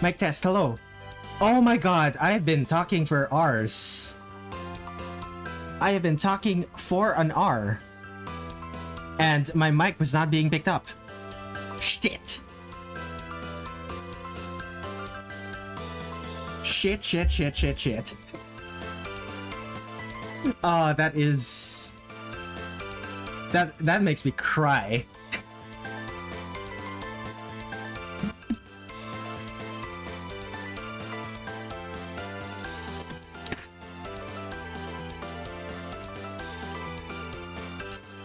Mic test, hello. Oh my god, I have been talking for hours. I have been talking for an hour. And my mic was not being picked up. Shit. Shit. Oh, that is... That makes me cry.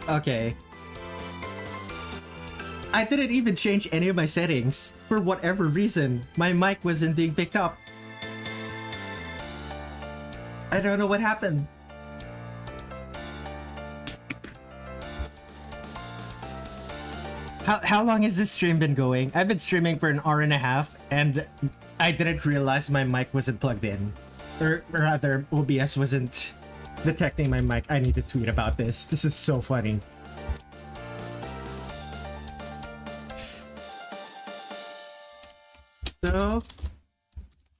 Okay. I didn't even change any of my settings. For whatever reason, my mic wasn't being picked up. I don't know what happened. How long has this stream been going? I've been streaming for an hour and a half, and I didn't realize my mic wasn't plugged in. Or rather, OBS wasn't detecting my mic. I need to tweet about this. This is so funny. So,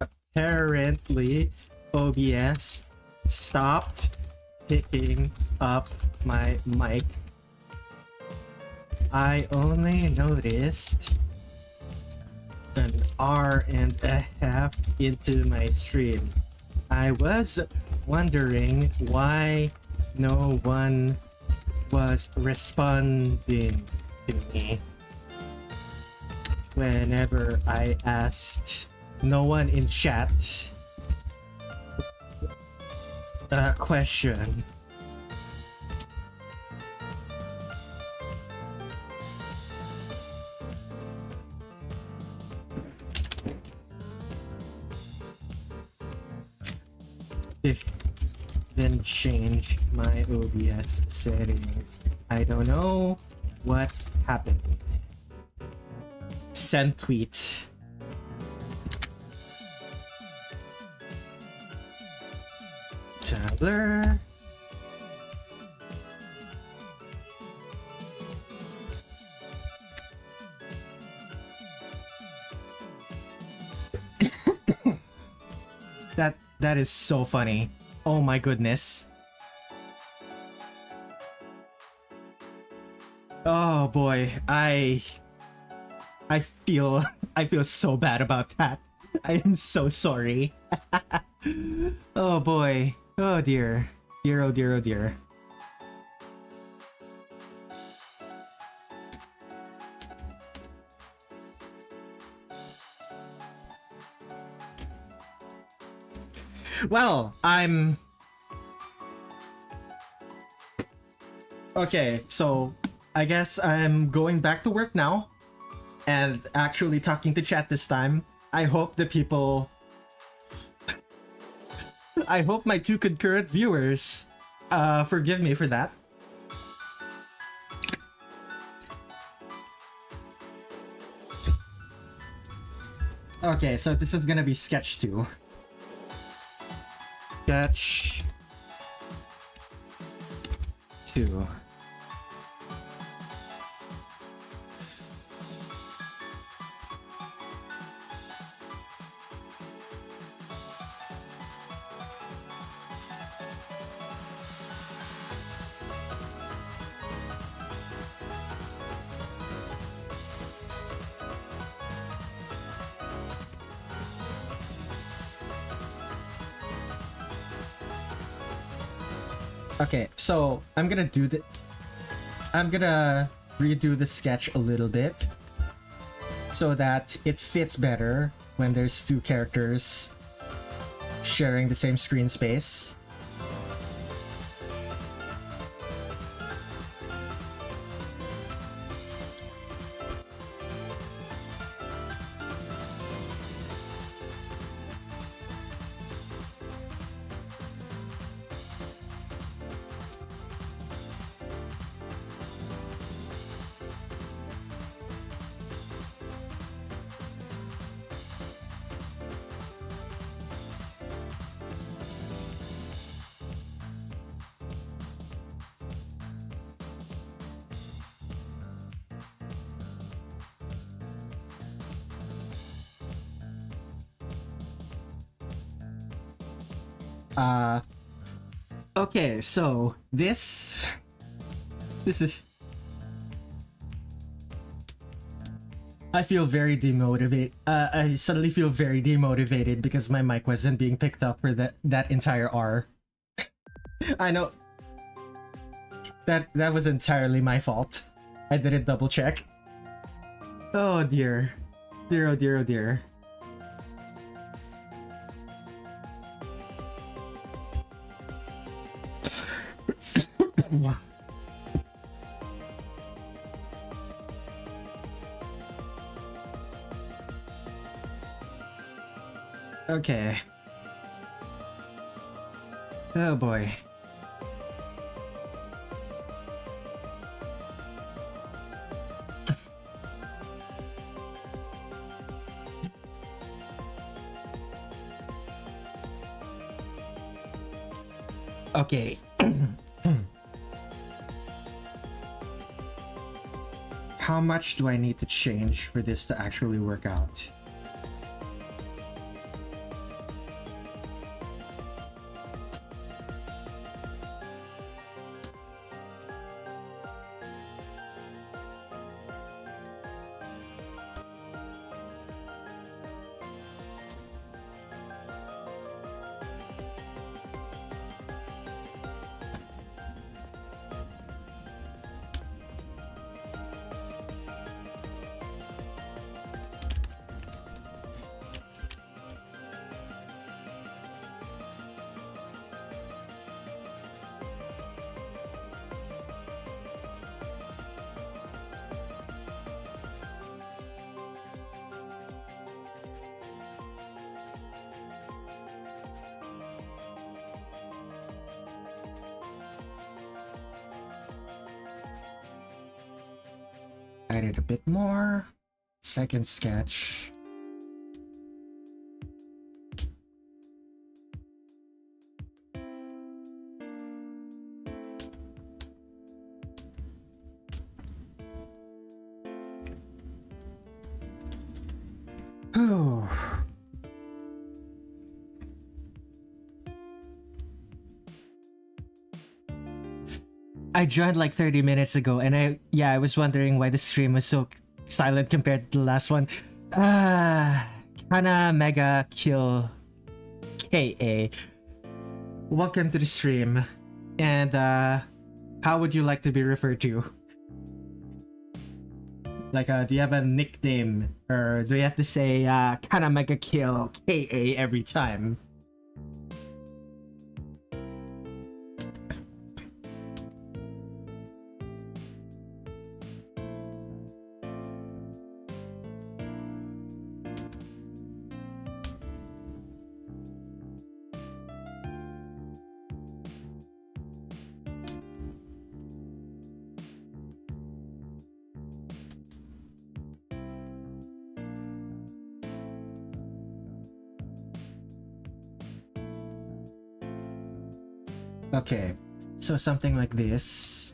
apparently, OBS stopped picking up my mic. I only noticed an hour and a half into my stream. I was wondering why no one was responding to me whenever I asked no one in chat a question. Then change my OBS settings. I don't know what happened. Send tweet. Tumblr. That is so funny. Oh my goodness. Oh boy, I feel so bad about that. I am so sorry. Oh boy. Oh dear. Oh dear. Well, I'm... Okay, so I guess I'm going back to work now and actually talking to chat this time. I hope the people... I hope my two concurrent viewers forgive me for that. Okay, so this is gonna be sketch 2. Sketch 2. Okay, so I'm gonna redo the sketch a little bit so that it fits better when there's two characters sharing the same screen space. Okay, so this is... I feel very demotivated. I suddenly feel very demotivated because my mic wasn't being picked up for that entire R. I know that was entirely my fault. I didn't double check. Oh dear. Dear, oh dear, oh dear. Okay. Oh boy. Okay. How much do I need to change for this to actually work out? Add it a bit more. Second sketch. Oh. I joined like 30 minutes ago and I was wondering why the stream was so silent compared to the last one. Kana Mega Kill KA. Welcome to the stream. And how would you like to be referred to? Like do you have a nickname or do you have to say Kana Mega Kill KA every time? Okay, so something like this.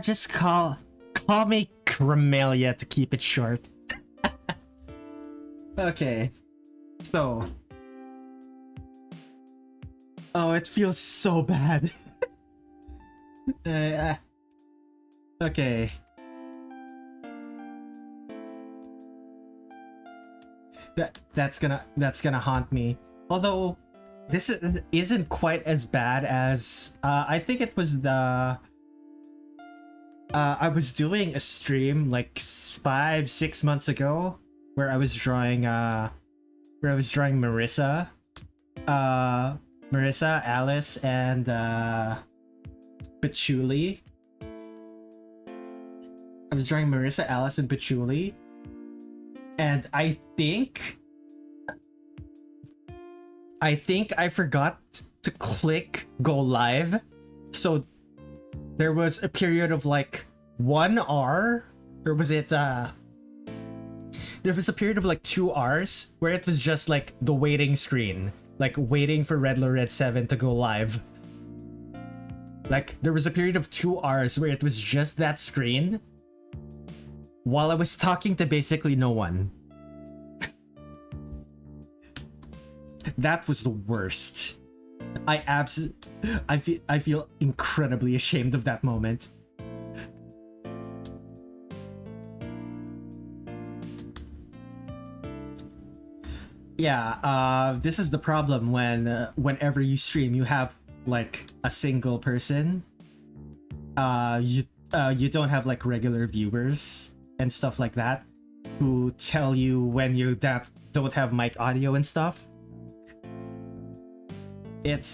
Just call me Remilia to keep it short. Okay, so. Oh, it feels so bad. Okay. That's gonna haunt me. Although this isn't quite as bad as I think it was the I was doing a stream like 5-6 months ago where I was drawing Marisa, Alice, and Patchoulli. I was drawing Marisa, Alice, and Patchoulli, and I think I forgot to click go live, so there was a period of like 1 hour, or was it there was a period of like 2 hours where it was just like the waiting screen, like waiting for Redler Red7 to go live. Like there was a period of 2 hours where it was just that screen while I was talking to basically no one. That was the worst. I feel incredibly ashamed of that moment. Yeah, this is the problem when whenever you stream, you have like a single person. You don't have like regular viewers and stuff like that who tell you when you don't have mic audio and stuff. It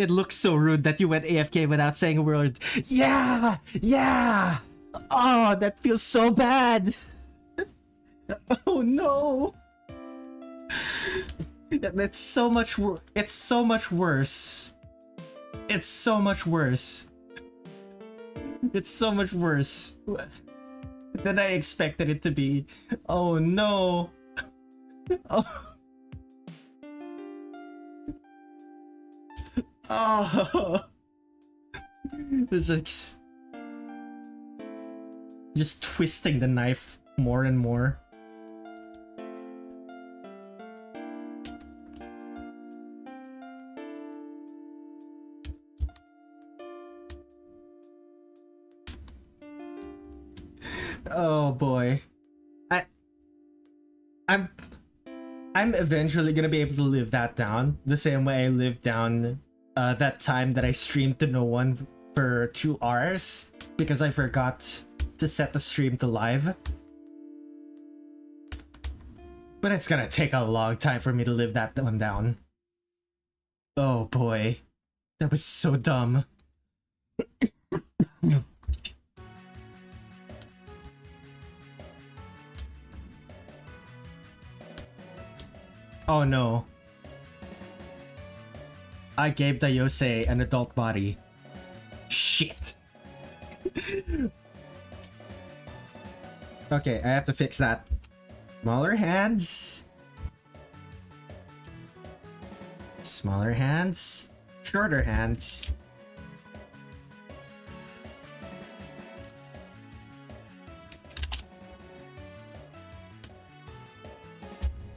looks so rude that you went AFK without saying a word. Yeah! Yeah! Oh, that feels so bad! Oh no! It's so much worse. It's so much worse. It's so much worse. It's so much worse than I expected it to be. Oh no! Oh. Oh. It's just twisting the knife more and more. Oh boy. I'm eventually gonna be able to live that down the same way I lived down that time that I streamed to no one for 2 hours because I forgot to set the stream to live. But it's gonna take a long time for me to live that one down. Oh boy. That was so dumb. Oh no. I gave Daiyosei an adult body. Shit. Okay, I have to fix that. Smaller hands. Smaller hands. Shorter hands.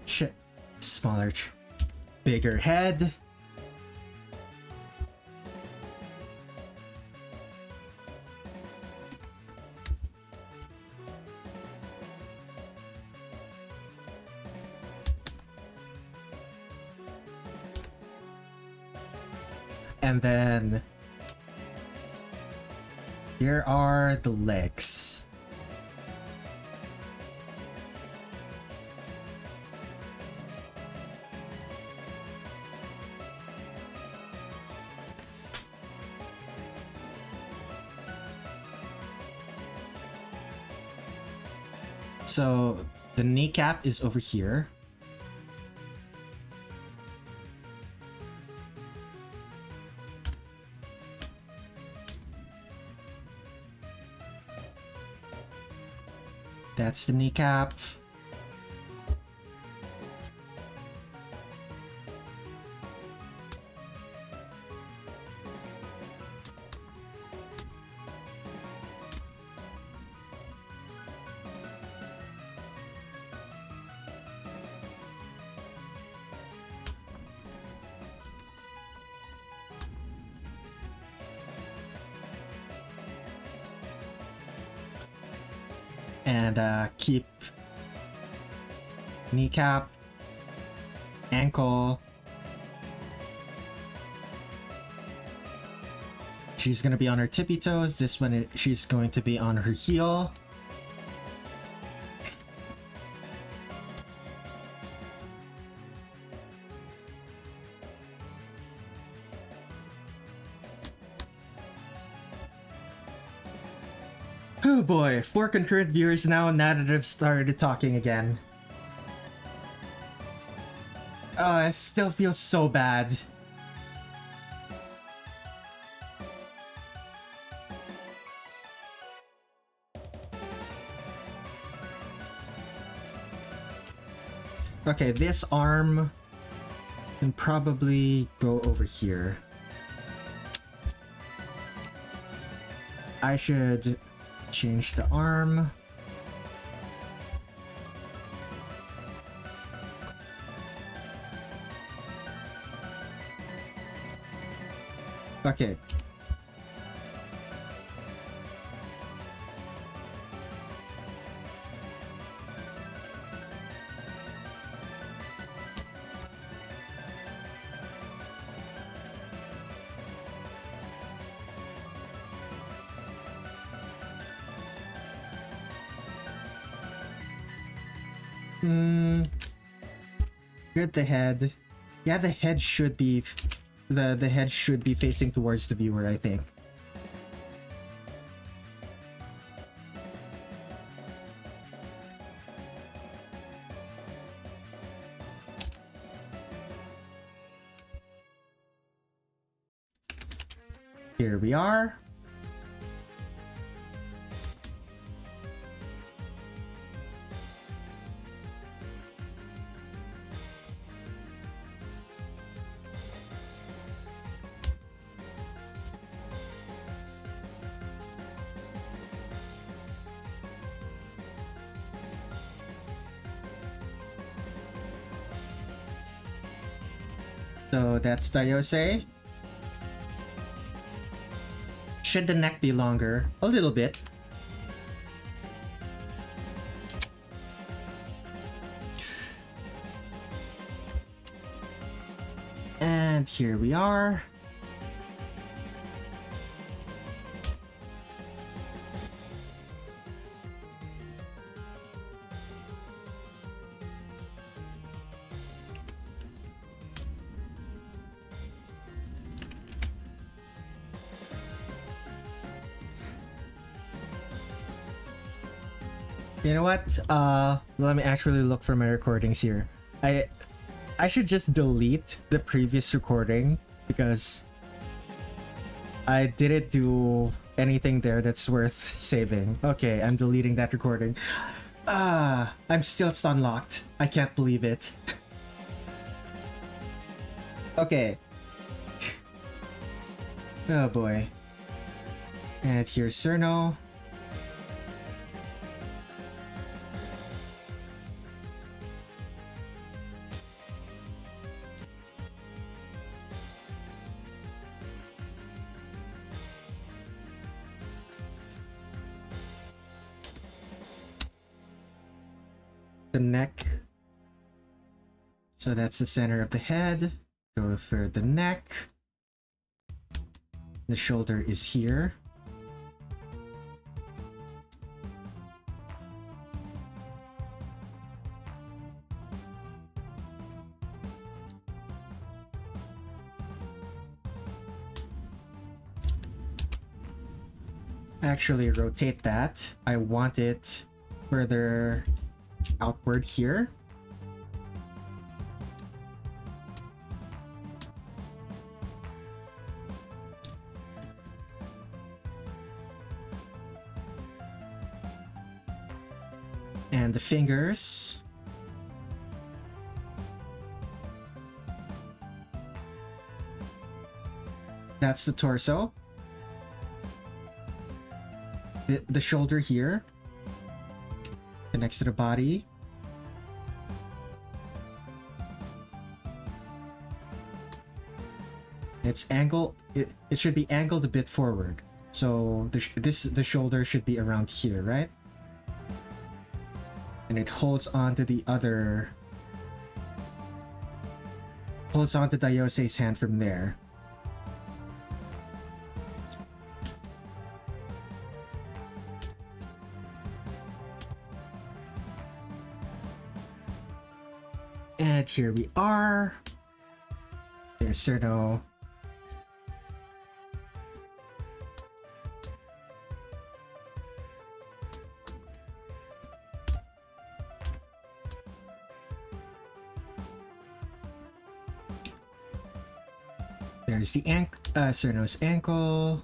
Shit. Smaller, bigger head. And then here are the legs. So the kneecap is over here. That's the kneecap. And keep kneecap, ankle. She's gonna be on her tippy toes. This one, she's going to be on her heel. Oh boy, 4 concurrent viewers now that I've started talking again. Oh, it still feels so bad. Okay, this arm can probably go over here. I should change the arm. Okay. Good, the head. Yeah, the head should be the head should be facing towards the viewer, I think. Here we are. So that's Daiyosei. Should the neck be longer? A little bit. And here we are. You know what? Let me actually look for my recordings here. I should just delete the previous recording because I didn't do anything there that's worth saving. Okay, I'm deleting that recording. I'm still sunlocked. I can't believe it. Okay. Oh boy. And here's CIrno. The neck. So that's the center of the head. Go for the neck. The shoulder is here. Actually rotate that. I want it further outward here. And the fingers. That's the torso. The shoulder here connects to the body. It's angled. It should be angled a bit forward. So the shoulder should be around here, right? And it holds onto the other. Holds onto Daiyosei's hand from there. And here we are. There's CIrno. There's the CIrno's ankle.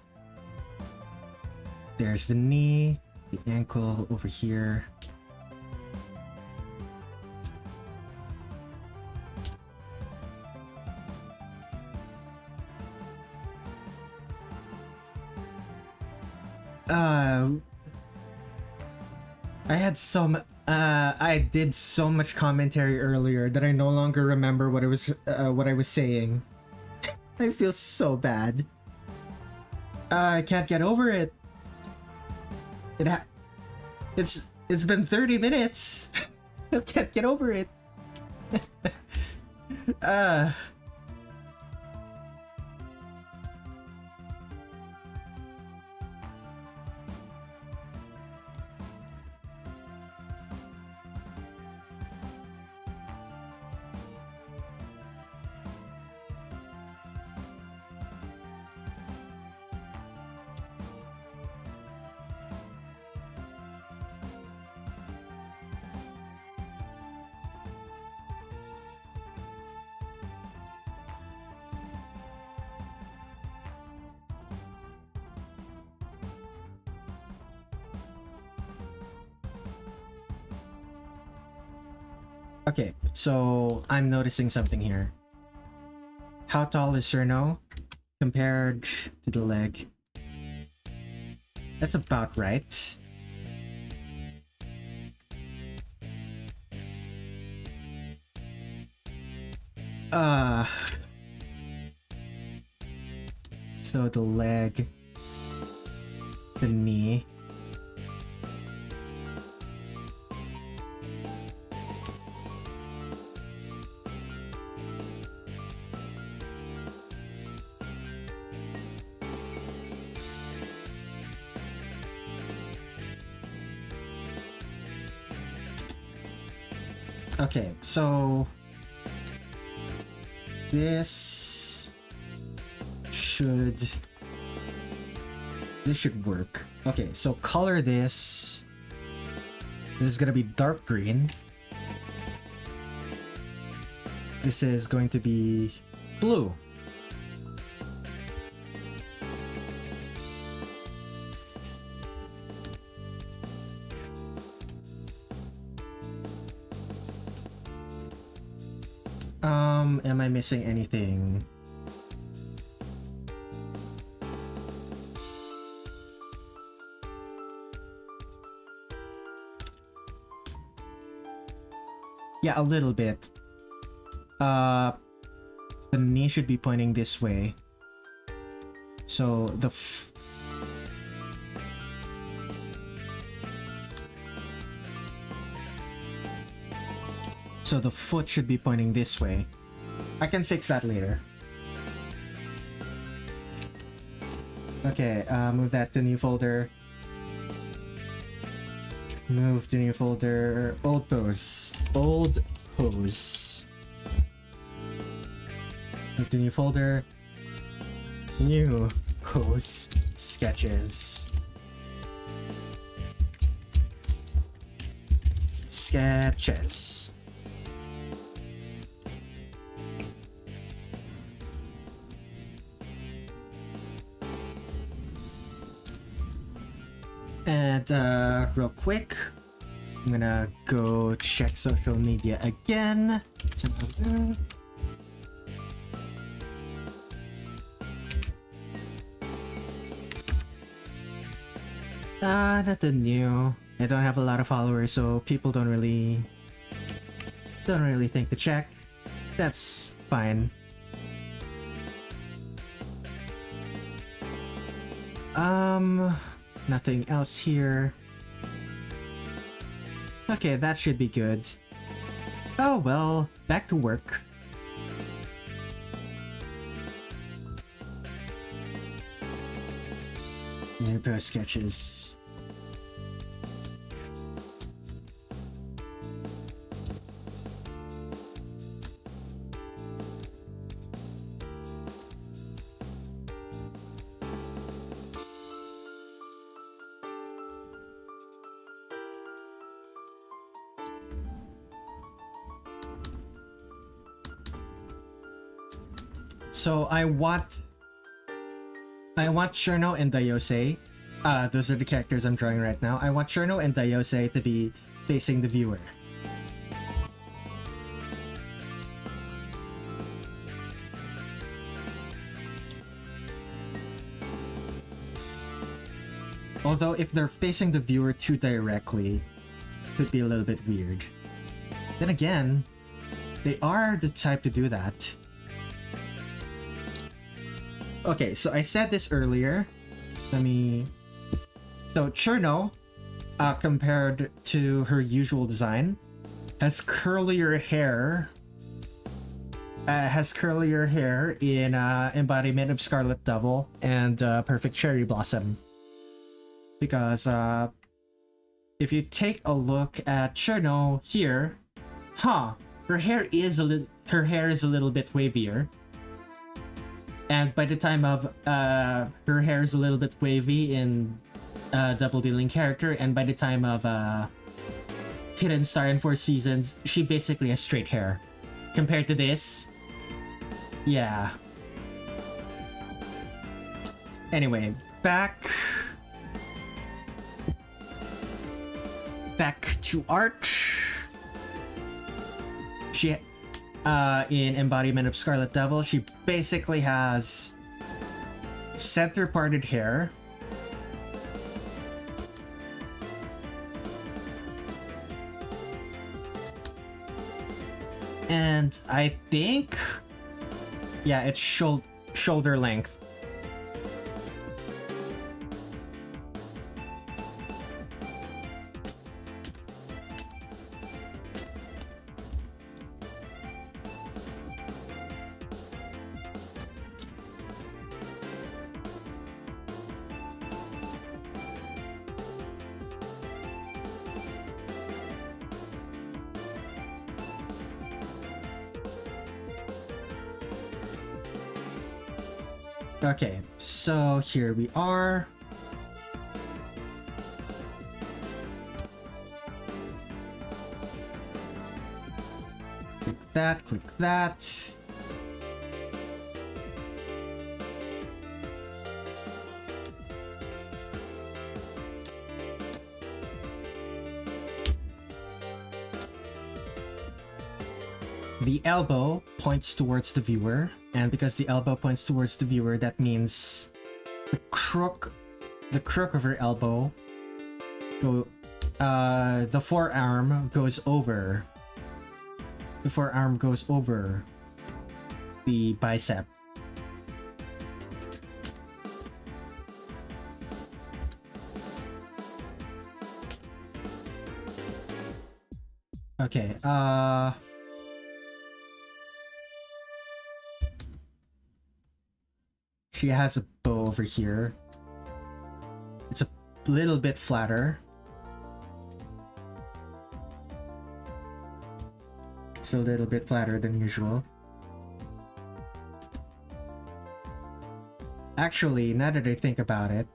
There's the knee, the ankle over here. Uh, I did so much commentary earlier that I no longer remember what I was saying. I feel so bad. I can't get over it. It's been 30 minutes. I can't get over it. Okay, so I'm noticing something here. How tall is CIrno compared to the leg? That's about right. So the leg, the knee. Okay, so this should work. Okay, so color this. This is gonna be dark green. This is going to be blue. Am I missing anything? Yeah, a little bit. The knee should be pointing this way. So the so the foot should be pointing this way. I can fix that later. Okay, move that to new folder. Move to new folder. Old pose. Old pose. Move to new folder. New pose. Sketches. Sketches. And real quick, I'm gonna go check social media again. Nothing new. I don't have a lot of followers, so people don't really think to check. That's fine. Nothing else here. Okay, that should be good. Oh well, back to work. New post sketches. So I want CIrno and Daiyosei. Those are the characters I'm drawing right now. I want CIrno and Daiyosei to be facing the viewer. Although if they're facing the viewer too directly, could be a little bit weird. Then again, they are the type to do that. Okay, so I said this earlier. So CIrno, compared to her usual design, has curlier hair. In Embodiment of Scarlet Devil and Perfect Cherry Blossom. Because if you take a look at CIrno here, her hair is a little bit wavier. And by the time of her hair is a little bit wavy in Double Dealing Character, and by the time of Hidden Star in 4 Seasons, she basically has straight hair. Compared to this, yeah. Anyway, back to art. She in Embodiment of Scarlet Devil, she basically has center parted hair. And I think, yeah, it's shoulder length. Okay, so here we are. Click that. The elbow points towards the viewer, and because the elbow points towards the viewer, that means the crook of her elbow the forearm goes over. The forearm goes over the bicep. Okay, she has a bow over here. It's a little bit flatter. It's a little bit flatter than usual. Actually, now that I think about it,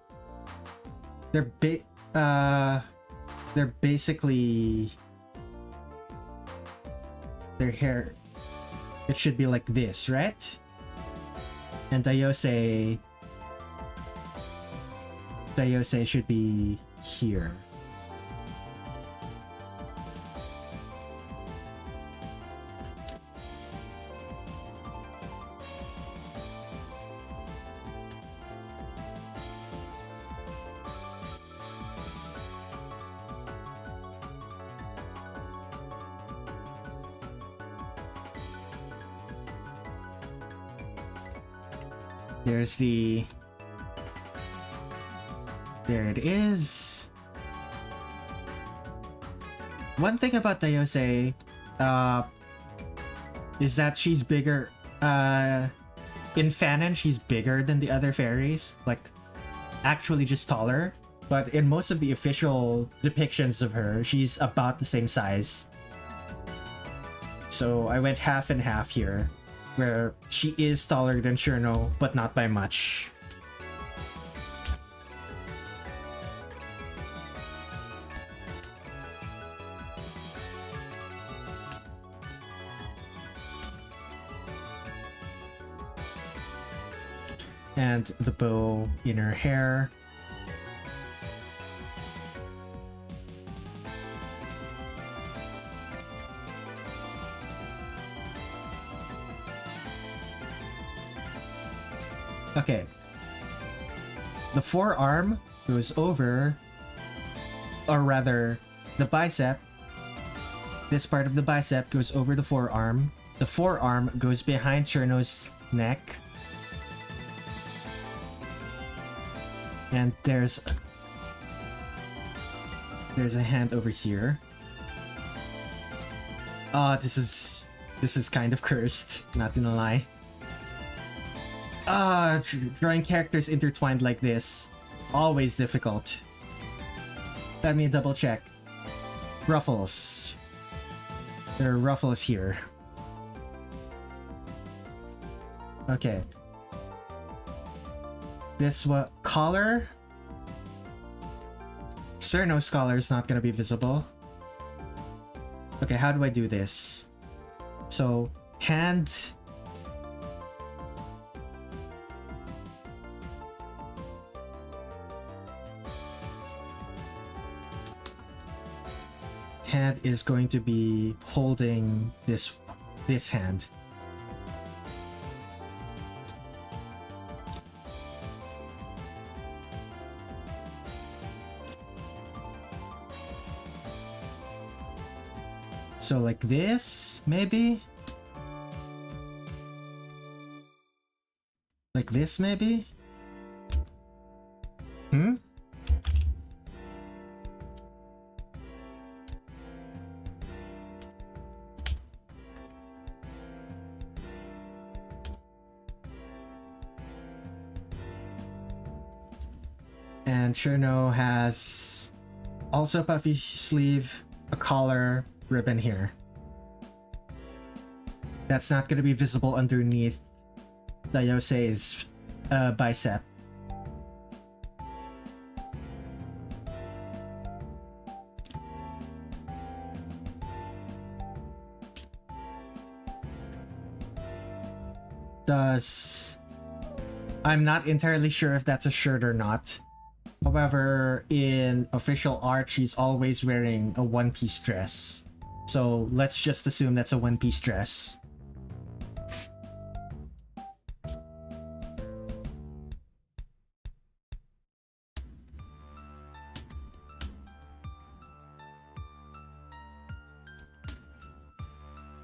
they're basically their hair. It should be like this, right? And Daiyosei should be here. There it is. One thing about Daiyosei is that she's bigger. In Fanon, she's bigger than the other fairies, like actually just taller. But in most of the official depictions of her, she's about the same size. So I went half and half here, where she is taller than CIrno, but not by much. And the bow in her hair. Okay. The forearm goes over, or rather, the bicep. This part of the bicep goes over the forearm. The forearm goes behind CIrno's neck. And there's a hand over here. This is kind of cursed, not gonna lie. Drawing characters intertwined like this, always difficult. Let me double check. Ruffles. There are ruffles here. Okay. This what collar? CIrno's collar is not gonna be visible. Okay, how do I do this? So, hand. Hand is going to be holding this hand. So like this, maybe? Like this, maybe? Hmm? And CIrno has also a puffy sleeve, a collar, ribbon here. That's not going to be visible underneath Daiyosei's bicep. I'm not entirely sure if that's a shirt or not. However, in official art, she's always wearing a one-piece dress. So let's just assume that's a one-piece dress.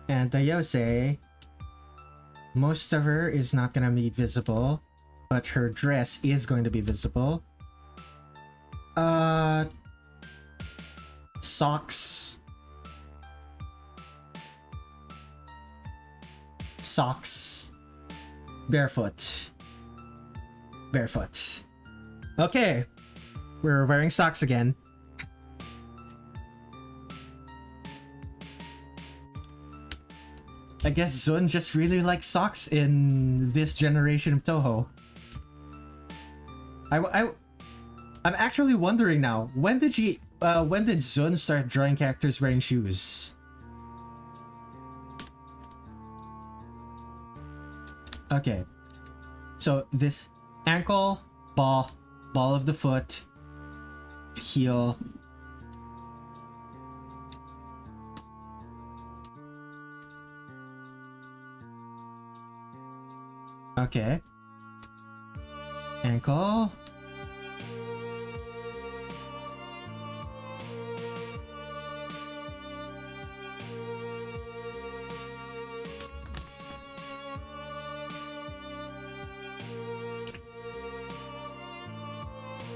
And Daiyosei, most of her is not going to be visible, but her dress is going to be visible. Socks. Barefoot. Okay. We're wearing socks again. I guess Zun just really likes socks in this generation of Touhou. I'm actually wondering now, when did Zun start drawing characters wearing shoes? Okay. So this ankle, ball of the foot, heel. Okay. Ankle.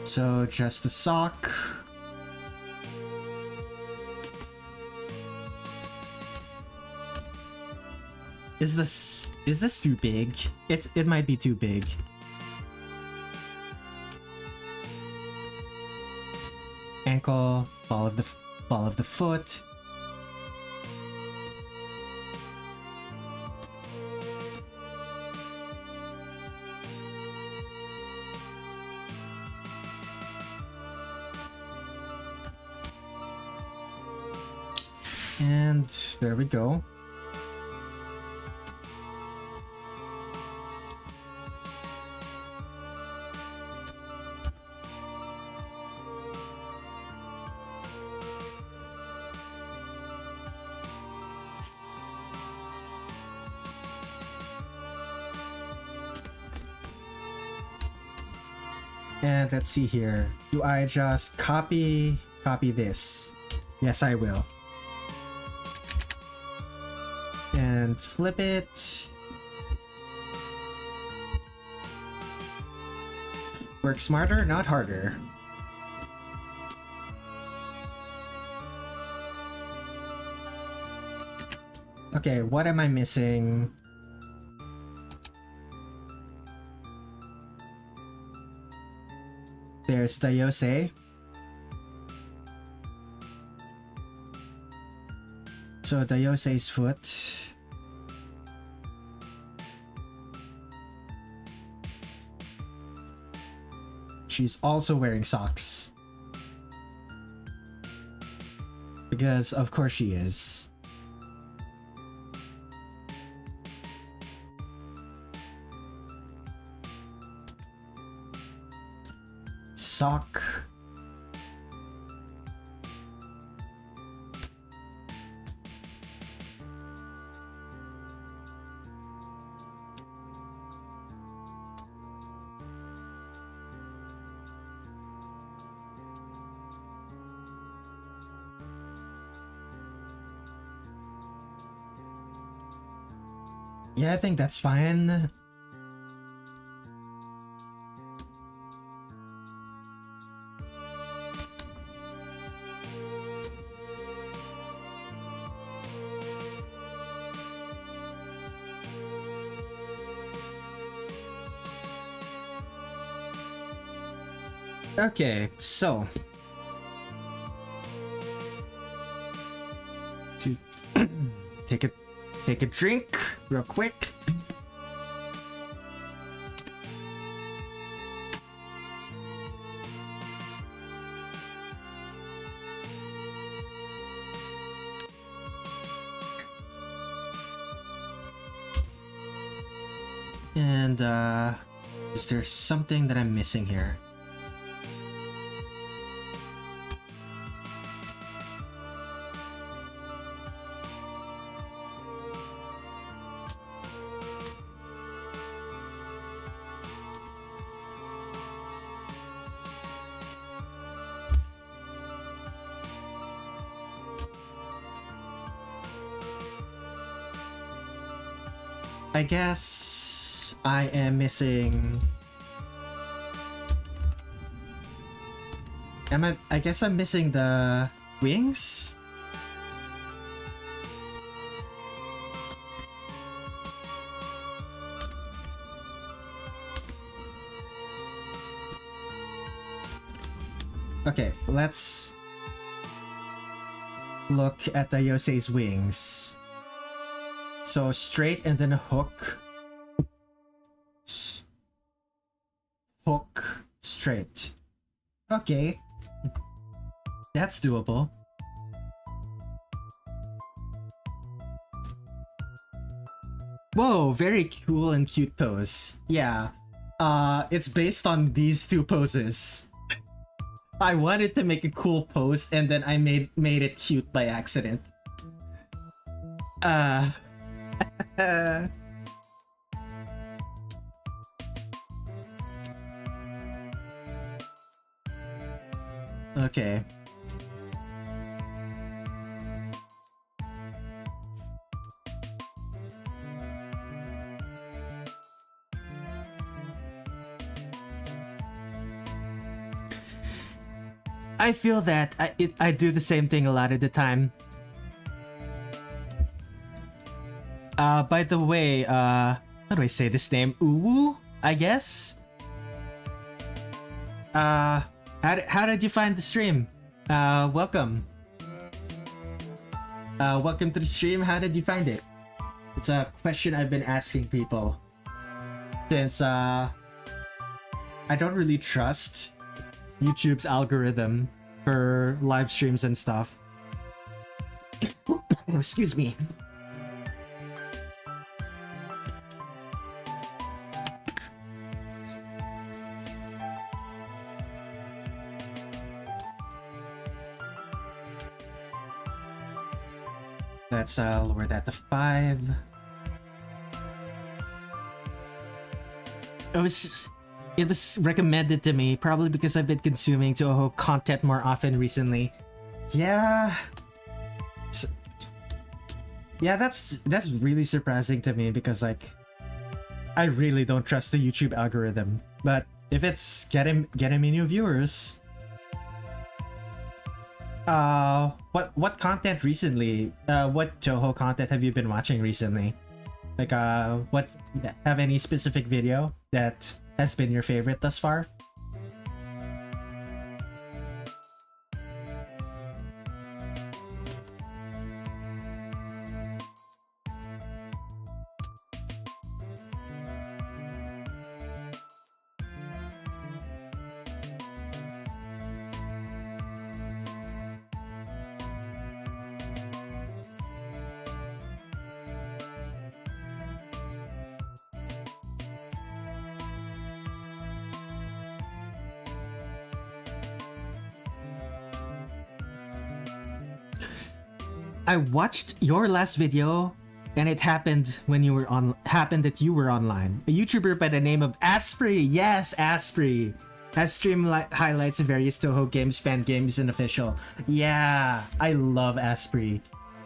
So just a sock. Is this too big? It might be too big. Ankle, ball of the foot. And there we go. And let's see here. Do I just copy this? Yes, I will. And flip it. Work smarter, not harder. Okay, what am I missing? There's Daiyosei. So Daiyosei's foot. She's also wearing socks. Because of course she is. Sock. Yeah, I think that's fine. Okay, so to take a drink real quick. And is there something that I'm missing here? I guess I am missing... I guess I'm missing the wings? Okay, let's look at Daiyosei's wings. So straight and then a hook. Hook, straight. Okay. That's doable. Whoa, very cool and cute pose. Yeah. It's based on these two poses. I wanted to make a cool pose and then I made it cute by accident. Okay. I feel that I do the same thing a lot of the time. By the way, how do I say this name? Uwu, I guess? How did you find the stream? Welcome. Welcome to the stream. How did you find it? It's a question I've been asking people since I don't really trust YouTube's algorithm for live streams and stuff. Excuse me. Let's lower that to 5. it was recommended to me, probably because I've been consuming Touhou content more often recently. Yeah. Yeah, that's really surprising to me because like I really don't trust the YouTube algorithm. But if it's getting me new viewers, what content recently? What Touhou content have you been watching recently? Like what have any specific video that has been your favorite thus far? I watched your last video, and it happened when you were on. Happened that you were online. A YouTuber by the name of Asprey. Yes, Asprey has stream highlights of various Touhou games, fan games, and official. Yeah, I love Asprey.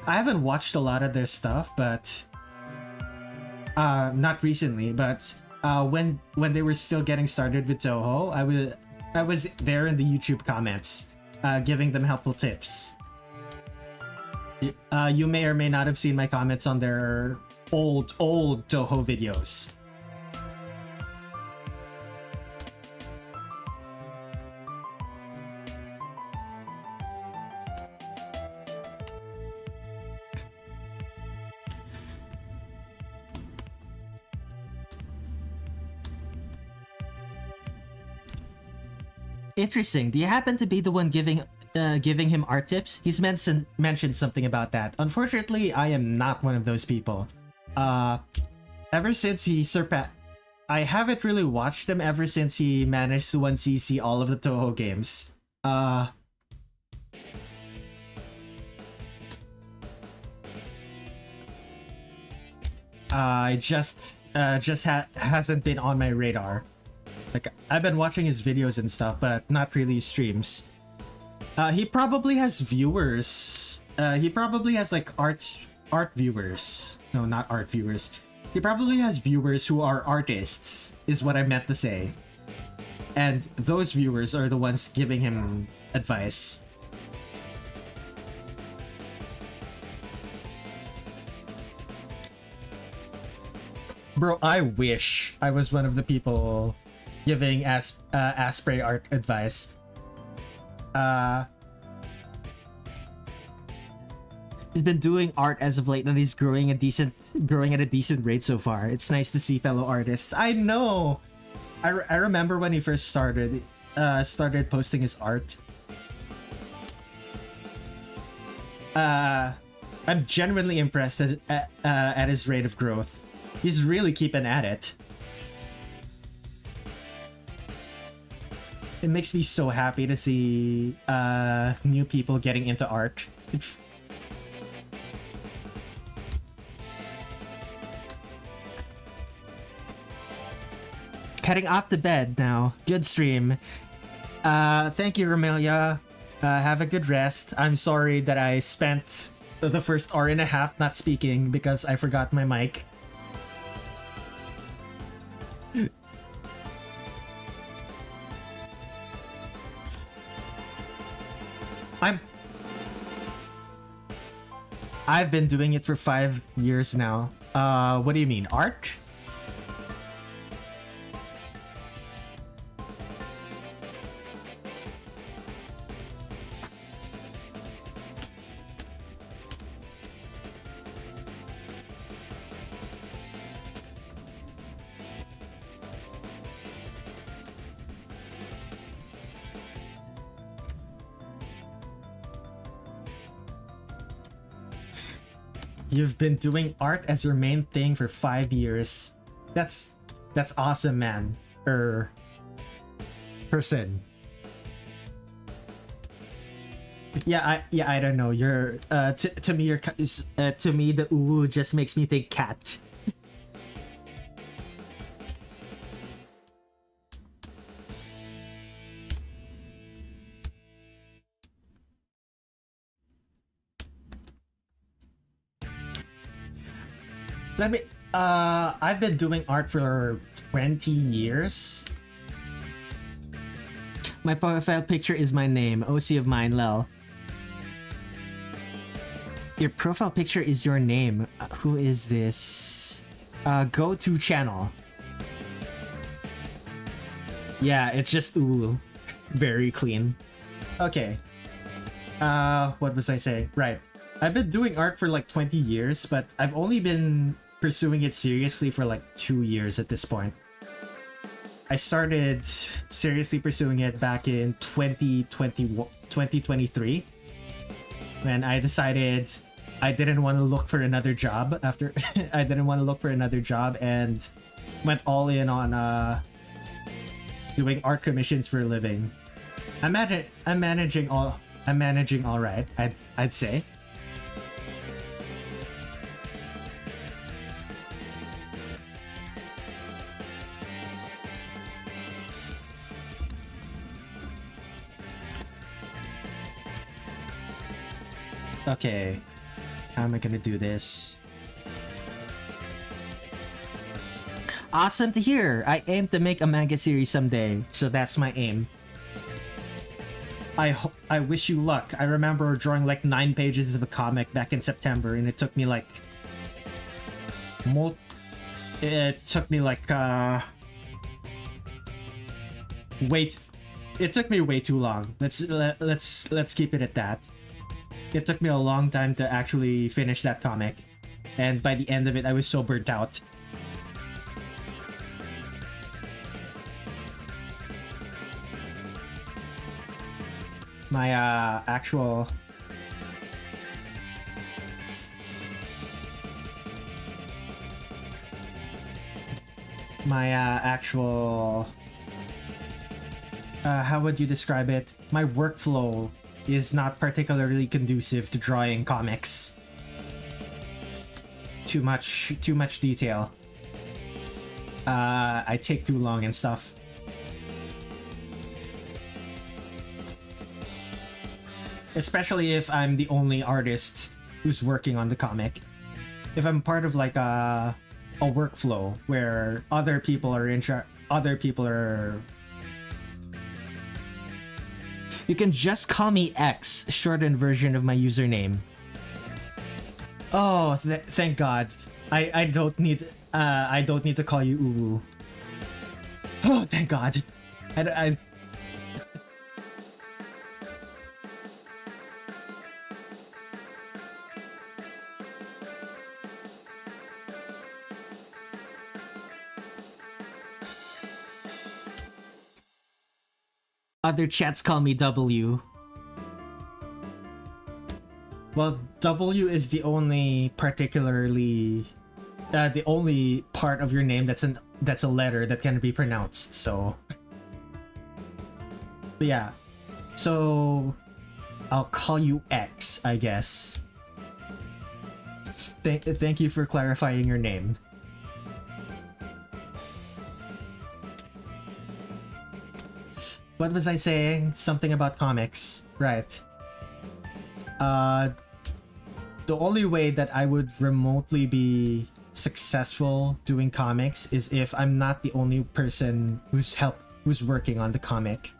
I haven't watched a lot of their stuff, but not recently. But when they were still getting started with Touhou, I was there in the YouTube comments, giving them helpful tips. You may or may not have seen my comments on their old Touhou videos. Interesting. Do you happen to be the one giving him art tips? He's mentioned something about that. Unfortunately, I am not one of those people. Ever since he I haven't really watched him ever since he managed to 1cc all of the Touhou games. Hasn't been on my radar. Like, I've been watching his videos and stuff, but not really streams. He probably has viewers. He probably has like art viewers. No, not art viewers. He probably has viewers who are artists, is what I meant to say. And those viewers are the ones giving him advice. Bro, I wish I was one of the people giving Asprey art advice. He's been doing art as of late, and he's growing at a decent rate so far. It's nice to see fellow artists. I know. I remember when he first started posting his art. I'm genuinely impressed at his rate of growth. He's really keeping at it. It makes me so happy to see new people getting into art. Heading off to bed now. Good stream. Thank you, Remilia. Have a good rest. I'm sorry that I spent the first hour and a half not speaking because I forgot my mic. I've been doing it for 5 years now. What do you mean, art? You've been doing art as your main thing for 5 years. That's awesome, man. Person. Yeah, I don't know. You're to me the ooh just makes me think cat. Let me. I've been doing art for 20 years. My profile picture is my name, OC of mine, Lel. Your profile picture is your name. Who is this? Go to channel. Yeah, it's just ooh. Very clean. Okay. What was I saying? Right. I've been doing art for like 20 years, but I've only been pursuing it seriously for like 2 years at this point. I started seriously pursuing it back in 2023 when I decided I didn't want to look for another job after I didn't want to look for another job and went all in on doing art commissions for a living. I'm managing all right, I'd say. Okay, how am I gonna do this? Awesome to hear! I aim to make a manga series someday, so that's my aim. I wish you luck. I remember drawing like 9 pages of a comic back in September, and it took me like... It took me way too long. Let's keep it at that. It took me a long time to actually finish that comic, and by the end of it, I was so burnt out. My actual how would you describe it? My workflow is not particularly conducive to drawing comics. Too much detail. I take too long and stuff. Especially if I'm the only artist who's working on the comic. If I'm part of like a workflow where other people are in charge, you can just call me X, shortened version of my username. Oh, thank God. I don't need to call you Uwu. Oh, thank God. I Other chats call me W. Well, W is the only the only part of your name that's a letter that can be pronounced, so... But yeah. So... I'll call you X, I guess. Thank you for clarifying your name. What was I saying? Something about comics. Right. The only way that I would remotely be successful doing comics is if I'm not the only person who's working on the comic.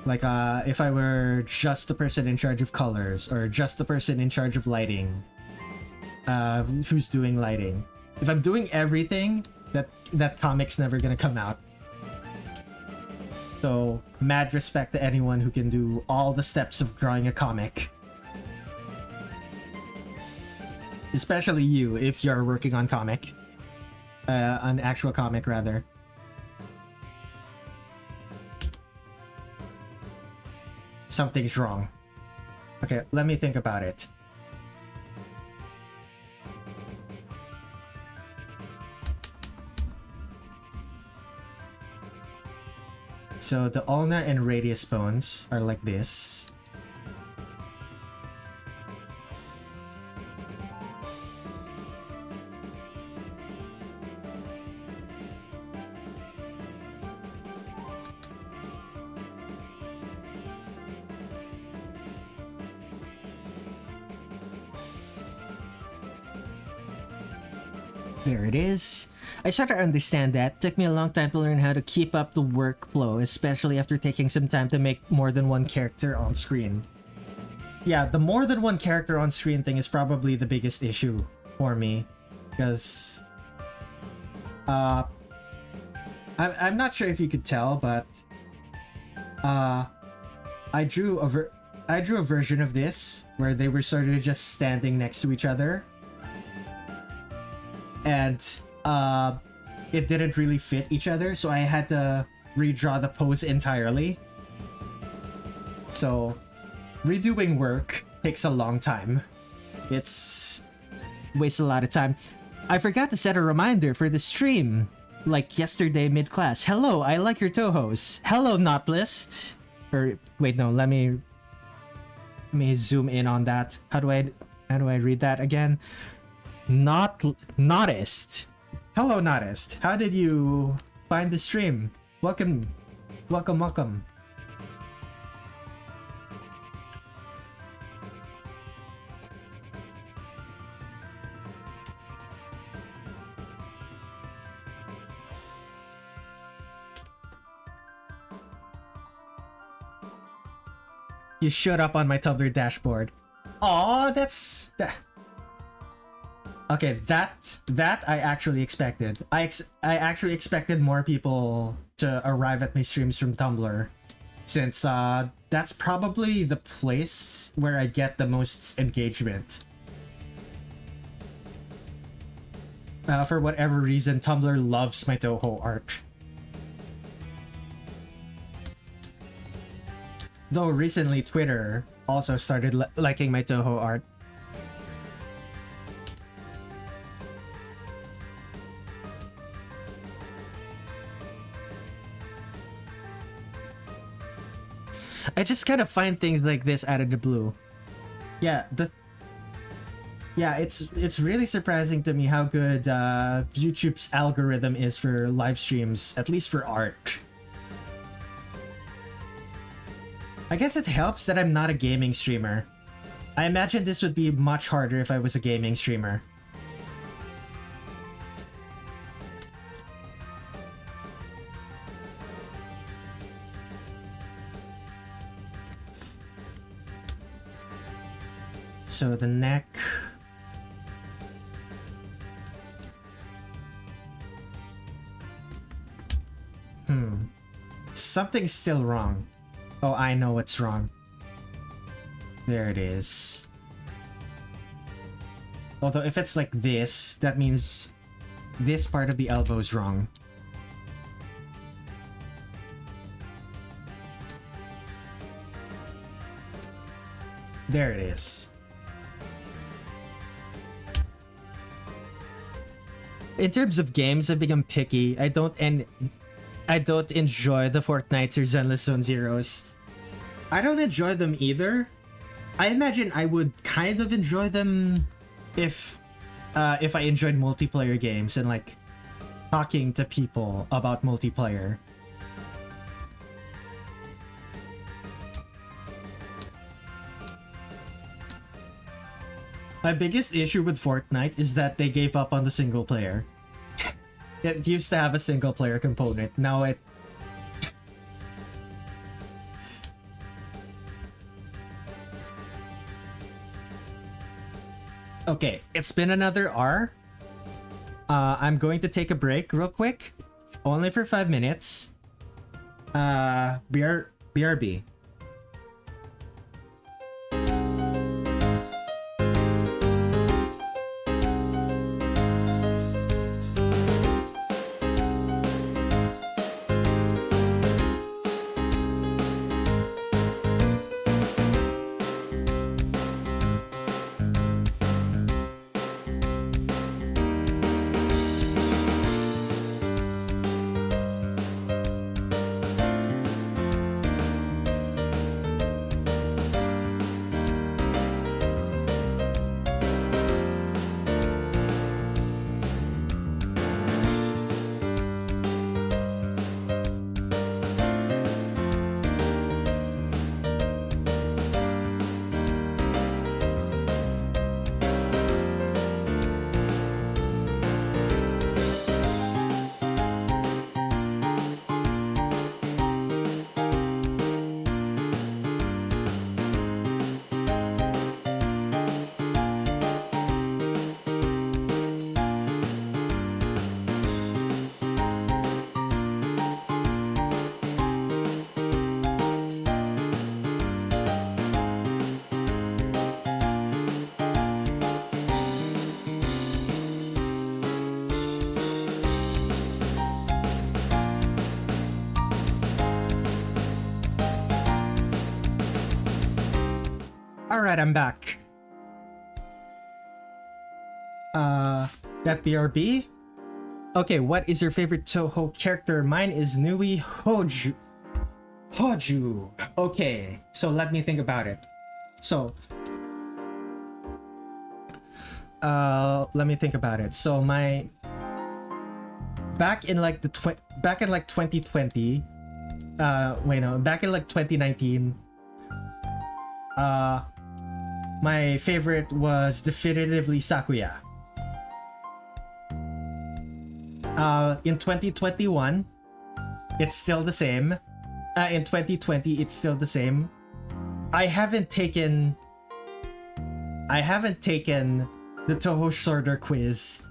Like, if I were just the person in charge of colors, or just the person in charge of lighting. Who's doing lighting. If I'm doing everything, that comic's never gonna come out. So, mad respect to anyone who can do all the steps of drawing a comic. Especially you, if you're working on comic. An actual comic, rather. Something's wrong. Okay, let me think about it. So the ulnar and radius bones are like this. There it is. I started to understand that. Took me a long time to learn how to keep up the workflow, especially after taking some time to make more than one character on screen. Yeah, the more than one character on screen thing is probably the biggest issue for me. Because... I'm not sure if you could tell, but... I drew a version of this where they were sort of just standing next to each other. And it didn't really fit each other, so I had to redraw the pose entirely. So redoing work takes a long time. It's wastes a lot of time. I forgot to set a reminder for the stream, like yesterday mid-class. Hello, I like your Touhous. Hello, Notlist. Or wait, no, let me zoom in on that. How do I read that again? Noticed. Hello, Noticed. How did you find the stream? Welcome. You showed up on my Tumblr dashboard. Aw, that's... Okay, that I actually expected. I actually expected more people to arrive at my streams from Tumblr, since that's probably the place where I get the most engagement. For whatever reason, Tumblr loves my Touhou art. Though recently Twitter also started liking my Touhou art. I just kind of find things like this out of the blue. Yeah, it's really surprising to me how good YouTube's algorithm is for live streams, at least for art. I guess it helps that I'm not a gaming streamer. I imagine this would be much harder if I was a gaming streamer. So the neck... Something's still wrong. Oh, I know what's wrong. There it is. Although if it's like this, that means this part of the elbow is wrong. There it is. In terms of games, I've become picky. I don't enjoy the Fortnites or Zenless Zone Zeros. I don't enjoy them either. I imagine I would kind of enjoy them if I enjoyed multiplayer games and like talking to people about multiplayer. My biggest issue with Fortnite is that they gave up on the single player. It used to have a single player component. Now it... Okay, it's been another hour. I'm going to take a break real quick. Only for 5 minutes. BRB. Alright, I'm back. That BRB? Okay, what is your favorite Touhou character? Mine is Nui Hoju. Hoju. Okay, so let me think about it. So, let me think about it. So my back in like 2020, wait no, back in like 2019, my favorite was definitively Sakuya. In 2021, it's still the same. In 2020, it's still the same. I haven't taken the Touhou Sorter quiz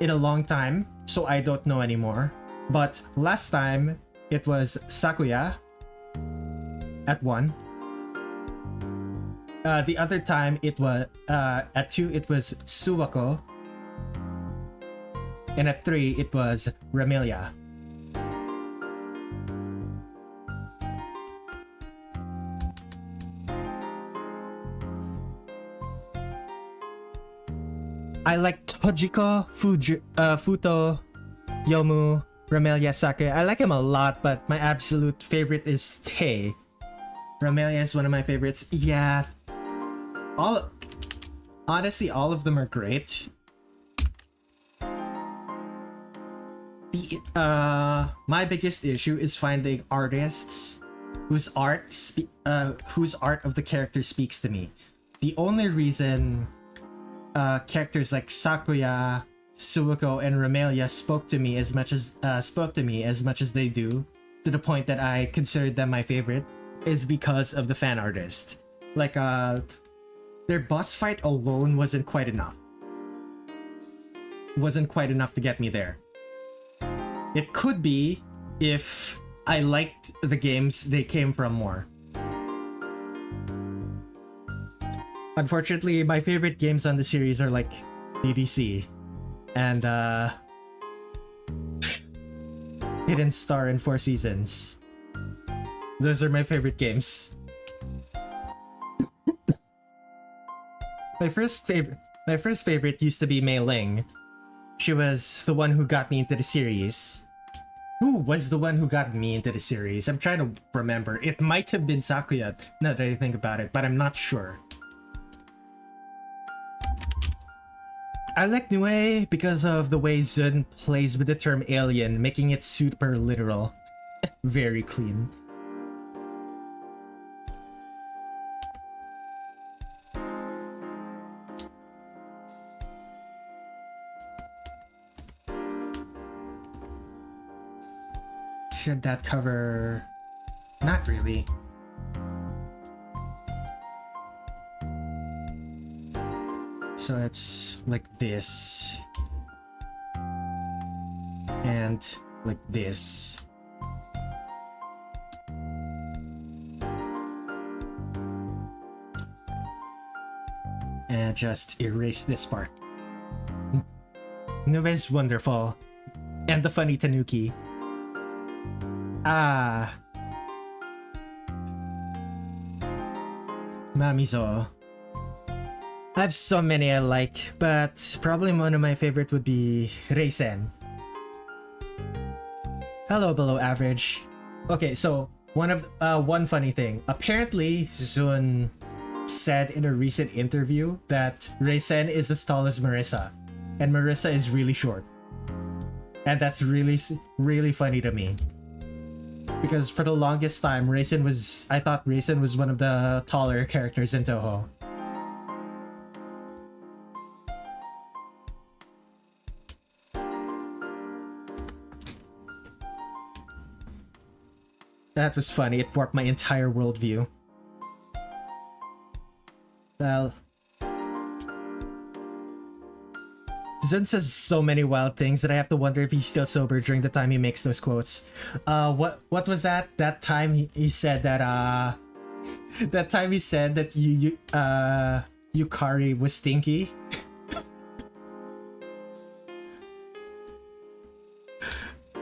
in a long time, so I don't know anymore. But last time, it was Sakuya at 1. The other time, it was at 2, it was Suwako. And at 3, it was Remilia. I like Tojiko, Futo, Yomu, Remilia, Sakuya. I like him a lot, but my absolute favorite is Tei. Remilia is one of my favorites. Yeah. Honestly, all of them are great. My biggest issue is finding artists whose art of the character speaks to me. The only reason characters like Sakuya, Suwako, and Remilia spoke to me as much as they do, to the point that I considered them my favorite, is because of the fan artist. Like their boss fight alone wasn't quite enough. Wasn't quite enough to get me there. It could be if I liked the games they came from more. Unfortunately, my favorite games on the series are like DDC and Hidden Star and Four Seasons. Those are my favorite games. My first favorite used to be Meiling. She was the one who got me into the series. Who was the one who got me into the series? I'm trying to remember. It might have been Sakuya, now that I think about it, but I'm not sure. I like Nue because of the way Zun plays with the term alien, making it super literal. Very clean. Should that cover... Not really. So it's like this. And like this. And just erase this part. Nube is wonderful. And the funny Tanuki. Ah. Mamizo. I have so many I like, but probably one of my favorite would be Reisen. Hello, below average. Okay, so one funny thing. Apparently, Zun said in a recent interview that Reisen is as tall as Marisa, and Marisa is really short. And that's really funny to me. Because for the longest time, I thought Reisen was one of the taller characters in Touhou. That was funny, it warped my entire worldview. Well... Zun says so many wild things that I have to wonder if he's still sober during the time he makes those quotes. What was that? That time he said that that time he said that Yukari was stinky.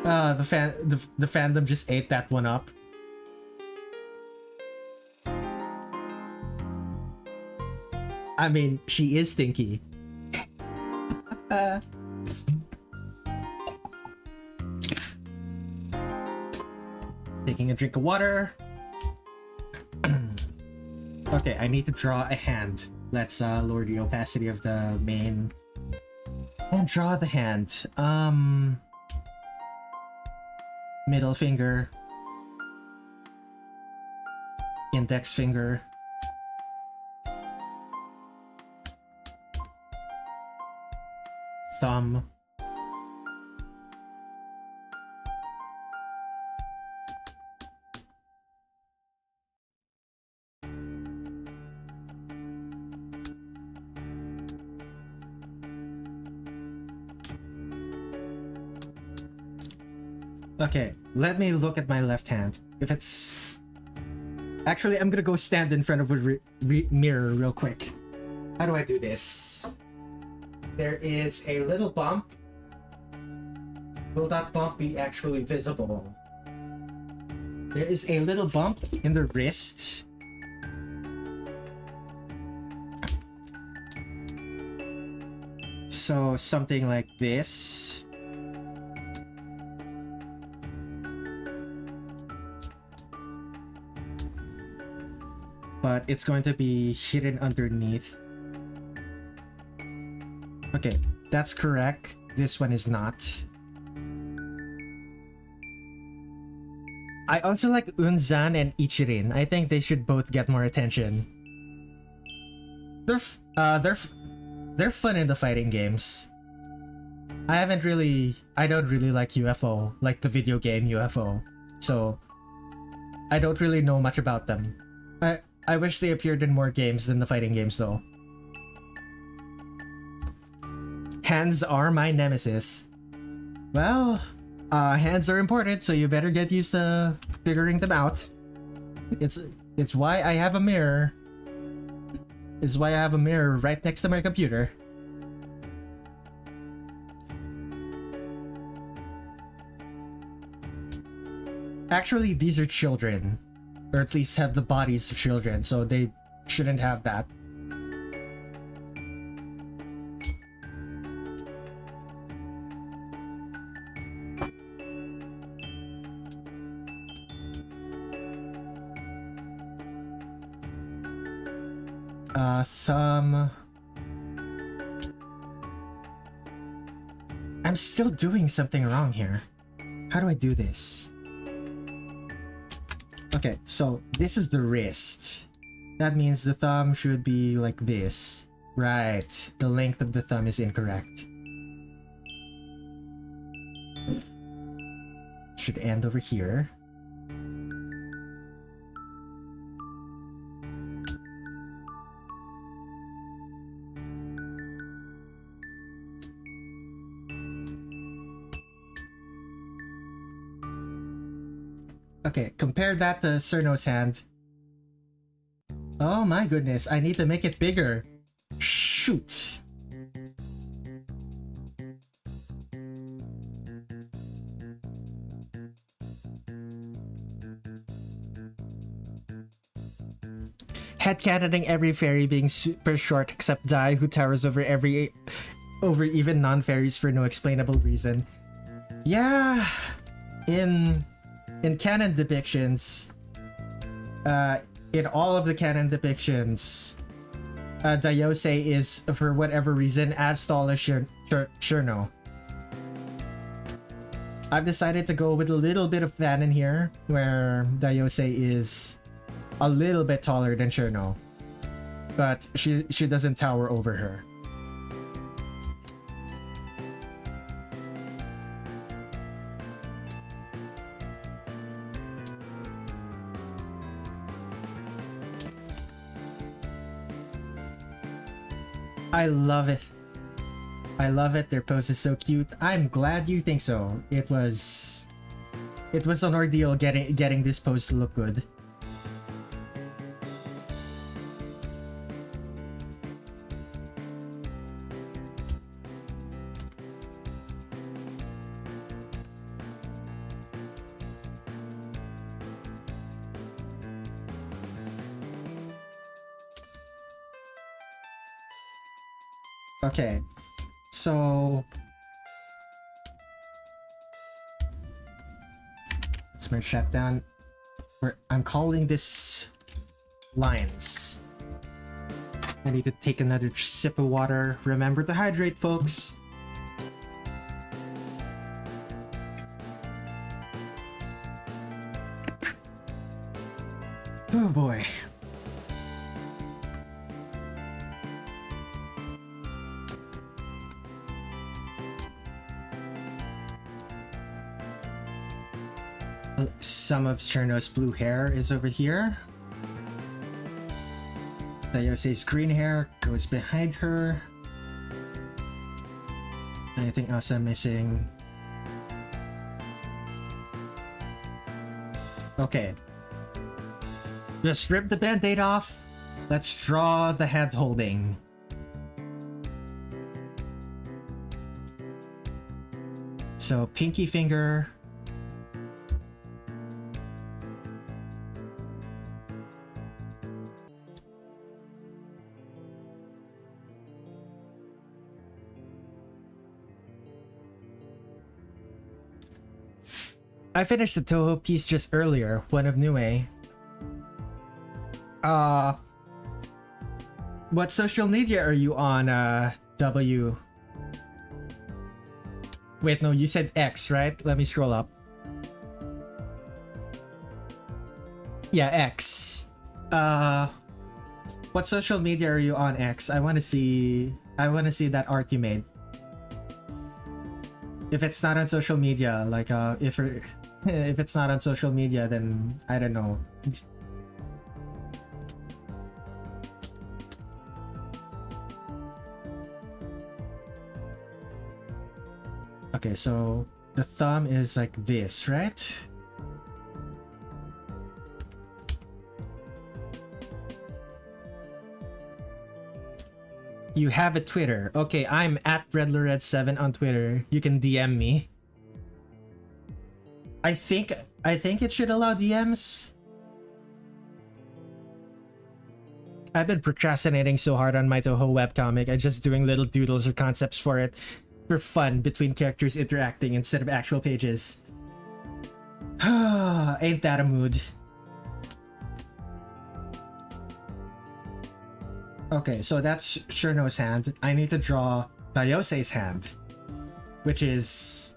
The fandom just ate that one up. I mean, she is stinky. Taking a drink of water. Okay, I need to draw a hand. Let's lower the opacity of the main and draw the hand. Middle finger, index finger, thumb, okay, let me look at my left hand. If it's... Actually, I'm gonna go stand in front of a mirror real quick. How do I do this? There is a little bump. Will that bump be actually visible? There is a little bump in the wrist. So something like this. But it's going to be hidden underneath. Okay, that's correct. This one is not. I also like Unzan and Ichirin. I think they should both get more attention. They're fun in the fighting games. I don't really like UFO, like the video game UFO. So I don't really know much about them. I wish they appeared in more games than the fighting games though. Hands are my nemesis. Well, hands are important, so you better get used to figuring them out. It's why I have a mirror. It's why I have a mirror right next to my computer. Actually, these are children. Or at least have the bodies of children, so they shouldn't have that. Thumb. I'm still doing something wrong here. How do I do this? Okay, so this is the wrist. That means the thumb should be like this. Right, the length of the thumb is incorrect. Should end over here. Okay, compare that to CIrno's hand. Oh my goodness, I need to make it bigger. Shoot. Headcanoning every fairy being super short except Dai, who towers over even non-fairies for no explainable reason. Yeah, in canon depictions, in all of the canon depictions, Daiyosei is, for whatever reason, as tall as CIrno. I've decided to go with a little bit of canon here, where Daiyosei is a little bit taller than CIrno, but she doesn't tower over her. I love it. I love it. Their pose is so cute. I'm glad you think so. It was an ordeal getting this pose to look good. Okay, so let's merge that down. I'm calling this lines. I need to take another sip of water. Remember to hydrate, folks. Oh boy. Some of CIrno's blue hair is over here. Daiyosei's green hair goes behind her. Anything else I'm missing? Okay. Just rip the band-aid off. Let's draw the hand holding. So pinky finger. I finished the Touhou piece just earlier, one of Nue. What social media are you on, W? Wait, no, you said X, right? Let me scroll up. Yeah, X. What social media are you on, X? I wanna see that art you made. If it's not on social media, like, if it's not on social media, then I don't know. Okay, so the thumb is like this, right? You have a Twitter. Okay, I'm at Redler Red7 on Twitter. You can DM me. I think it should allow DMs. I've been procrastinating so hard on my Touhou webcomic. I'm just doing little doodles or concepts for it for fun between characters interacting instead of actual pages. Ain't that a mood? Okay, so that's CIrno's hand. I need to draw Daiyosei's hand, which is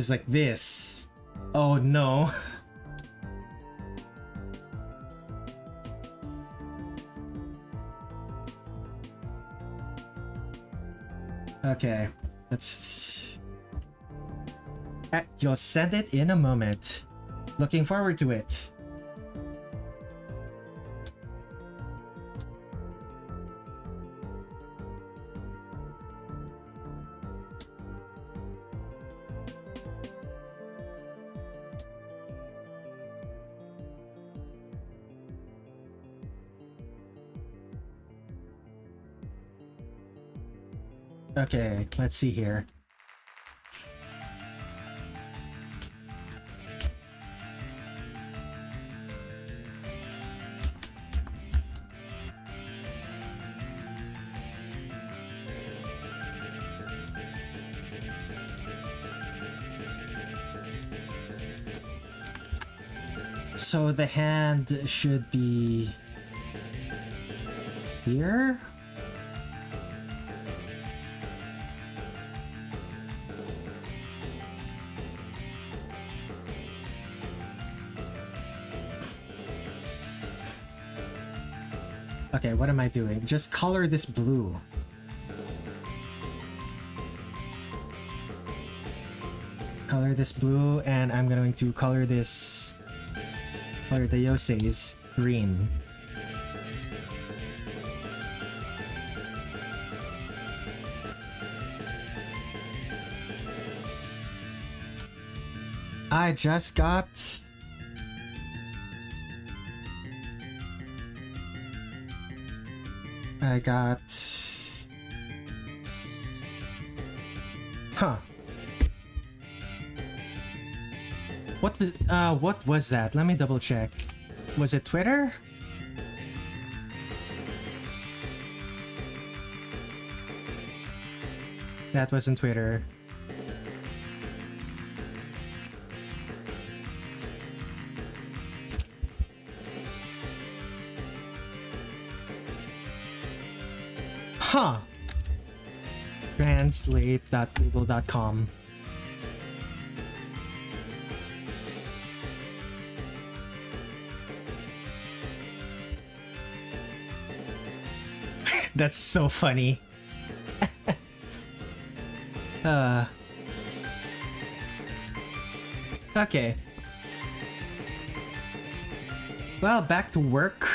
like this. Oh no. Okay, let's... You'll send it in a moment. Looking forward to it. Okay, let's see here. So the hand should be here? Okay, what am I doing? Just color this blue. Color this blue, and I'm going to color this... Color Daiyosei's green. I just got... Huh. What was that? Let me double check. Was it Twitter? That was on Twitter. Huh. Translate.google.com. That's so funny. Okay. Well, back to work.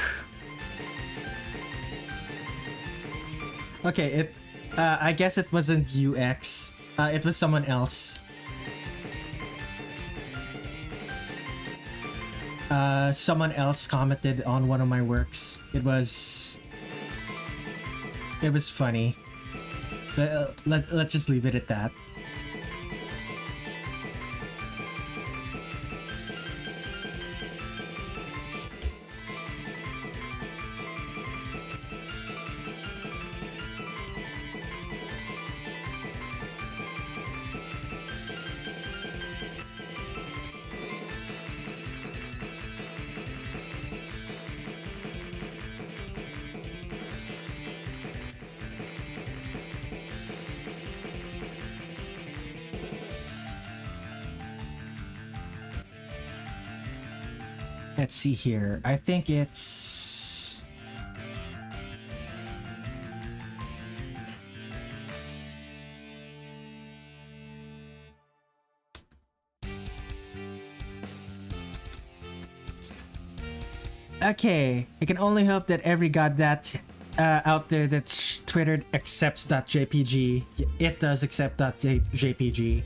Okay, I guess it wasn't UX. It was someone else. Someone else commented on one of my works. It was funny. Let's just leave it at that. Let's see here. I think it's... Okay, I can only hope that every god that out there that's twittered accepts .jpg. It does accept .jpg.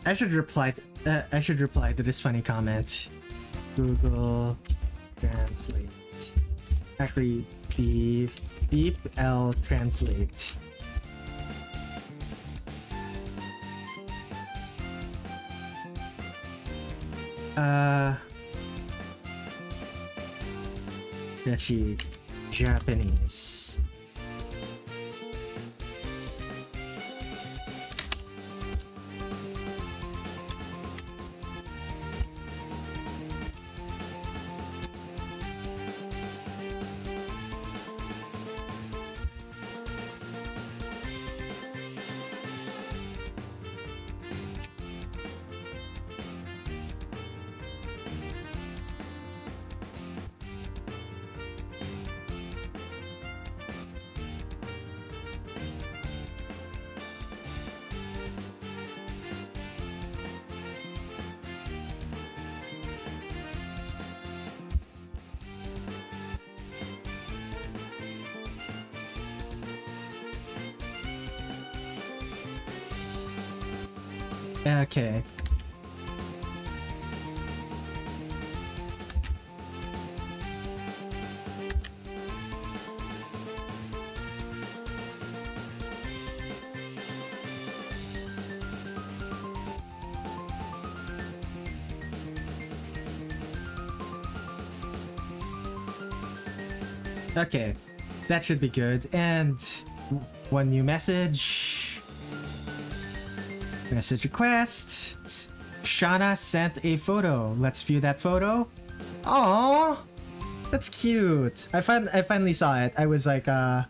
I should reply. I should reply to this funny comment. Google Translate. Actually, beep L translate. That's Japanese. Okay. Okay, that should be good. And one new message. Message request. Shauna sent a photo. Let's view that photo. Aww, that's cute. I finally saw it. I was like, I'm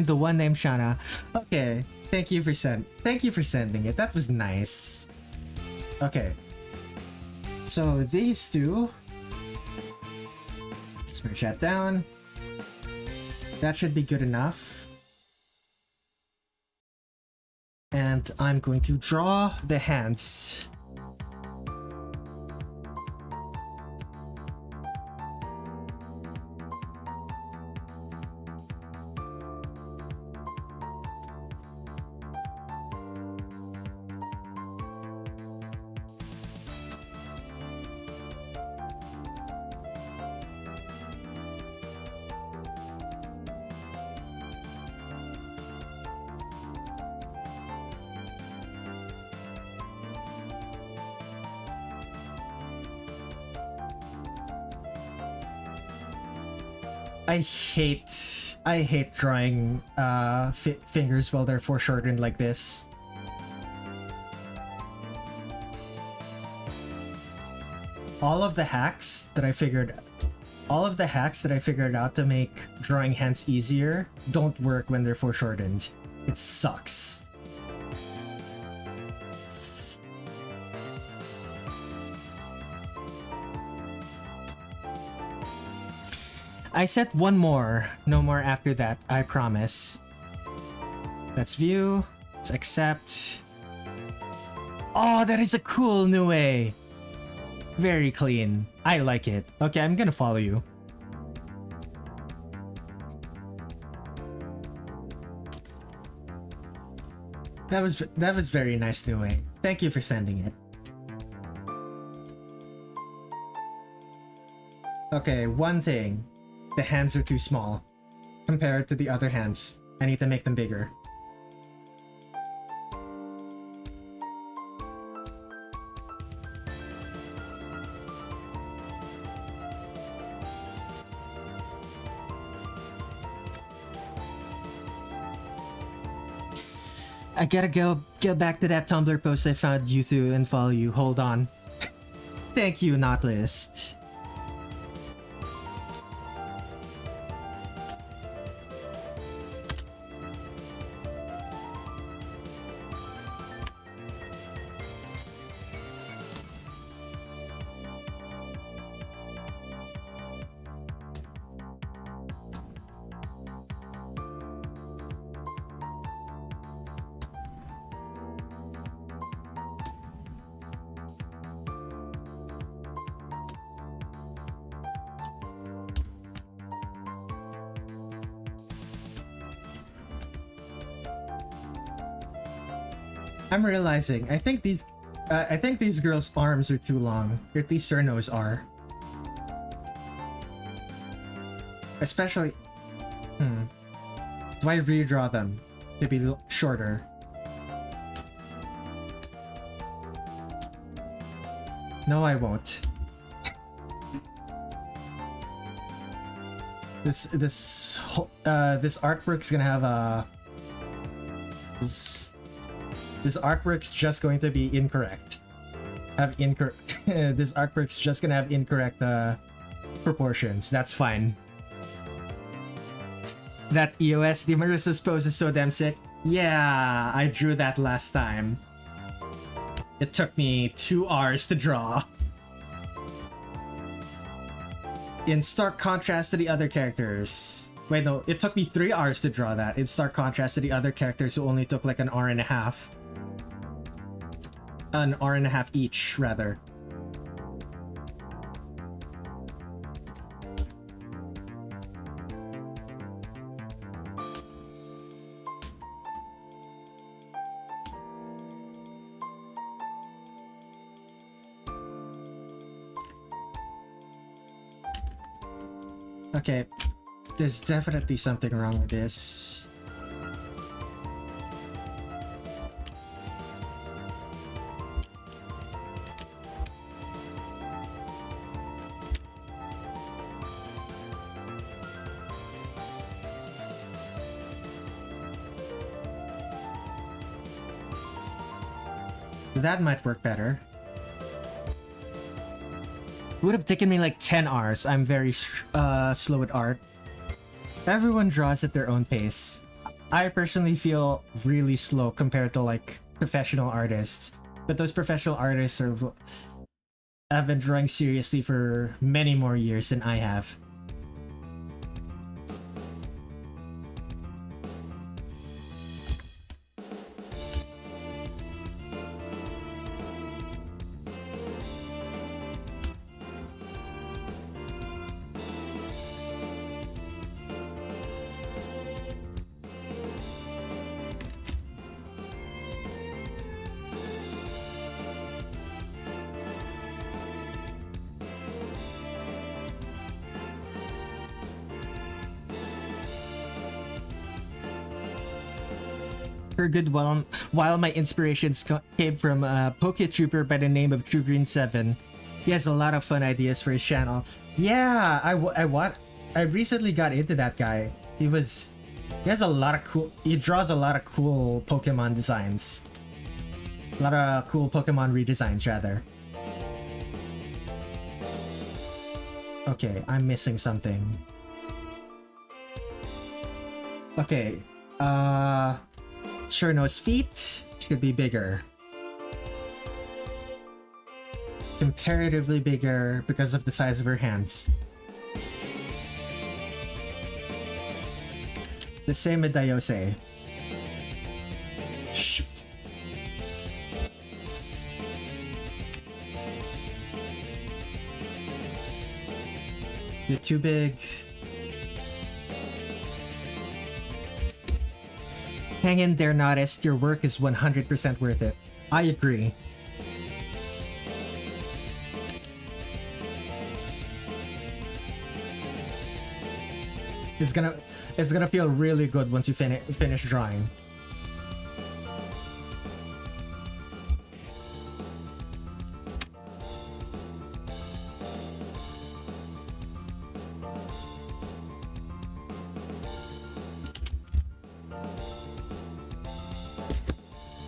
the one named Shauna. Okay, thank you for sending it. That was nice. Okay, so these two. Let's merge that down. That should be good enough. And I'm going to draw the hands. I hate drawing fingers while they're foreshortened like this. All of the hacks that I figured out to make drawing hands easier don't work when they're foreshortened. It sucks. I set one more, no more after that, I promise. Let's view, let's accept. Oh, that is a cool new way. Very clean. I like it. Okay, I'm gonna follow you. That was very nice, new way. Thank you for sending it. Okay, one thing. The hands are too small compared to the other hands. I need to make them bigger. I gotta go back to that Tumblr post I found you through and follow you. Hold on. Thank you, Notlist. I'm realizing, I think these girls' arms are too long. Or at least CIrno's are. Especially... Do I redraw them to be shorter? No, I won't. This artwork's gonna have a... This artwork's just going to be incorrect. This artwork's just gonna have incorrect proportions. That's fine. That EOS Marisa's pose is so damn sick. Yeah, I drew that last time. It took me 2 hours to draw. In stark contrast to the other characters. Wait, no, it took me 3 hours to draw that. In stark contrast to the other characters who only took like an hour and a half. An hour and a half each, rather. Okay, there's definitely something wrong with this. That might work better. It would have taken me like 10 hours. I'm very slow at art. Everyone draws at their own pace. I personally feel really slow compared to like professional artists. But those professional artists have been drawing seriously for many more years than I have. For a good while my inspirations came from a Poketrooper by the name of True Green 7. He has a lot of fun ideas for his channel. Yeah, I want... I recently got into that guy. He has a lot of cool. He draws a lot of cool Pokemon designs. A lot of cool Pokemon redesigns, rather. Okay, I'm missing something. Okay, CIrno's feet should be bigger. Comparatively bigger because of the size of her hands. The same with Daiyosei. Shoot. You're too big. Hang in there, Nodist. Your work is 100% worth it. I agree. It's gonna feel really good once you finish drawing.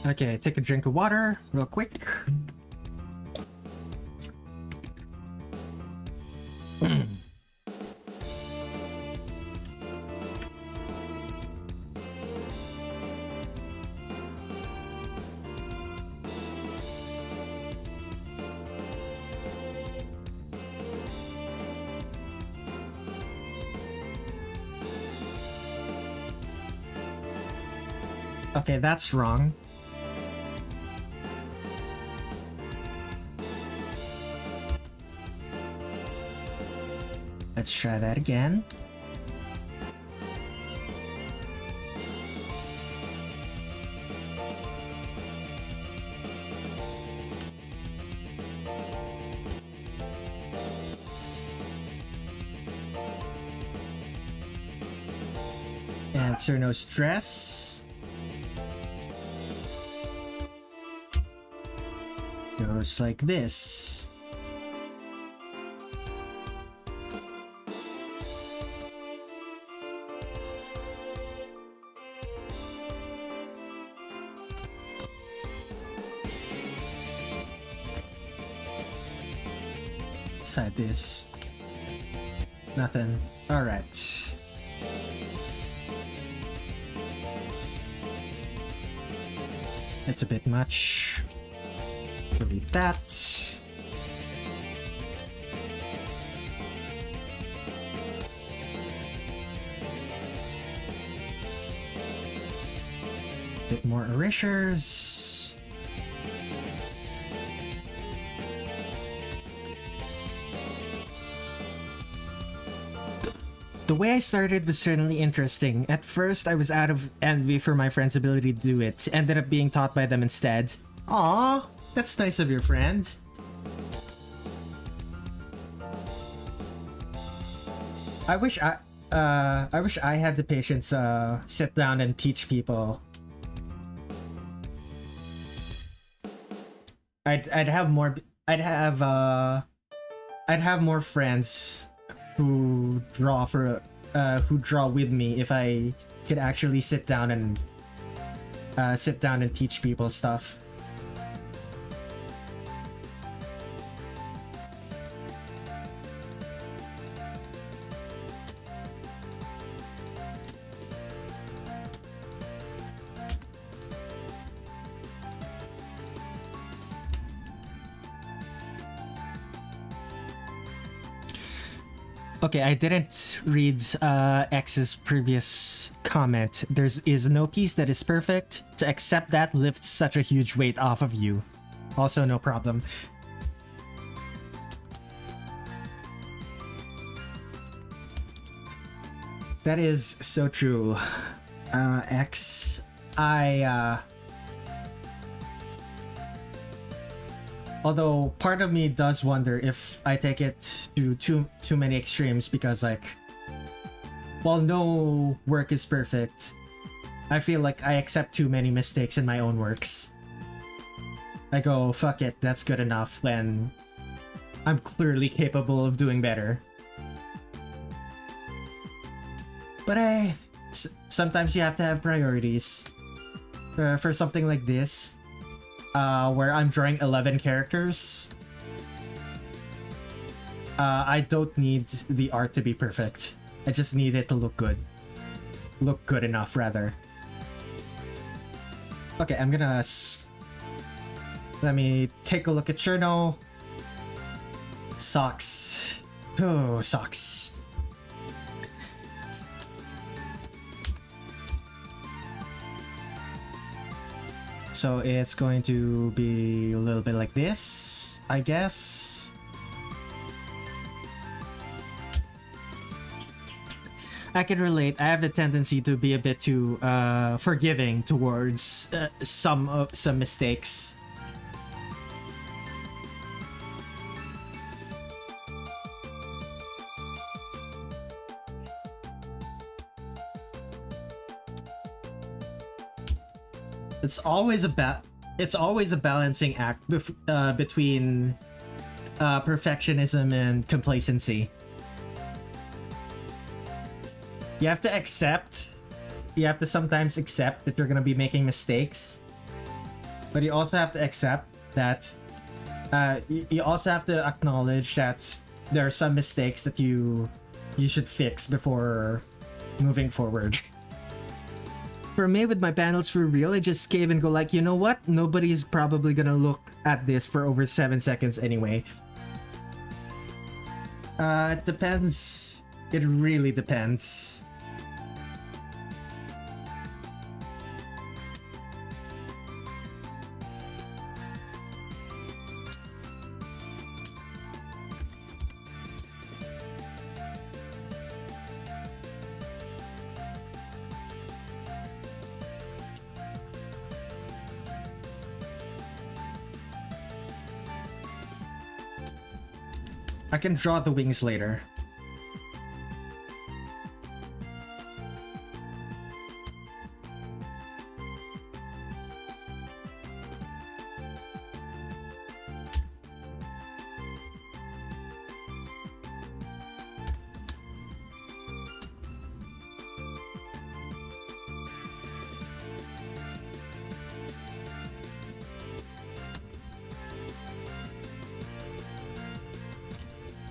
Okay, take a drink of water real quick. Okay, that's wrong. Let's try that again. And CIrno's dress goes like this. Inside this. Nothing. Alright. It's a bit much. Delete that. Bit more erasures. The way I started was certainly interesting. At first, I was out of envy for my friend's ability to do it. Ended up being taught by them instead. Aww, that's nice of your friend. I wish I had the patience sit down and teach people. I'd have more friends who draw with me if I could actually sit down and teach people stuff. Okay, I didn't read X's previous comment. There is no piece that is perfect. To accept that lifts such a huge weight off of you. Also, no problem. That is so true. X, although part of me does wonder if I take it to too many extremes, because like, while no work is perfect, I feel like I accept too many mistakes in my own works. I go, fuck it, that's good enough, when I'm clearly capable of doing better. But sometimes you have to have priorities. For something like this, where I'm drawing 11 characters, I don't need the art to be perfect. I just need it to look good. Look good enough, rather. Okay, I'm gonna... Let me take a look at CIrno. Socks. Oh, socks. So it's going to be a little bit like this, I guess. I can relate. I have the tendency to be a bit too forgiving towards some mistakes. It's always a balancing act between perfectionism and complacency. You have to sometimes accept that you're gonna be making mistakes, but you also have to accept that you also have to acknowledge that there are some mistakes that you should fix before moving forward. For me, with my panels for real, I just cave and go like, you know what? Nobody's probably gonna look at this for over 7 seconds anyway. It depends. It really depends. I can draw the wings later.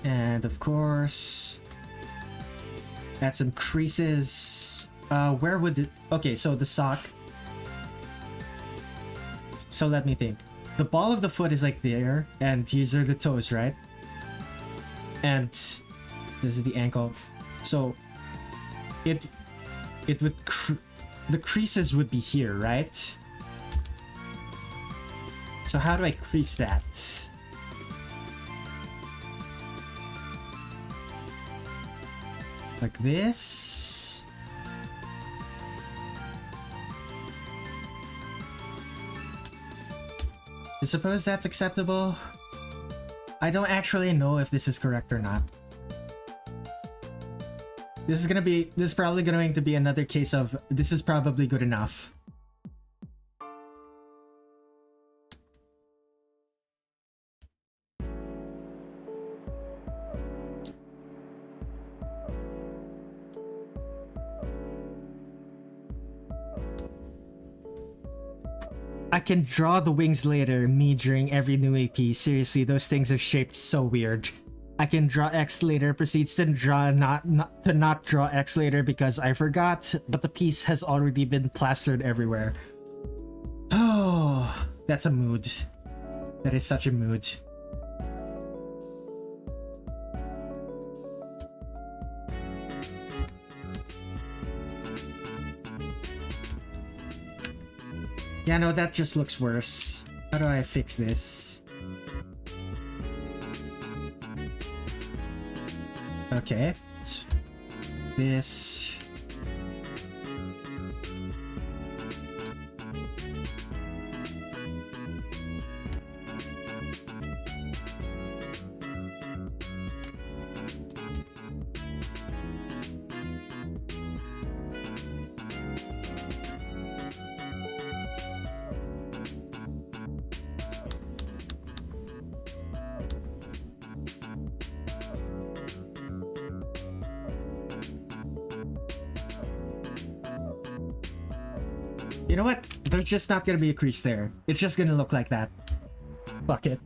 And of course, add some creases. Where would it... Okay, so the sock. So let me think. The ball of the foot is like there, and these are the toes, right? And this is the ankle. So it would... the creases would be here, right? So how do I crease that? Like this. I suppose that's acceptable. I don't actually know if this is correct or not. This is probably going to be another case of this is probably good enough. I can draw the wings later, me during every new AP. Seriously, those things are shaped so weird. I can draw X later, proceeds to draw not draw X later because I forgot, but the piece has already been plastered everywhere. Oh, that's a mood. That is such a mood. Yeah, no, that just looks worse. How do I fix this? Okay. This... You know what? There's just not gonna be a crease there. It's just gonna look like that. Fuck it.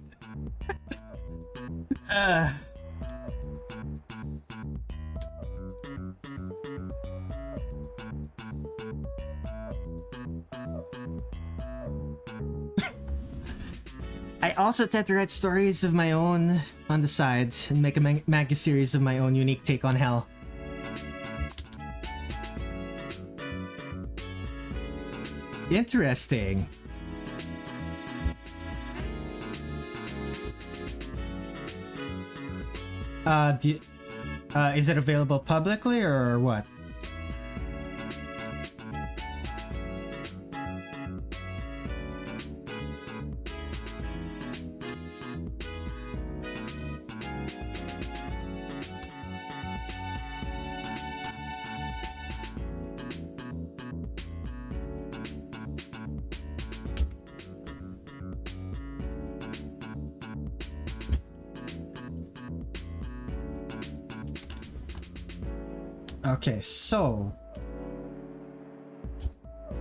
I also tend to write stories of my own on the sides and make a manga series of my own unique take on hell. Interesting. Is it available publicly or what? Okay, so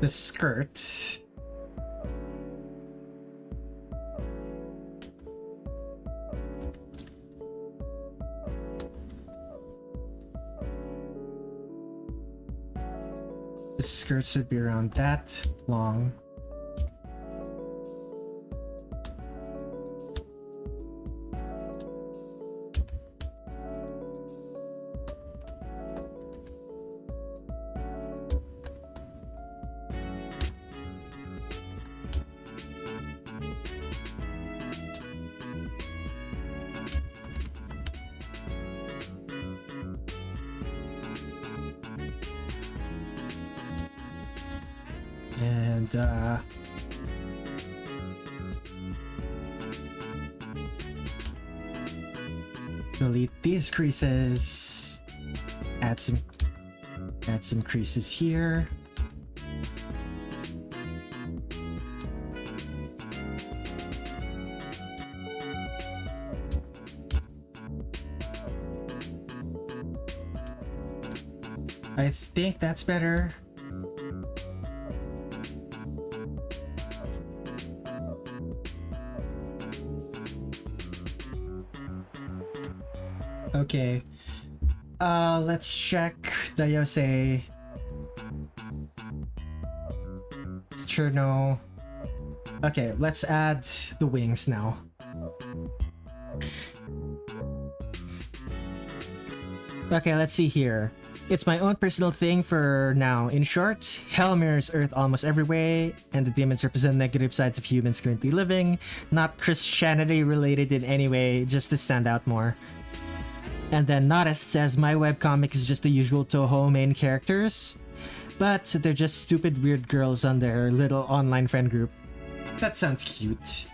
the skirt. The skirt should be around that long. And delete these creases. Add some creases here. I think that's better. Okay, let's check Daiyosei. CIrno. Okay, let's add the wings now. Okay, let's see here. It's my own personal thing for now. In short, hell mirrors Earth almost every way, and the demons represent negative sides of humans currently living, not Christianity related in any way, just to stand out more. And then Nodist says my webcomic is just the usual Touhou main characters, but they're just stupid weird girls on their little online friend group. That sounds cute.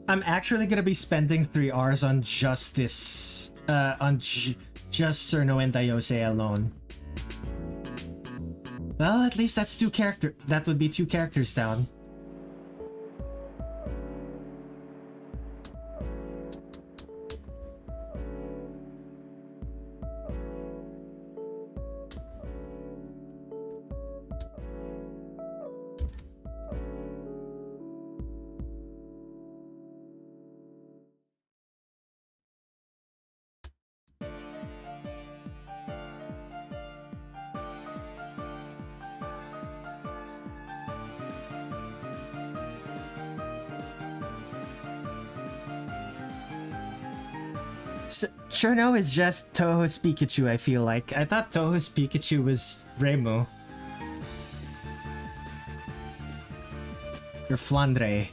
I'm actually gonna be spending 3 hours on just this, just CIrno and Daiyosei alone. Well, at least that's that would be 2 characters down. CIrno is just Touhou's Pikachu, I feel like. I thought Touhou's Pikachu was Reimu. Or Flandre.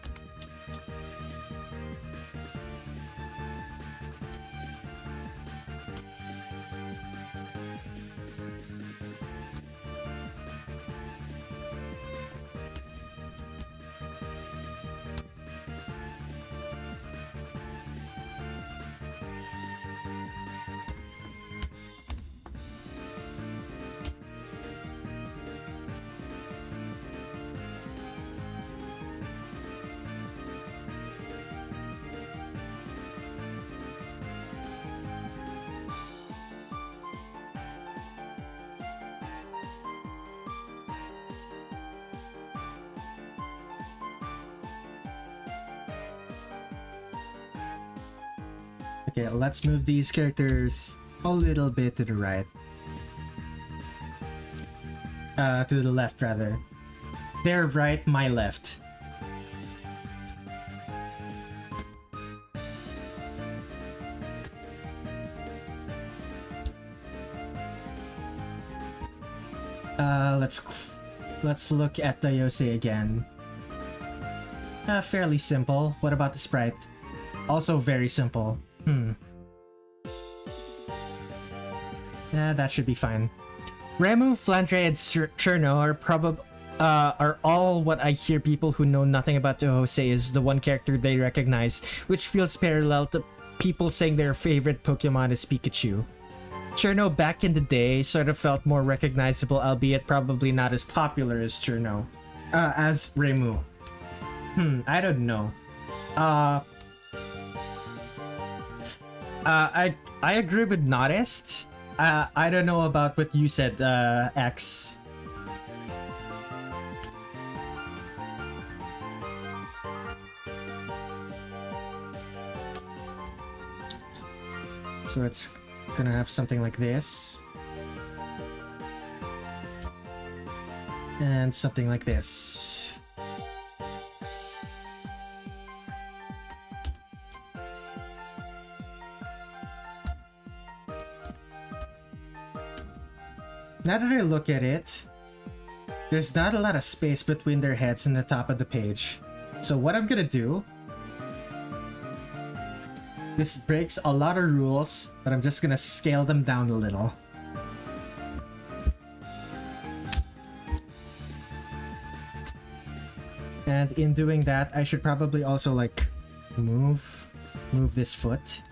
Okay, let's move these characters a little bit to the right. To the left, rather. Their right, my left. Let's look at Daiyosei again. Fairly simple. What about the sprite? Also very simple. Yeah, that should be fine. Reimu, Flandre, and CIrno are all what I hear people who know nothing about Touhou say is the one character they recognize, which feels parallel to people saying their favorite Pokemon is Pikachu. CIrno back in the day sort of felt more recognizable, albeit probably not as popular as CIrno. As Reimu. I don't know. I agree with Nodist. I don't know about what you said, X. So it's gonna have something like this. And something like this. Now that I look at it, there's not a lot of space between their heads and the top of the page. So what I'm gonna do... This breaks a lot of rules, but I'm just gonna scale them down a little. And in doing that, I should probably also like move this foot.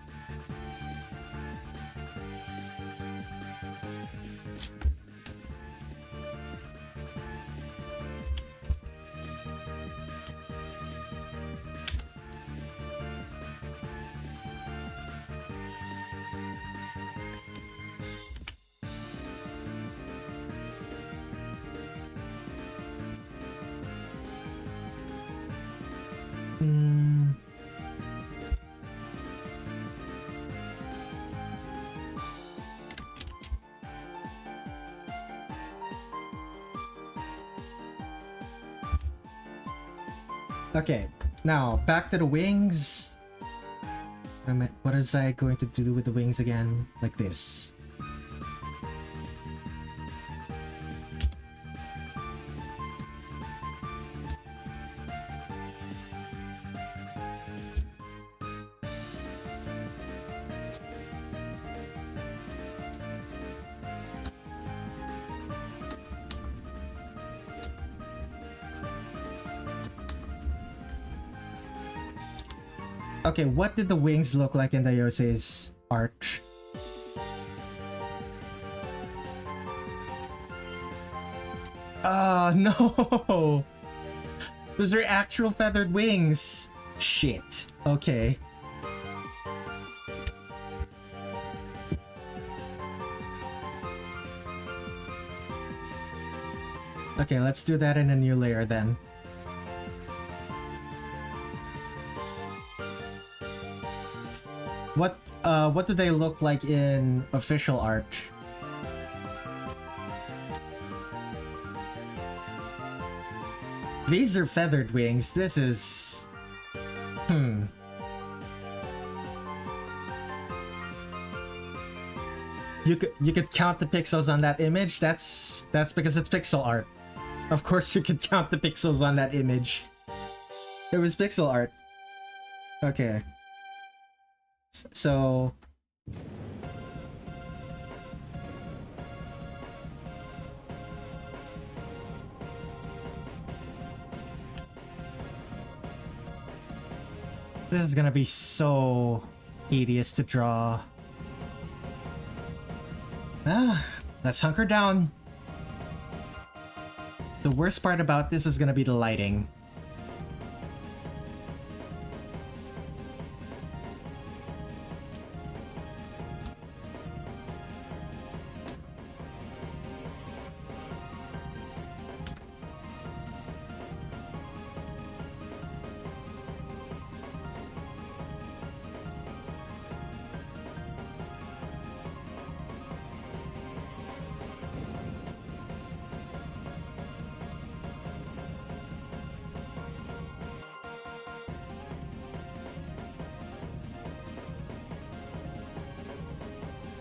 Okay, now back to the wings. What is I going to do with the wings again? Like this. Okay, what did the wings look like in Daiyosei's art? No! Those are actual feathered wings! Shit. Okay. Okay, let's do that in a new layer then. What do they look like in official art? These are feathered wings. This is... You could count the pixels on that image. That's because it's pixel art. Of course you could count the pixels on that image. It was pixel art. Okay. So... This is gonna be so tedious to draw. Let's hunker down. The worst part about this is gonna be the lighting.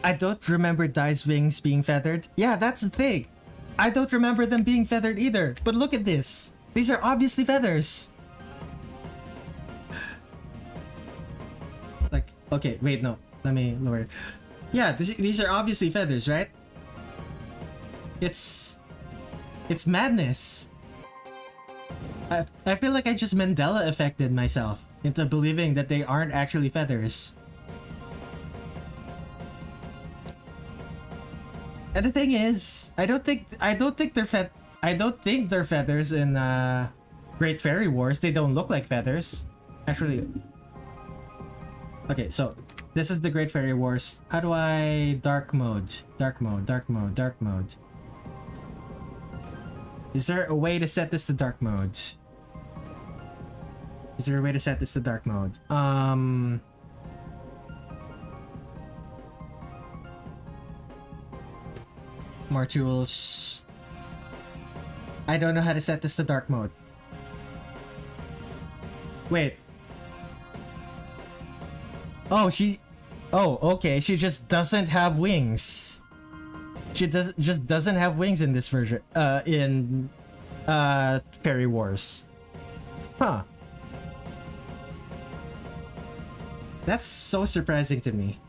I don't remember Dai's wings being feathered. Yeah, that's the thing. I don't remember them being feathered either. But look at this. These are obviously feathers. Like, okay, wait, no. Let me lower it. Yeah, these are obviously feathers, right? It's madness. I feel like I just Mandela affected myself into believing that they aren't actually feathers. And the thing is, I don't think they're feathers in Great Fairy Wars. They don't look like feathers. Actually. Okay, so this is the Great Fairy Wars. How do I dark mode? Dark mode, dark mode, dark mode. Is there a way to set this to dark mode? Is there a way to set this to dark mode? More tools. I don't know how to set this to dark mode. Wait. Oh, okay. She just doesn't have wings. She just doesn't have wings in this version. In Fairy Wars. Huh. That's so surprising to me.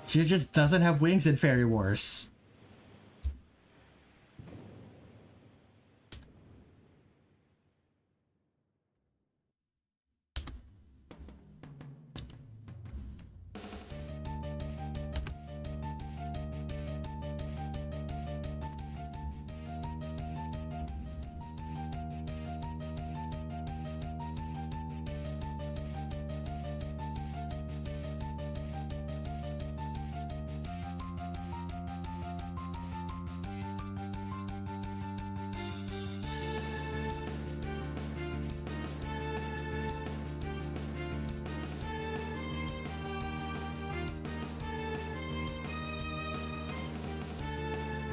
She just doesn't have wings in Fairy Wars.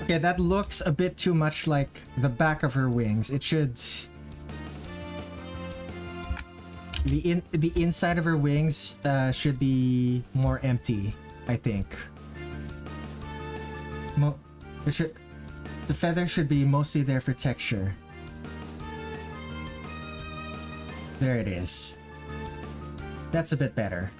Okay, that looks a bit too much like the back of her wings. It should... The inside of her wings should be more empty, I think. The feather should be mostly there for texture. There it is. That's a bit better.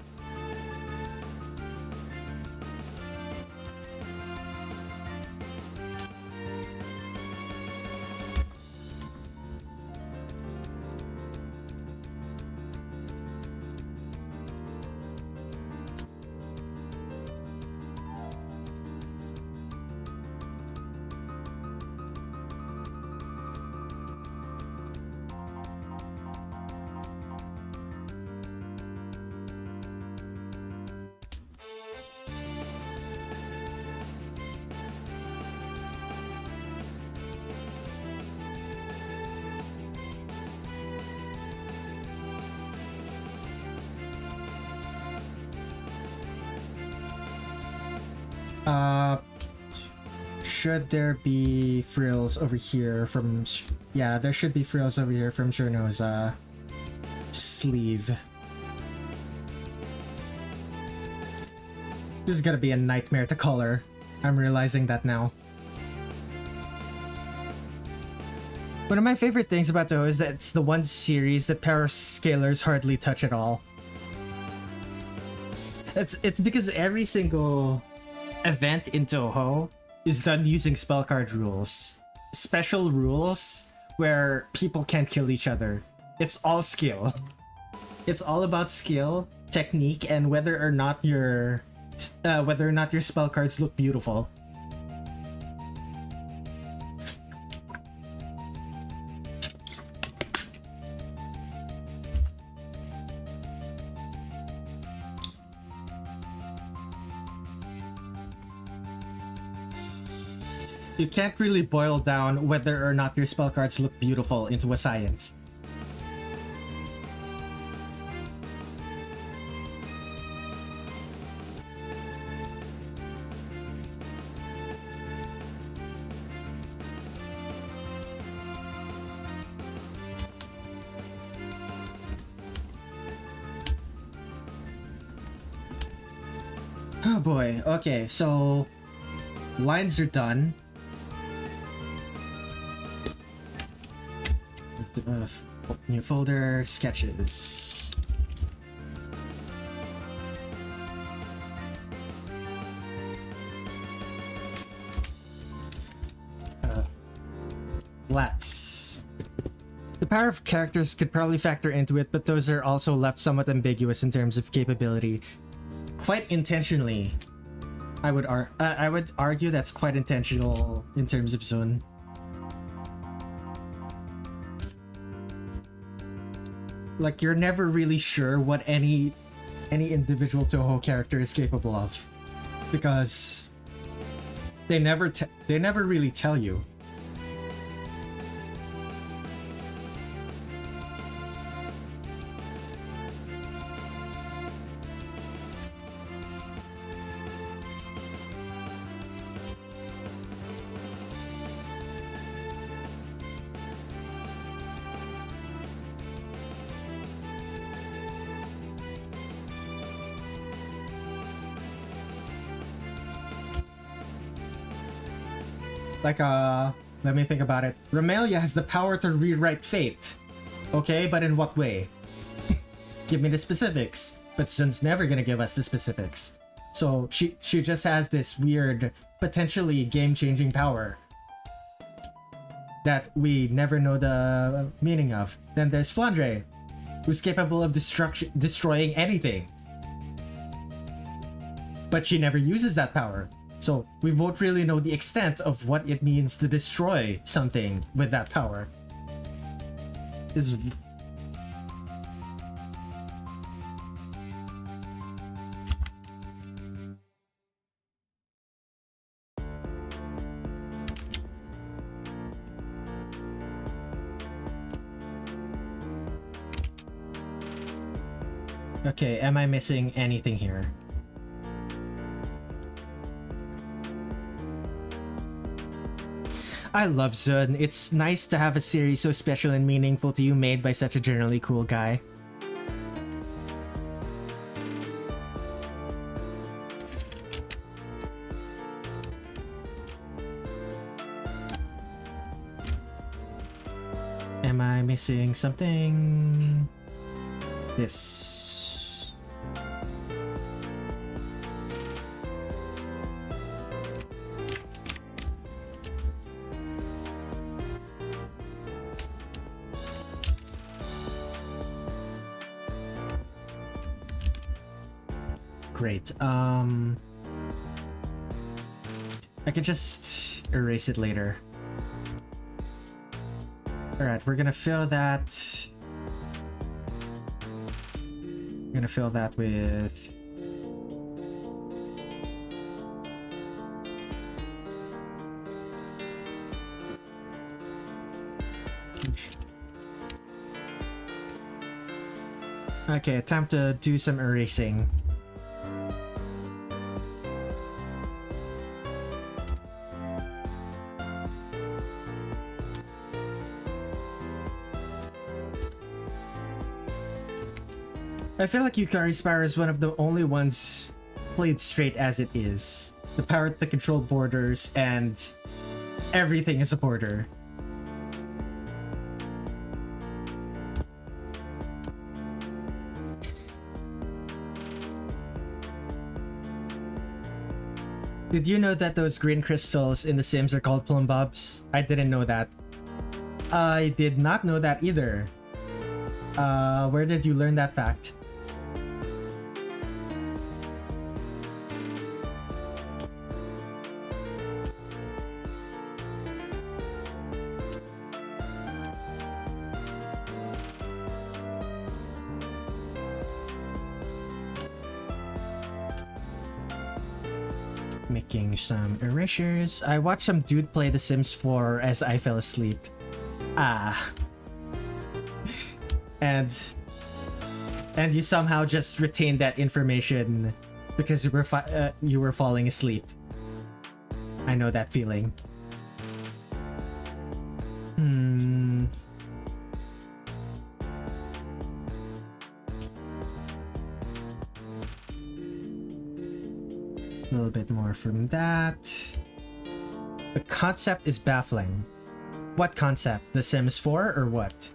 Should there be frills over here from... Yeah, there should be frills over here from CIrno's sleeve. This is gonna be a nightmare to color. I'm realizing that now. One of my favorite things about Touhou is that it's the one series that power scalers hardly touch at all. It's because every single event in Touhou is done using spell card rules. Special rules where people can't kill each other. It's all skill. It's all about skill, technique, and whether or not your spell cards look beautiful. You can't really boil down whether or not your spell cards look beautiful into a science. Oh boy. Okay, so lines are done. New folder, sketches. Let's. The power of characters could probably factor into it, but those are also left somewhat ambiguous in terms of capability. Quite intentionally, I would argue that's quite intentional in terms of zone. Like, you're never really sure what any individual Touhou character is capable of, because they never really tell you. Like, let me think about it. Remilia has the power to rewrite fate. Okay, but in what way? Give me the specifics. But Zun's never gonna give us the specifics. So she just has this weird, potentially game-changing power that we never know the meaning of. Then there's Flandre, who's capable of destroying anything. But she never uses that power. So we won't really know the extent of what it means to destroy something with that power. Okay, am I missing anything here? I love Zun. It's nice to have a series so special and meaningful to you made by such a generally cool guy. Am I missing something? This. Great. I could just erase it later. Alright, we're gonna fill that. We're gonna fill that with. Okay, time to do some erasing. I feel like Yukari's power is one of the only ones played straight as it is. The power to control borders, and everything is a border. Did you know that those green crystals in The Sims are called plumbobs? I didn't know that. I did not know that either. Where did you learn that fact? Making some erasures. I watched some dude play The Sims 4 as I fell asleep. Ah. And you somehow just retained that information because you were falling asleep. I know that feeling. little bit more from that. The concept is baffling. What concept? The Sims 4 or what?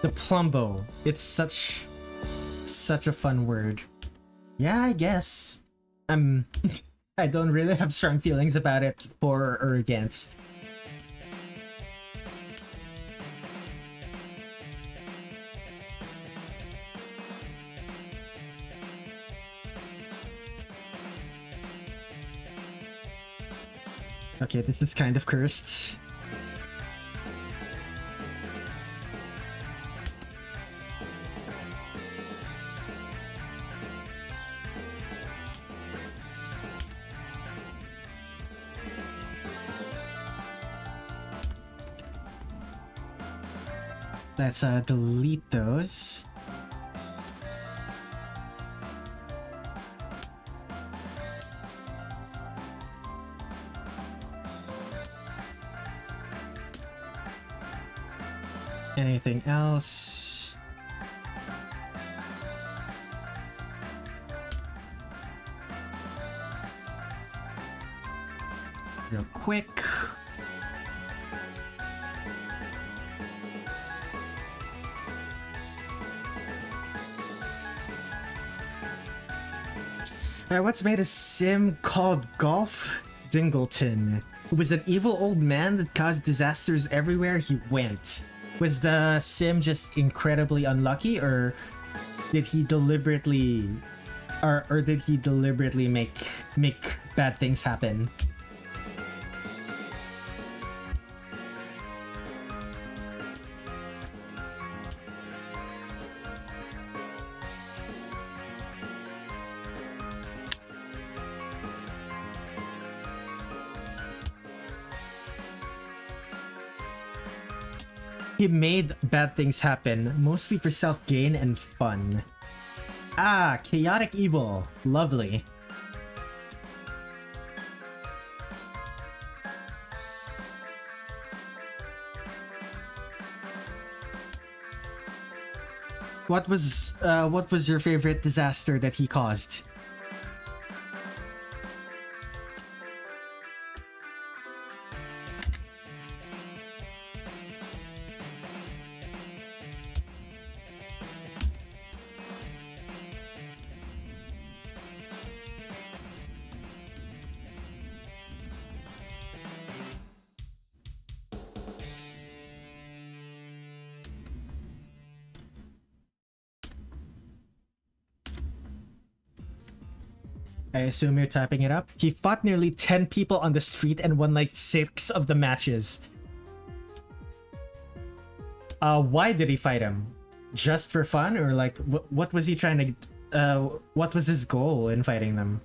The plumbo. It's such a fun word. Yeah, I guess. I don't really have strong feelings about it for or against. Okay, this is kind of cursed. Let's delete those. Anything else? Real quick. What's made a sim called Golf Dingleton, who was an evil old man that caused disasters everywhere he went. Was the sim just incredibly unlucky, or did he deliberately make bad things happen? He made bad things happen, mostly for self-gain and fun. Ah, chaotic evil. Lovely. What was your favorite disaster that he caused? I assume you're typing it up. He fought nearly 10 people on the street and won like 6 of the matches. Why did he fight him? Just for fun, or like what was he trying to what was his goal in fighting them?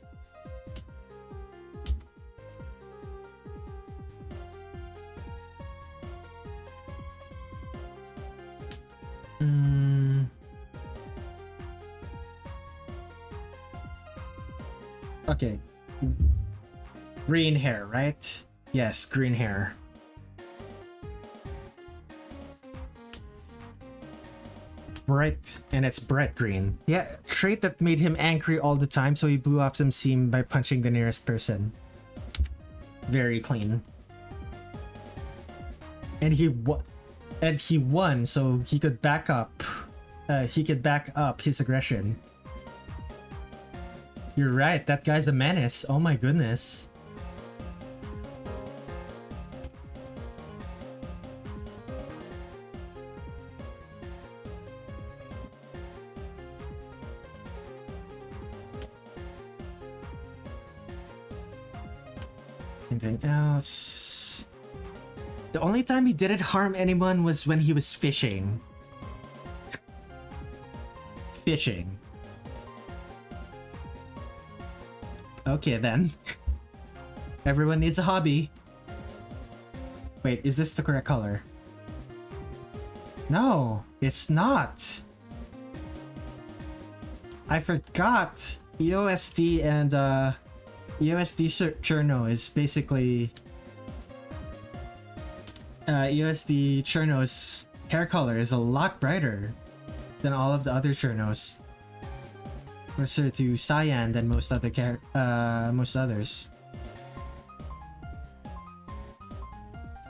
Okay. Green hair, right? Yes, green hair. Bright, and it's bright green. Yeah, trait that made him angry all the time, so he blew off some steam by punching the nearest person. Very clean. And he won, so he could back up. He could back up his aggression. You're right, that guy's a menace. Oh my goodness. Anything else? The only time he didn't harm anyone was when he was fishing. Fishing. Okay then. Everyone needs a hobby. Wait, is this the correct color? No, it's not. I forgot. EOSD and EOSD CIrno is basically EOSD CIrno's hair color is a lot brighter than all of the other CIrnos. Closer to cyan than most others.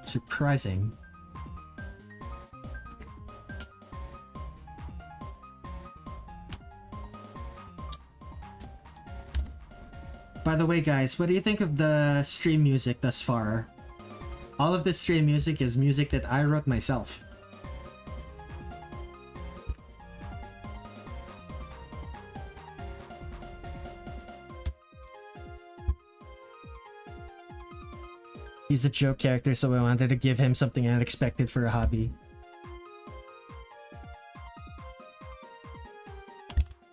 Surprising. By the way, guys, what do you think of the stream music thus far? All of this stream music is music that I wrote myself. He's a joke character, so I wanted to give him something unexpected for a hobby.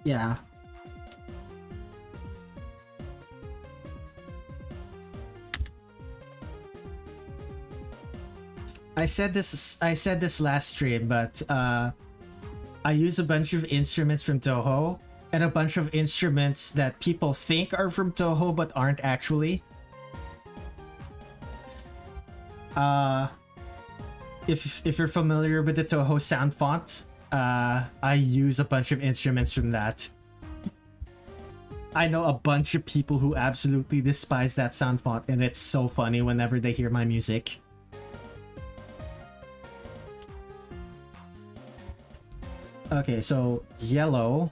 Yeah. I said this last stream, but I use a bunch of instruments from Touhou and a bunch of instruments that people think are from Touhou but aren't actually. If you're familiar with the Touhou sound font, I use a bunch of instruments from that. I know a bunch of people who absolutely despise that sound font, and it's so funny whenever they hear my music. Okay, so yellow.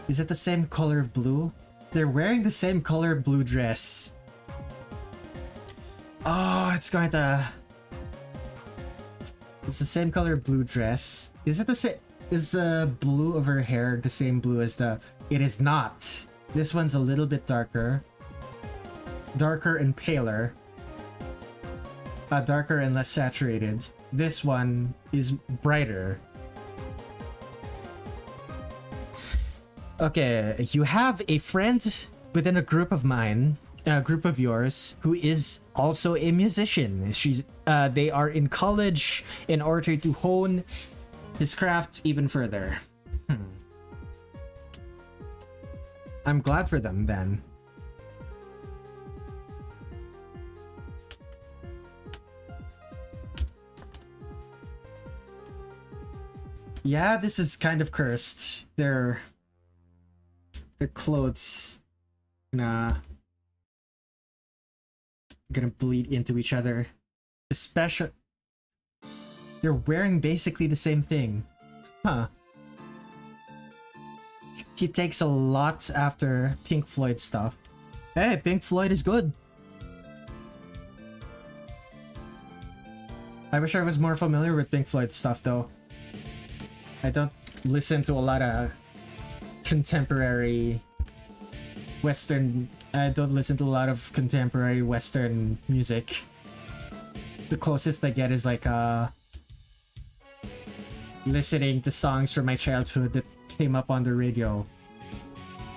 Is it the same color of blue? They're wearing the same color of blue dress. Oh, it's going to... It's the same color blue dress. Is it the same... Is the blue of her hair the same blue as the... It is not. This one's a little bit darker. Darker and paler. Darker and less saturated. This one is brighter. Okay, you have a friend within a group of mine, a group of yours, who is also a musician. They are in college in order to hone his craft even further. I'm glad for them then. Yeah, this is kind of cursed. Their clothes gonna bleed into each other. Especially, they're wearing basically the same thing. Huh. He takes a lot after Pink Floyd stuff. Hey, Pink Floyd is good. I wish I was more familiar with Pink Floyd stuff though. I don't listen to a lot of contemporary Western... I don't listen to a lot of contemporary Western music. The closest I get is like listening to songs from my childhood that came up on the radio.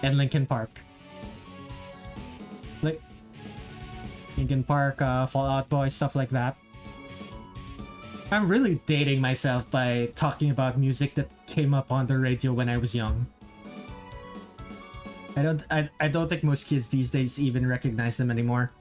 And Linkin Park. Like Linkin Park, Fall Out Boy, stuff like that. I'm really dating myself by talking about music that came up on the radio when I was young. I don't think most kids these days even recognize them anymore.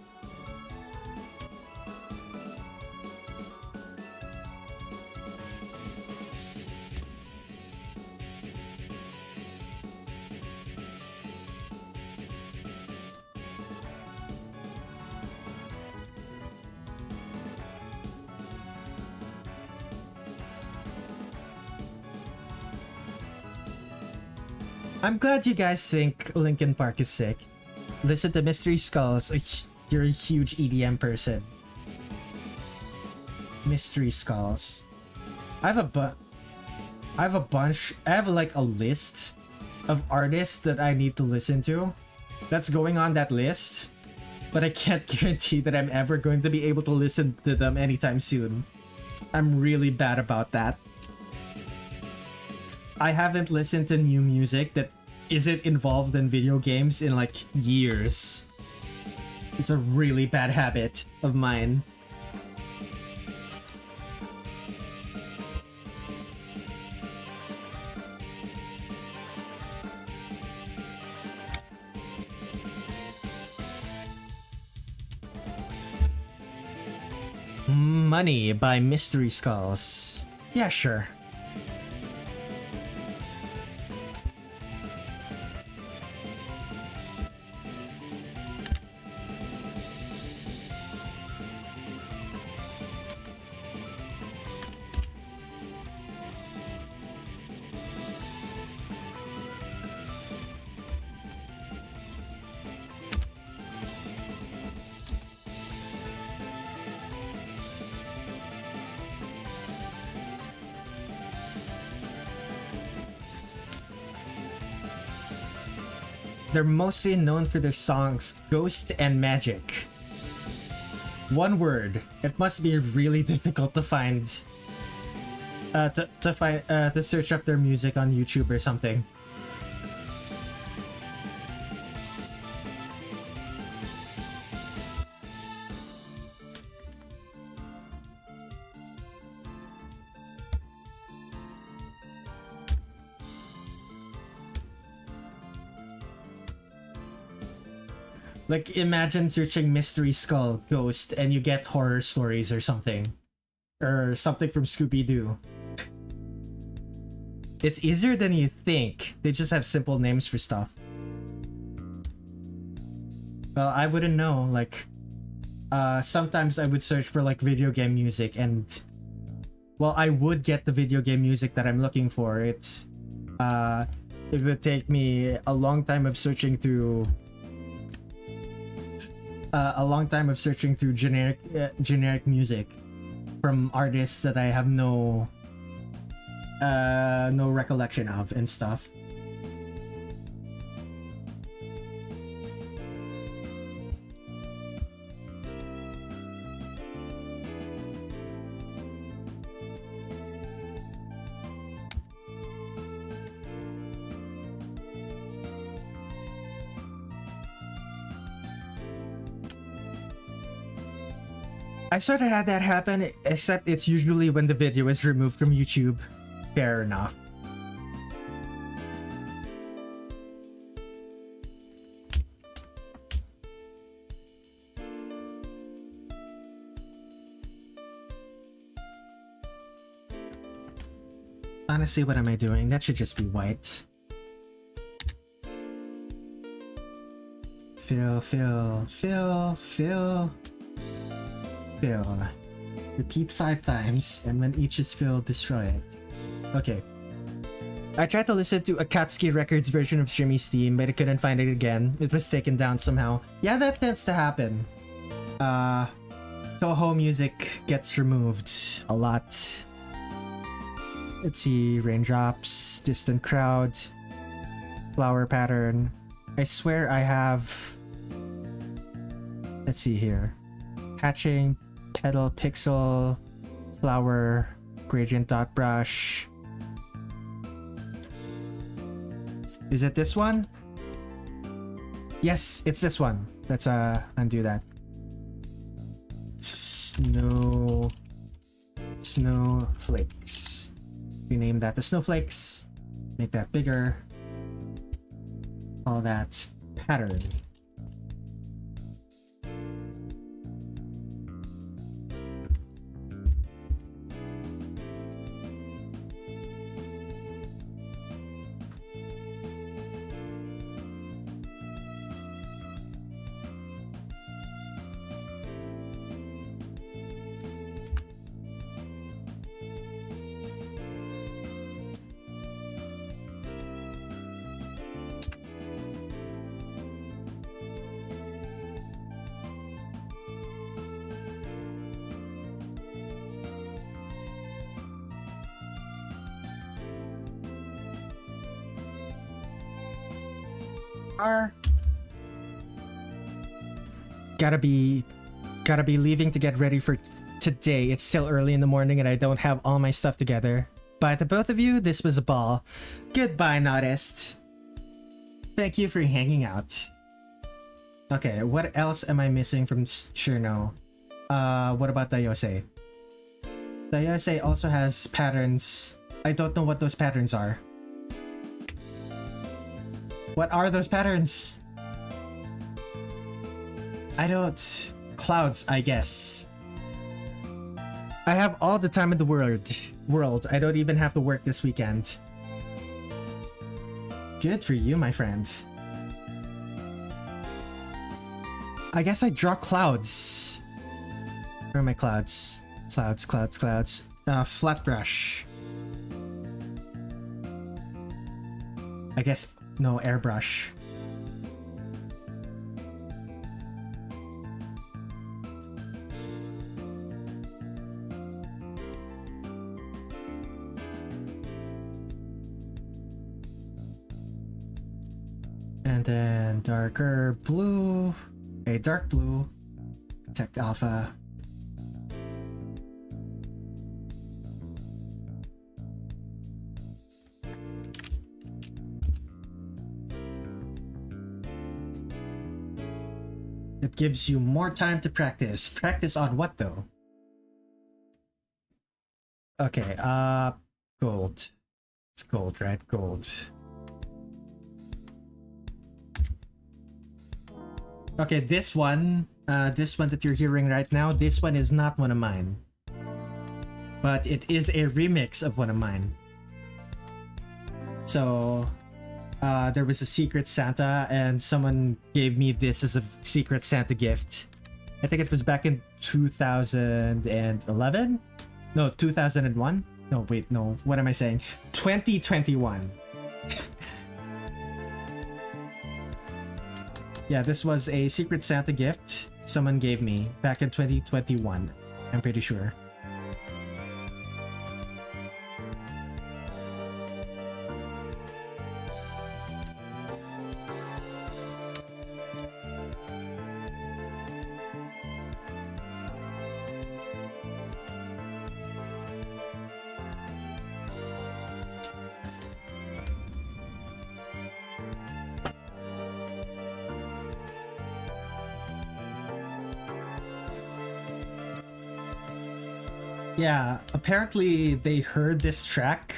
I'm glad you guys think Linkin Park is sick. Listen to Mystery Skulls. You're a huge EDM person. Mystery Skulls. I have like a list of artists that I need to listen to. That's going on that list. But I can't guarantee that I'm ever going to be able to listen to them anytime soon. I'm really bad about that. I haven't listened to new music that isn't involved in video games in like years. It's a really bad habit of mine. Money by Mystery Skulls. Yeah, sure. They're mostly known for their songs Ghost and Magic. One word. It must be really difficult to find. To search up their music on YouTube or something. Like, imagine searching Mystery Skull Ghost and you get horror stories or something. Or something from Scooby-Doo. It's easier than you think. They just have simple names for stuff. Well, I wouldn't know. Like, sometimes I would search for like video game music and... Well, I would get the video game music that I'm looking for. It would take me a long time of searching through... generic music from artists that I have no recollection of and stuff. I sort of had that happen, except it's usually when the video is removed from YouTube. Fair enough. Honestly, what am I doing? That should just be white. Fill. Repeat 5 times, and when each is filled, destroy it. Okay. I tried to listen to Akatsuki Records version of Shimmy's theme, but I couldn't find it again. It was taken down somehow. Yeah, that tends to happen. Touhou music gets removed a lot. Let's see, Raindrops, Distant Crowd, Flower Pattern. I swear I have... Let's see here. Hatching, Petal, Pixel, Flower, Gradient Dot Brush. Is it this one? Yes, it's this one. Let's undo that. Snowflakes. Rename that to Snowflakes. Make that bigger. Call that Pattern. Gotta be leaving to get ready for today. It's still early in the morning and I don't have all my stuff together. Bye to both of you. This was a ball. Goodbye, Nodist. Thank you for hanging out. Okay, what else am I missing from CIrno? What about Daiyosei? Daiyosei also has patterns. I don't know what those patterns are. What are those patterns? I don't... Clouds, I guess. I have all the time in the world. I don't even have to work this weekend. Good for you, my friend. I guess I draw clouds. Where are my clouds? Clouds. Flat brush. I guess... No, airbrush. And then darker blue. A dark blue. Protect alpha. It gives you more time to practice. Practice on what though? Okay, gold. It's gold, right? Gold. Okay, this one that you're hearing right now, this one is not one of mine. But it is a remix of one of mine. So, there was a Secret Santa and someone gave me this as a Secret Santa gift. I think it was back in 2011? No, 2001? No, wait, no. What am I saying? 2021. Yeah, this was a Secret Santa gift someone gave me back in 2021. I'm pretty sure. Yeah, apparently they heard this track,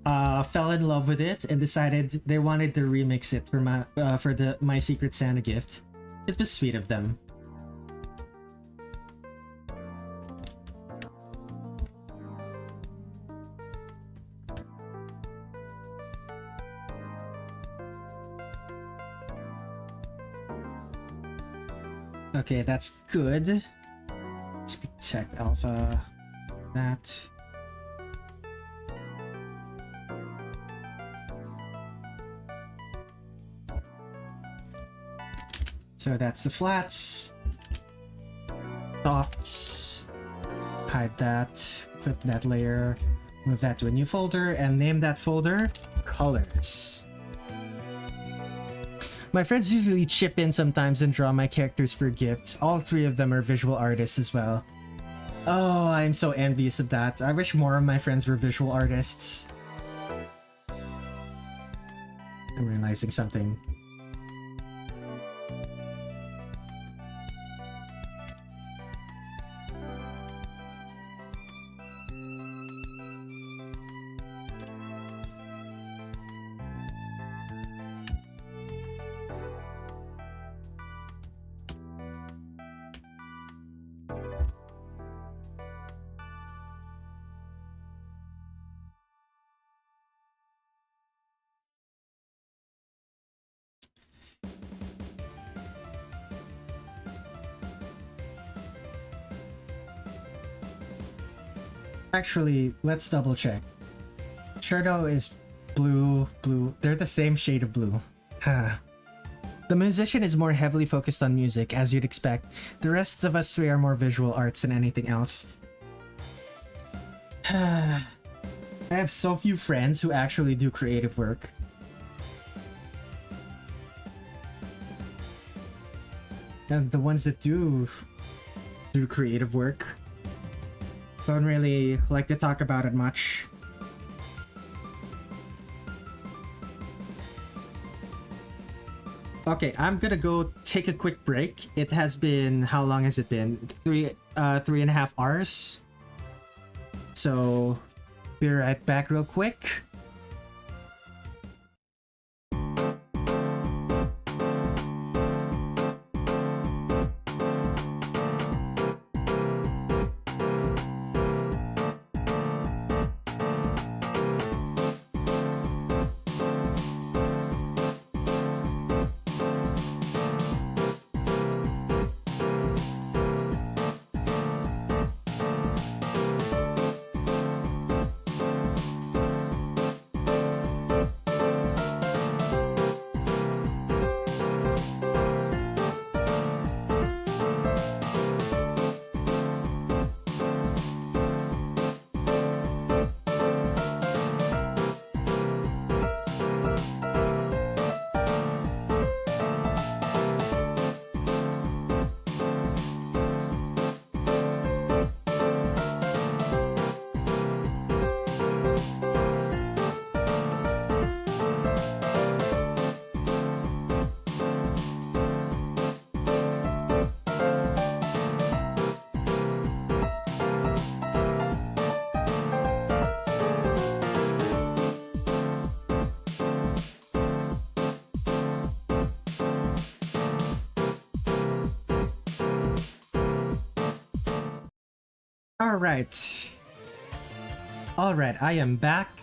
fell in love with it, and decided they wanted to remix it for my Secret Santa gift. It was sweet of them. Okay, that's good. Check alpha. That. So that's the flats. Softs. Hide that. Flip that layer. Move that to a new folder and name that folder Colors. My friends usually chip in sometimes and draw my characters for gifts. All three of them are visual artists as well. Oh, I'm so envious of that. I wish more of my friends were visual artists. I'm realizing something. Actually, let's double check. CIrno is blue. They're the same shade of blue. Huh. The musician is more heavily focused on music, as you'd expect. The rest of us three are more visual arts than anything else. I have so few friends who actually do creative work. And the ones that do creative work Don't really like to talk about it much. Okay, I'm gonna go take a quick break. It has been, how long has it been? 3.5 hours. So, be right back real quick. Alright, I am back.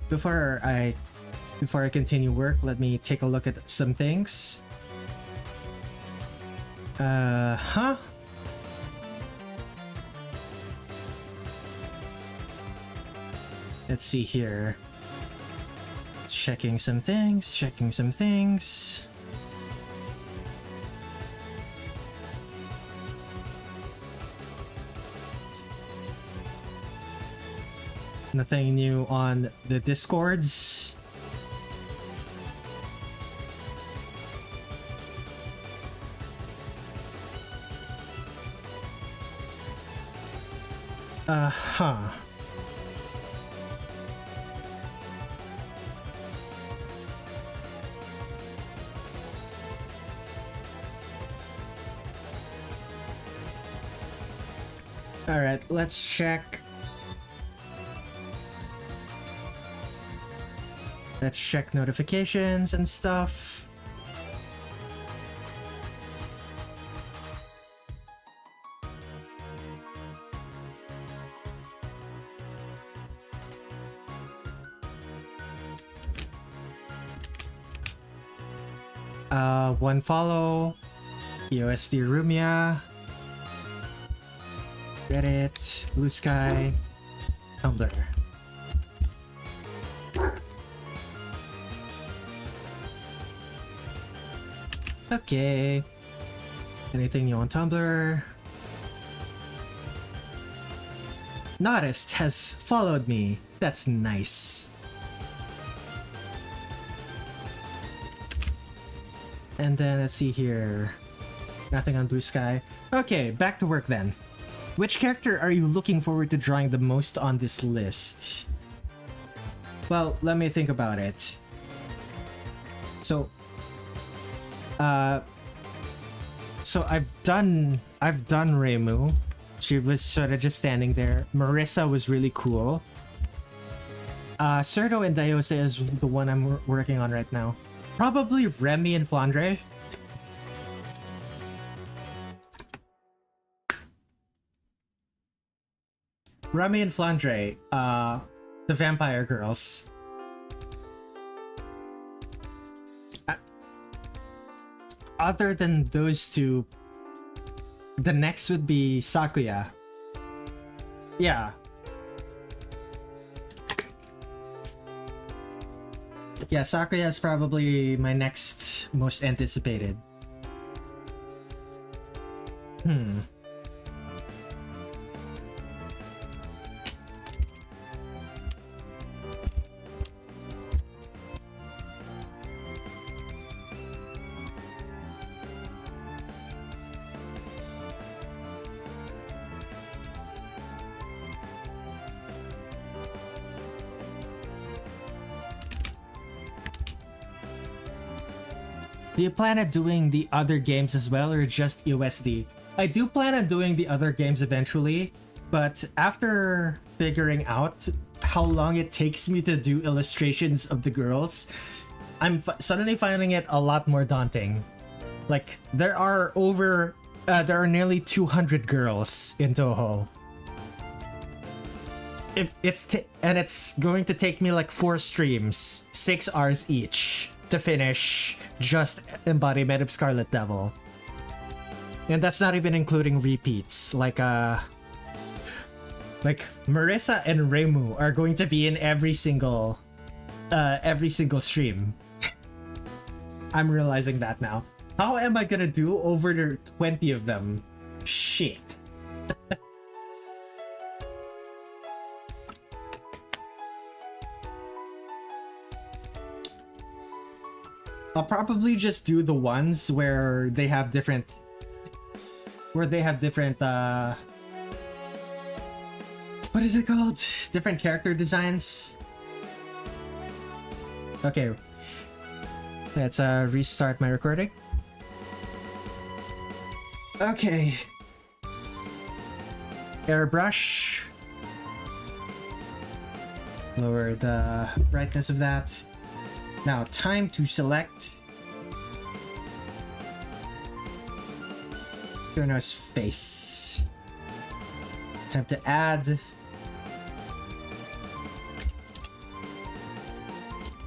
Before I continue work, let me take a look at some things. Let's see here. Checking some things. Nothing new on the Discords. Alright, let's check. Let's check notifications and stuff. One follow. EOSD Rumia. Reddit, Blue Sky, Tumblr. Okay. Anything new on Tumblr? Nodist has followed me. That's nice. And then let's see here. Nothing on Blue Sky. Okay, back to work then. Which character are you looking forward to drawing the most on this list? Well, let me think about it. So I've done Reimu. She was sort of just standing there. Marisa was really cool. CIrno Daiyosei is the one I'm working on right now. Probably Remy and Flandre. Remy and Flandre, the vampire girls. Other than those two, the next would be Sakuya. Yeah. Yeah, Sakuya is probably my next most anticipated. Do you plan on doing the other games as well, or just USD? I do plan on doing the other games eventually, but after figuring out how long it takes me to do illustrations of the girls, I'm suddenly finding it a lot more daunting. Like, there are nearly 200 girls in Touhou. If it's going to take me like 4 streams, 6 hours each, to finish just Embodiment of Scarlet Devil. And that's not even including repeats. Like Marisa and Reimu are going to be in every single stream. I'm realizing that now. How am I gonna do over 20 of them? Shit. I'll probably just do the ones where they have different what is it called? Different character designs. Okay. Let's restart my recording. Okay. Airbrush. Lower the brightness of that. Now, time to select CIrno's face. Time to add.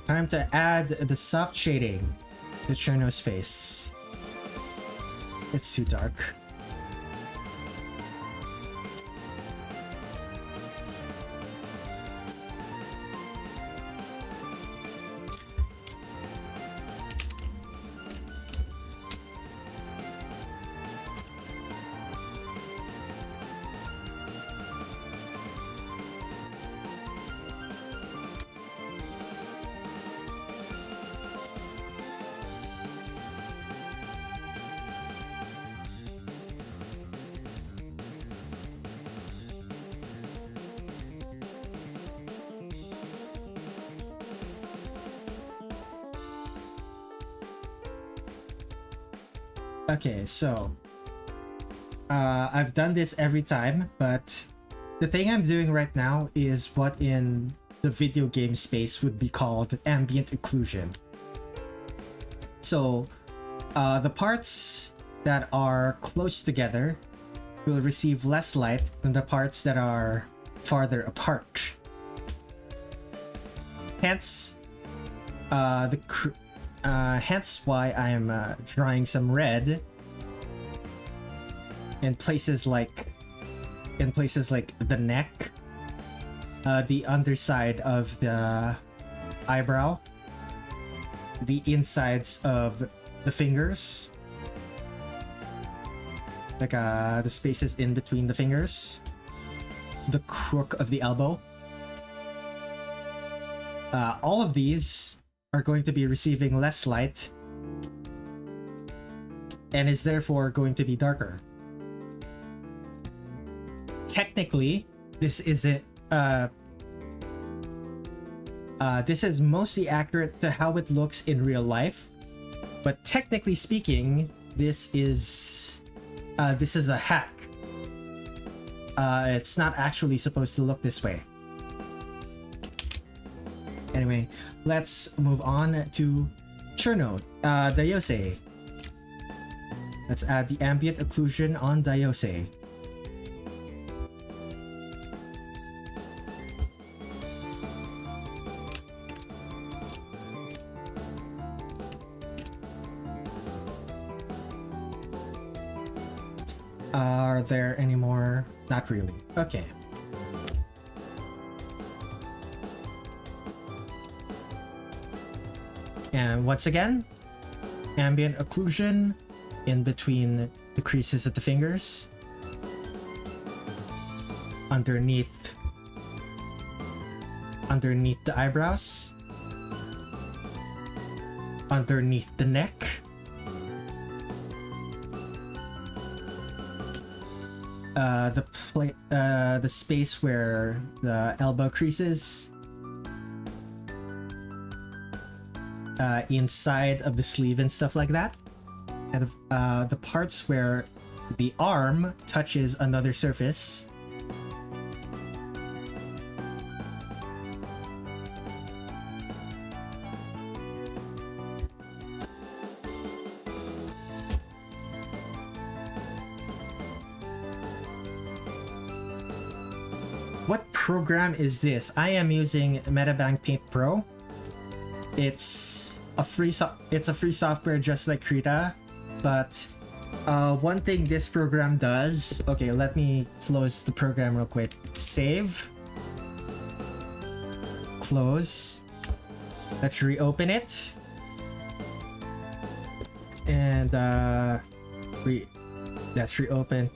Time to add the soft shading to CIrno's face. It's too dark. Okay, so I've done this every time, but the thing I'm doing right now is what in the video game space would be called ambient occlusion. So the parts that are close together will receive less light than the parts that are farther apart. Hence, hence why I'm drawing some red in places like the neck, the underside of the eyebrow, the insides of the fingers, like the spaces in between the fingers, the crook of the elbow. All of these are going to be receiving less light and is therefore going to be darker. Technically, this isn't this is mostly accurate to how it looks in real life, but technically speaking, this is a hack. It's not actually supposed to look this way. Anyway, let's move on to CIrno Daiyosei. Let's add the ambient occlusion on Daiyosei. Are there any more? Not really. Okay. And once again, ambient occlusion in between the creases of the fingers, underneath the eyebrows, underneath the neck, the space where the elbow creases, inside of the sleeve and stuff like that. And the parts where the arm touches another surface. What program is this? I am using Metabank Paint Pro. It's a free software just like Krita, but one thing this program does. Okay, let me close the program real quick. Save. Close. Let's reopen it. And let's reopen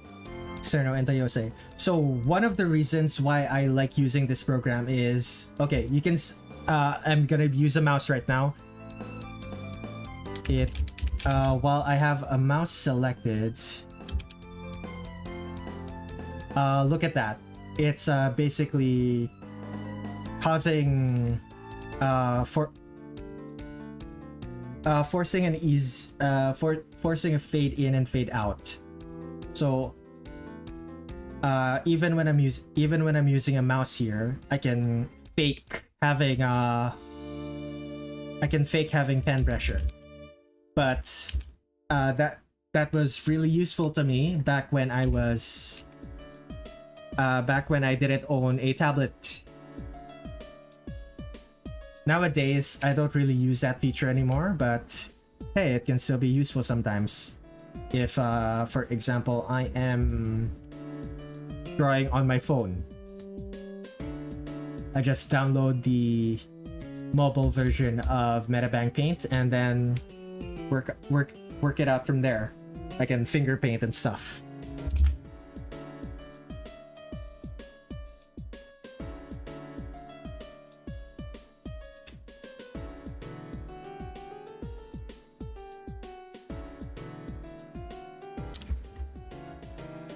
CIrno Daiyosei. So one of the reasons why I like using this program is, okay, you can I'm gonna use a mouse right now. While I have a mouse selected, look at that. It's basically causing forcing a fade in and fade out. So even when I'm using a mouse here, I can fake having pen pressure. But that was really useful to me back when I didn't own a tablet. Nowadays, I don't really use that feature anymore, but hey, it can still be useful sometimes. If, for example, I am drawing on my phone, I just download the mobile version of Metabank Paint and then work it out from there. I can finger paint and stuff.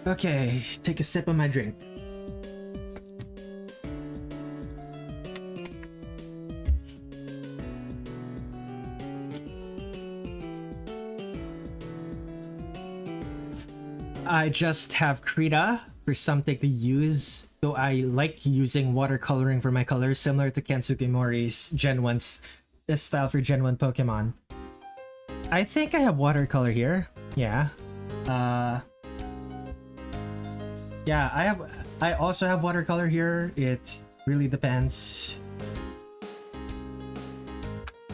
Okay, take a sip of my drink. I just have Krita for something to use, though I like using watercoloring for my colors, similar to Kensuke Mori's Gen 1's style for Gen 1 Pokemon. I think I have watercolor here. Yeah. Yeah, I also have watercolor here. It really depends.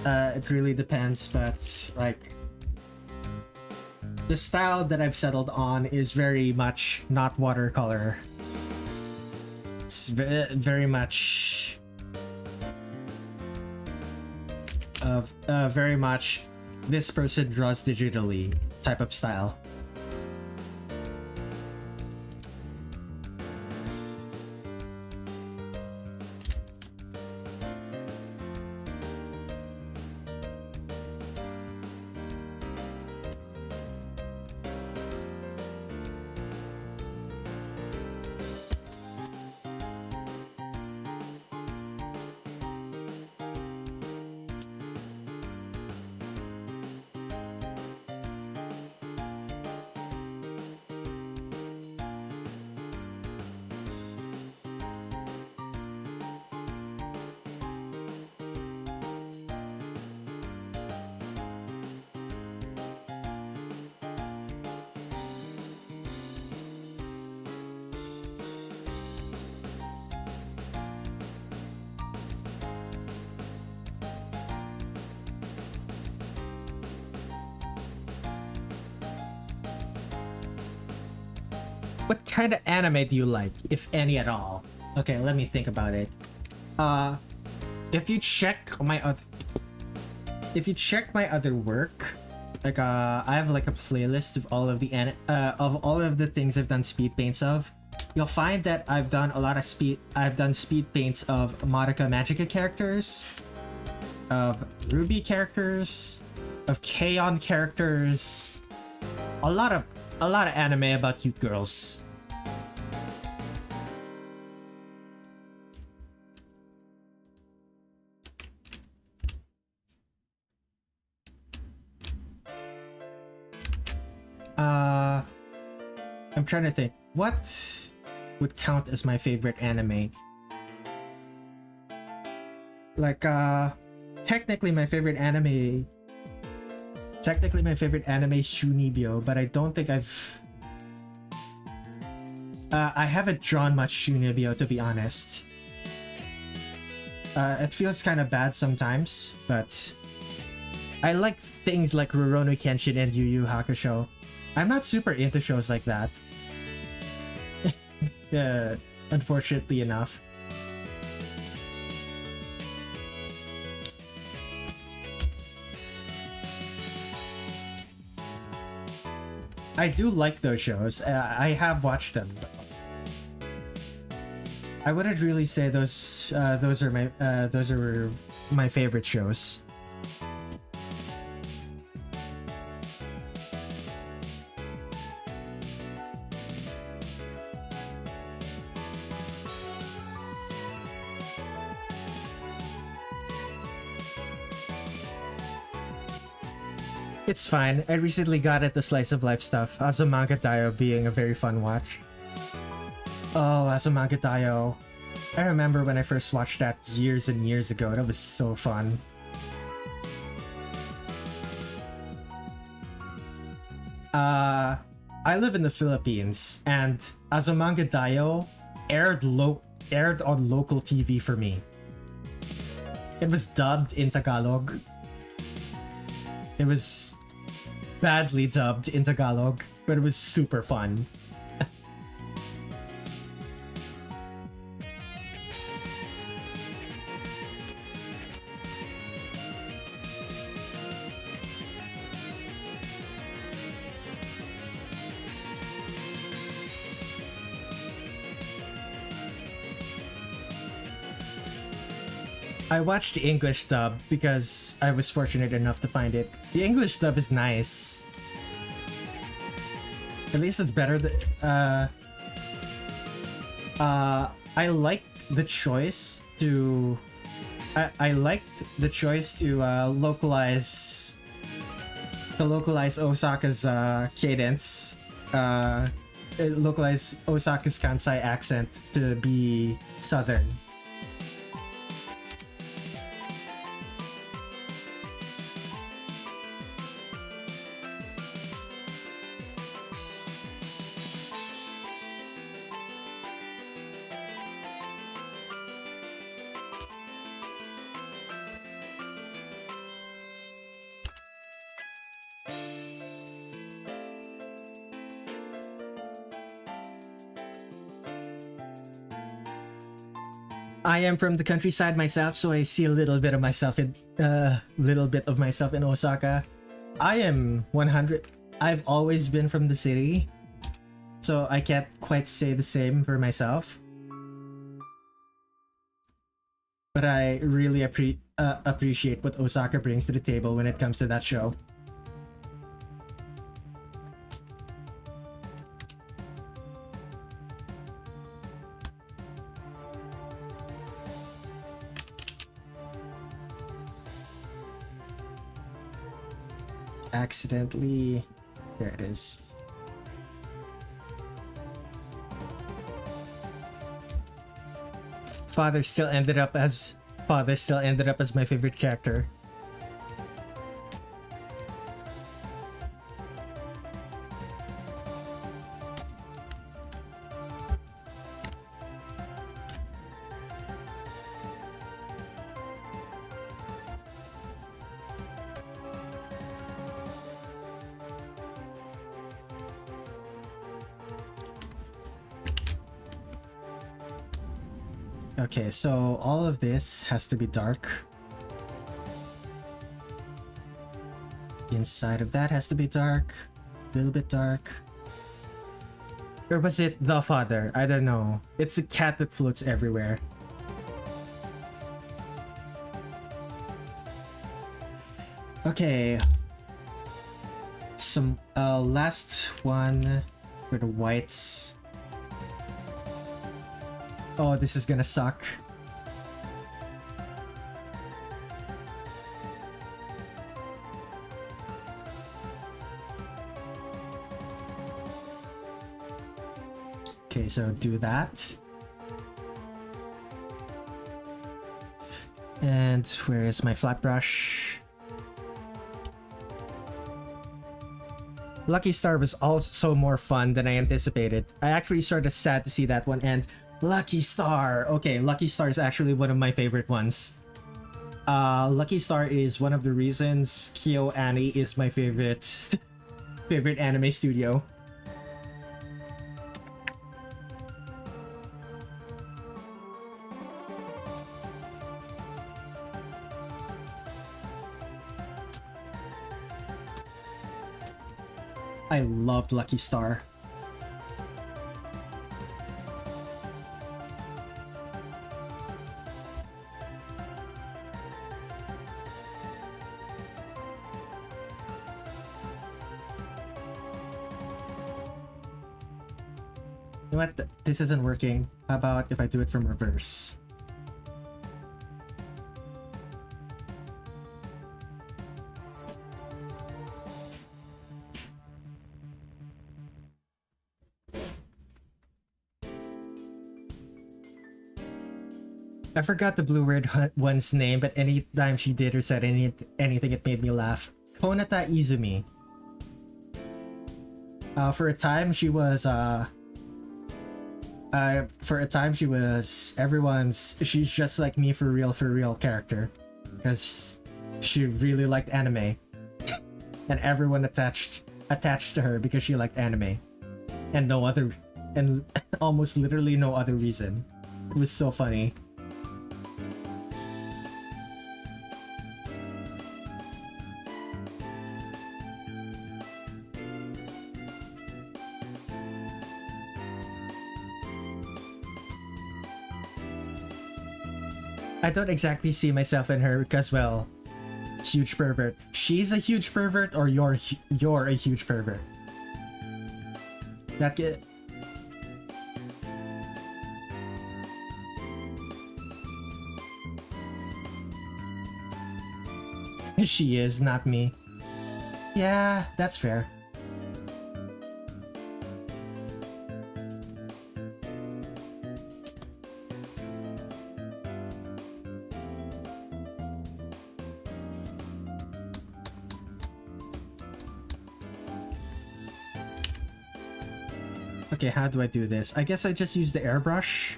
It really depends, but like the style that I've settled on is very much not watercolor. It's very much very much this person draws digitally type of style. What kind of anime do you like, if any at all? Okay, let me think about it. If you check my other work, like I have like a playlist of all of the things I've done speed paints of. You'll find that I've done speed paints of Madoka Magica characters, of Ruby characters, of K-On characters, a lot of anime about cute girls. I'm trying to think. What would count as my favorite anime? Like, technically my favorite anime is Shunibyo, but I don't think I haven't drawn much Shunibyo, to be honest. It feels kind of bad sometimes, but I like things like Rurouni Kenshin and Yu Yu Hakusho. I'm not super into shows like that. Unfortunately enough. I do like those shows. I have watched them. I wouldn't really say those are my favorite shows. It's fine. I recently got at the slice of life stuff. Azumanga Daioh being a very fun watch. Oh, Azumanga Daioh. I remember when I first watched that years and years ago. That was so fun. I live in the Philippines, and Azumanga Daioh aired on local TV for me. It was dubbed in Tagalog. It was badly dubbed in Tagalog, but it was super fun. I watched the English dub because I was fortunate enough to find it. The English dub is nice. At least it's better than... I liked the choice to... I liked the choice to localize Osaka's cadence. Localize Osaka's Kansai accent to be southern. I am from the countryside myself, so I see a little bit of myself in Osaka. I am 100. I've always been from the city, so I can't quite say the same for myself. But I really appreciate what Osaka brings to the table when it comes to that show. Accidentally, there it is. Father still ended up as my favorite character. Okay, so all of this has to be dark. Inside of that has to be dark. A little bit dark. Or was it the father? I don't know. It's a cat that floats everywhere. Okay. Some last one for the whites. Oh, this is gonna suck. Okay, so do that. And where is my flat brush? Lucky Star was also more fun than I anticipated. I actually started sad to see that one end. Lucky Star! Okay, Lucky Star is actually one of my favorite ones. Lucky Star is one of the reasons KyoAni is my favorite favorite anime studio. I loved Lucky Star. You know what? This isn't working. How about if I do it from reverse? I forgot the blue red one's name, but anytime she did or said anything, it made me laugh. Konata Izumi. For a time, she was she's just like me for real character, because she really liked anime, and everyone attached to her because she liked anime, and almost literally no other reason. It was so funny. I don't exactly see myself in her because, well, huge pervert. She's a huge pervert, or you're a huge pervert. That get. She is, not me. Yeah, that's fair. Okay, how do I do this? I guess I just use the airbrush.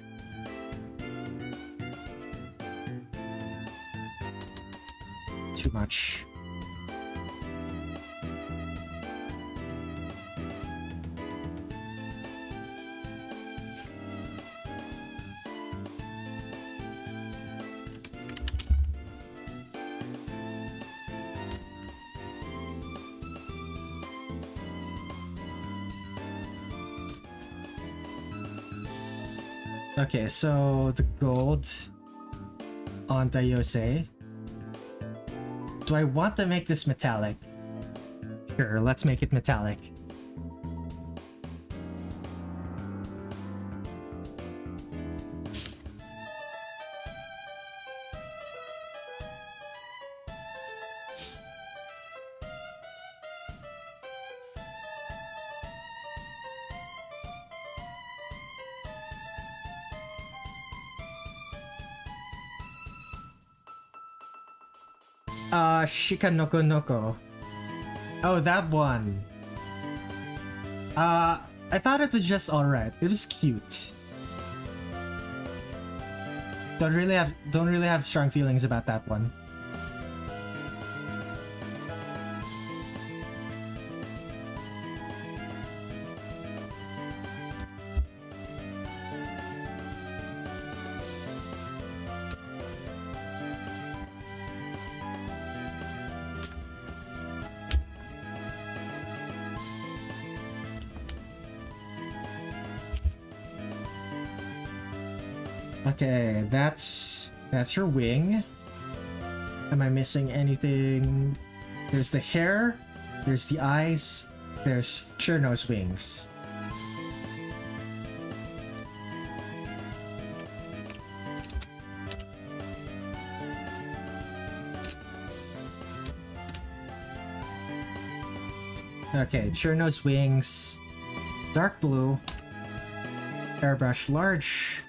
Too much. Okay, so the gold on Daiyosei. Do I want to make this metallic? Sure, let's make it metallic. Shikanoko Noko. Oh, that one. I thought it was just alright. It was cute. Don't really have strong feelings about that one. Okay, that's her wing. Am I missing anything? There's the hair, there's the eyes, there's CIrno's wings. Okay, CIrno's wings, dark blue. Airbrush large.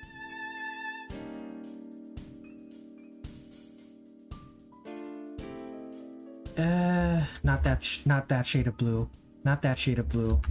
Not that shade of blue. Not that shade of blue.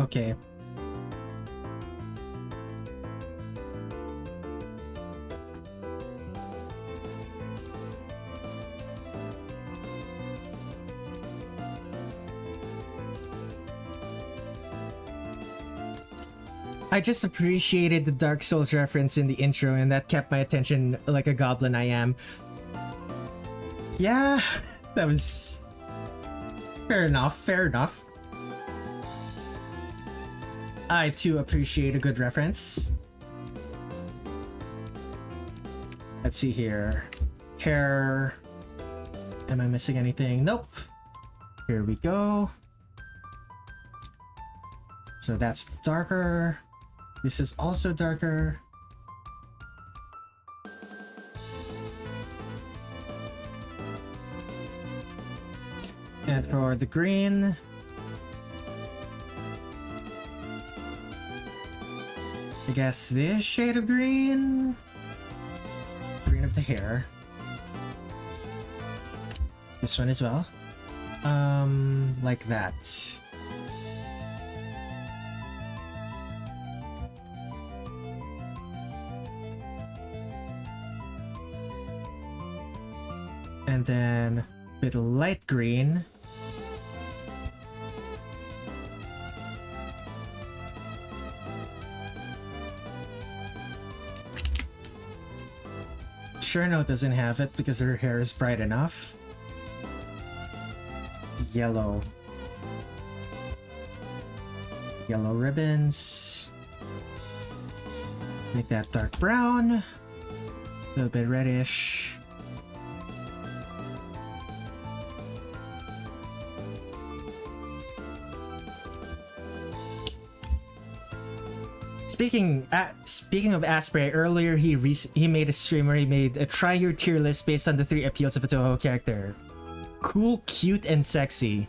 Okay. I just appreciated the Dark Souls reference in the intro, and that kept my attention like a goblin I am. Yeah, that was fair enough, fair enough. I too appreciate a good reference. Let's see here. Hair. Am I missing anything? Nope. Here we go. So that's darker. This is also darker. And for the green, I guess this shade of green. Green of the hair. This one as well. Like that. And then with light green. CIrno doesn't have it because her hair is bright enough. Yellow. Yellow ribbons. Make that dark brown. A little bit reddish. Speaking of Asprey, earlier he made a stream where he made a try your tier list based on the 3 appeals of a Touhou character. Cool, cute, and sexy.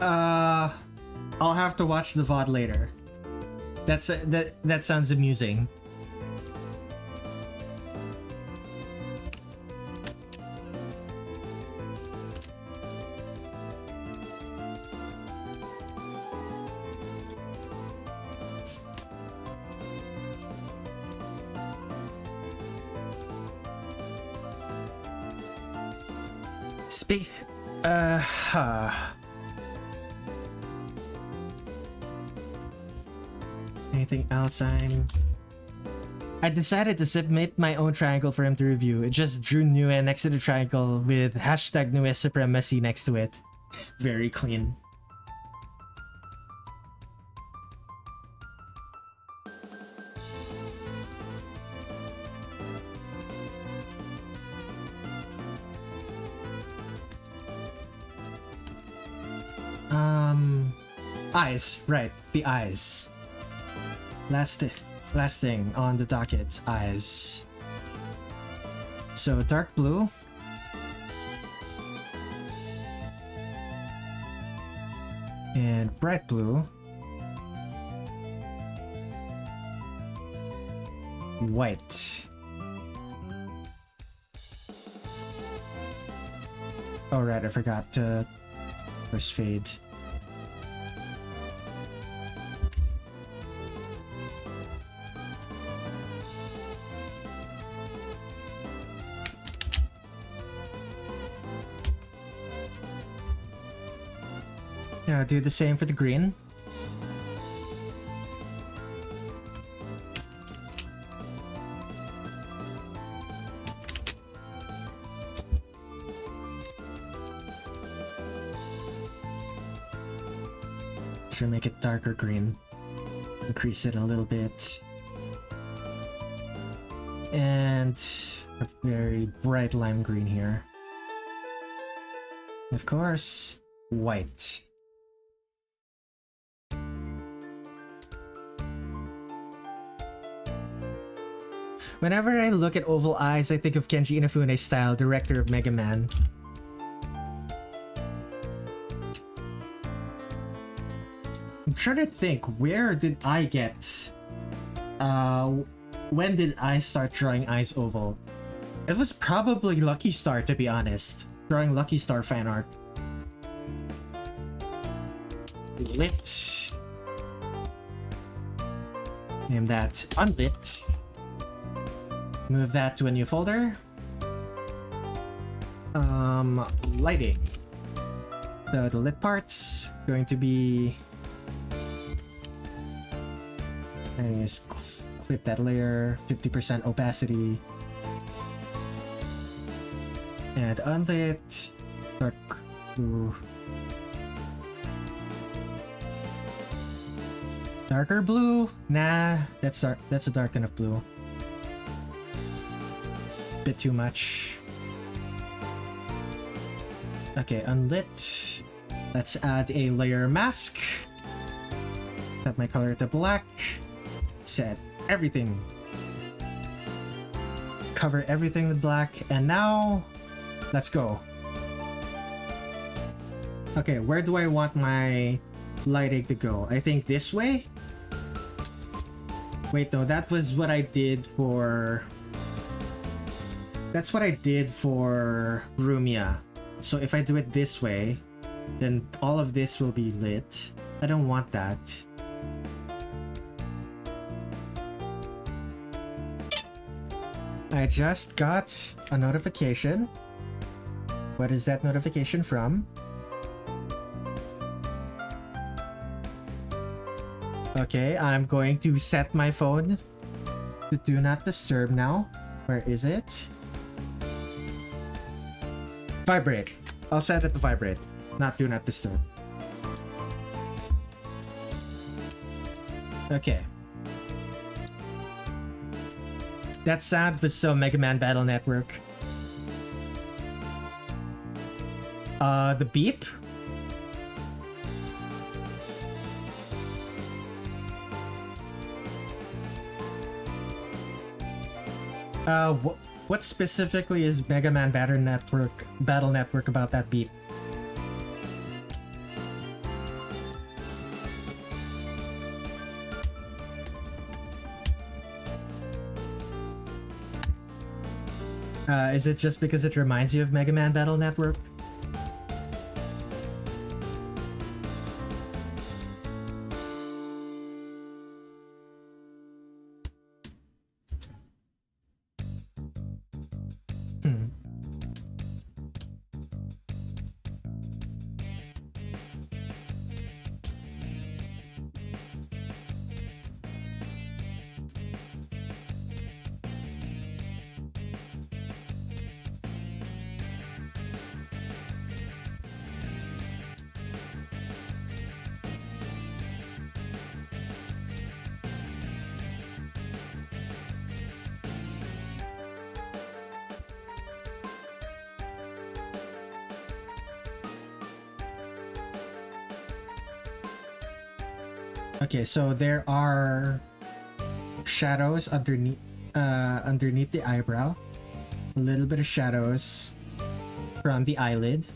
I'll have to watch the VOD later. That sounds amusing. Anything else? I decided to submit my own triangle for him to review. It just drew Nue next to the triangle with hashtag Nue Supremacy next to it. Very clean. Eyes, right, the eyes. Last thing on the docket, eyes. So dark blue. And bright blue. White. Oh right, I forgot to first fade. Now do the same for the green. should make it darker green. Increase it a little bit. And a very bright lime green here. Of course, white. Whenever I look at oval eyes, I think of Kenji Inafune's style, director of Mega Man. I'm trying to think, where did I get... when did I start drawing eyes oval? It was probably Lucky Star, to be honest. Drawing Lucky Star fan art. Lit. Name that unlit. Move that to a new folder. Lighting. So the lit part's going to be... And just clip that layer, 50% opacity. And unlit, dark blue. Darker blue? Nah, that's a dark enough blue. Bit too much. Okay, unlit. Let's add a layer mask. Set my color to black. Set everything. Cover everything with black, and now let's go. Okay, where do I want my lighting to go? I think this way? Wait, no, that was what I did for... That's what I did for Rumia. So if I do it this way, then all of this will be lit. I don't want that. I just got a notification. What is that notification from? Okay, I'm going to set my phone to do not disturb now. Where is it? Vibrate. I'll set it to vibrate, not do not disturb. Okay. That sound was so Mega Man Battle Network. The beep? What specifically is Mega Man Battle Network about that beep? Is it just because it reminds you of Mega Man Battle Network? Okay, so there are shadows underneath the eyebrow. A little bit of shadows from the eyelid.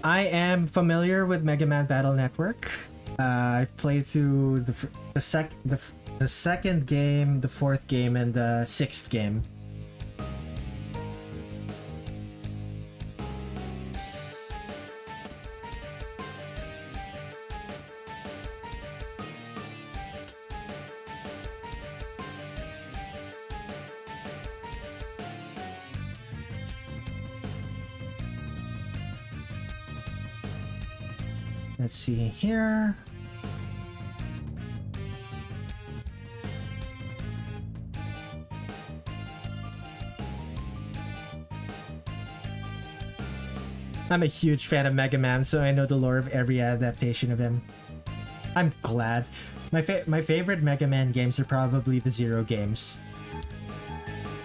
I am familiar with Mega Man Battle Network. I've played through the second game, the fourth game, and the sixth game. Let's see here. I'm a huge fan of Mega Man, so I know the lore of every adaptation of him. I'm glad. My favorite Mega Man games are probably the Zero games.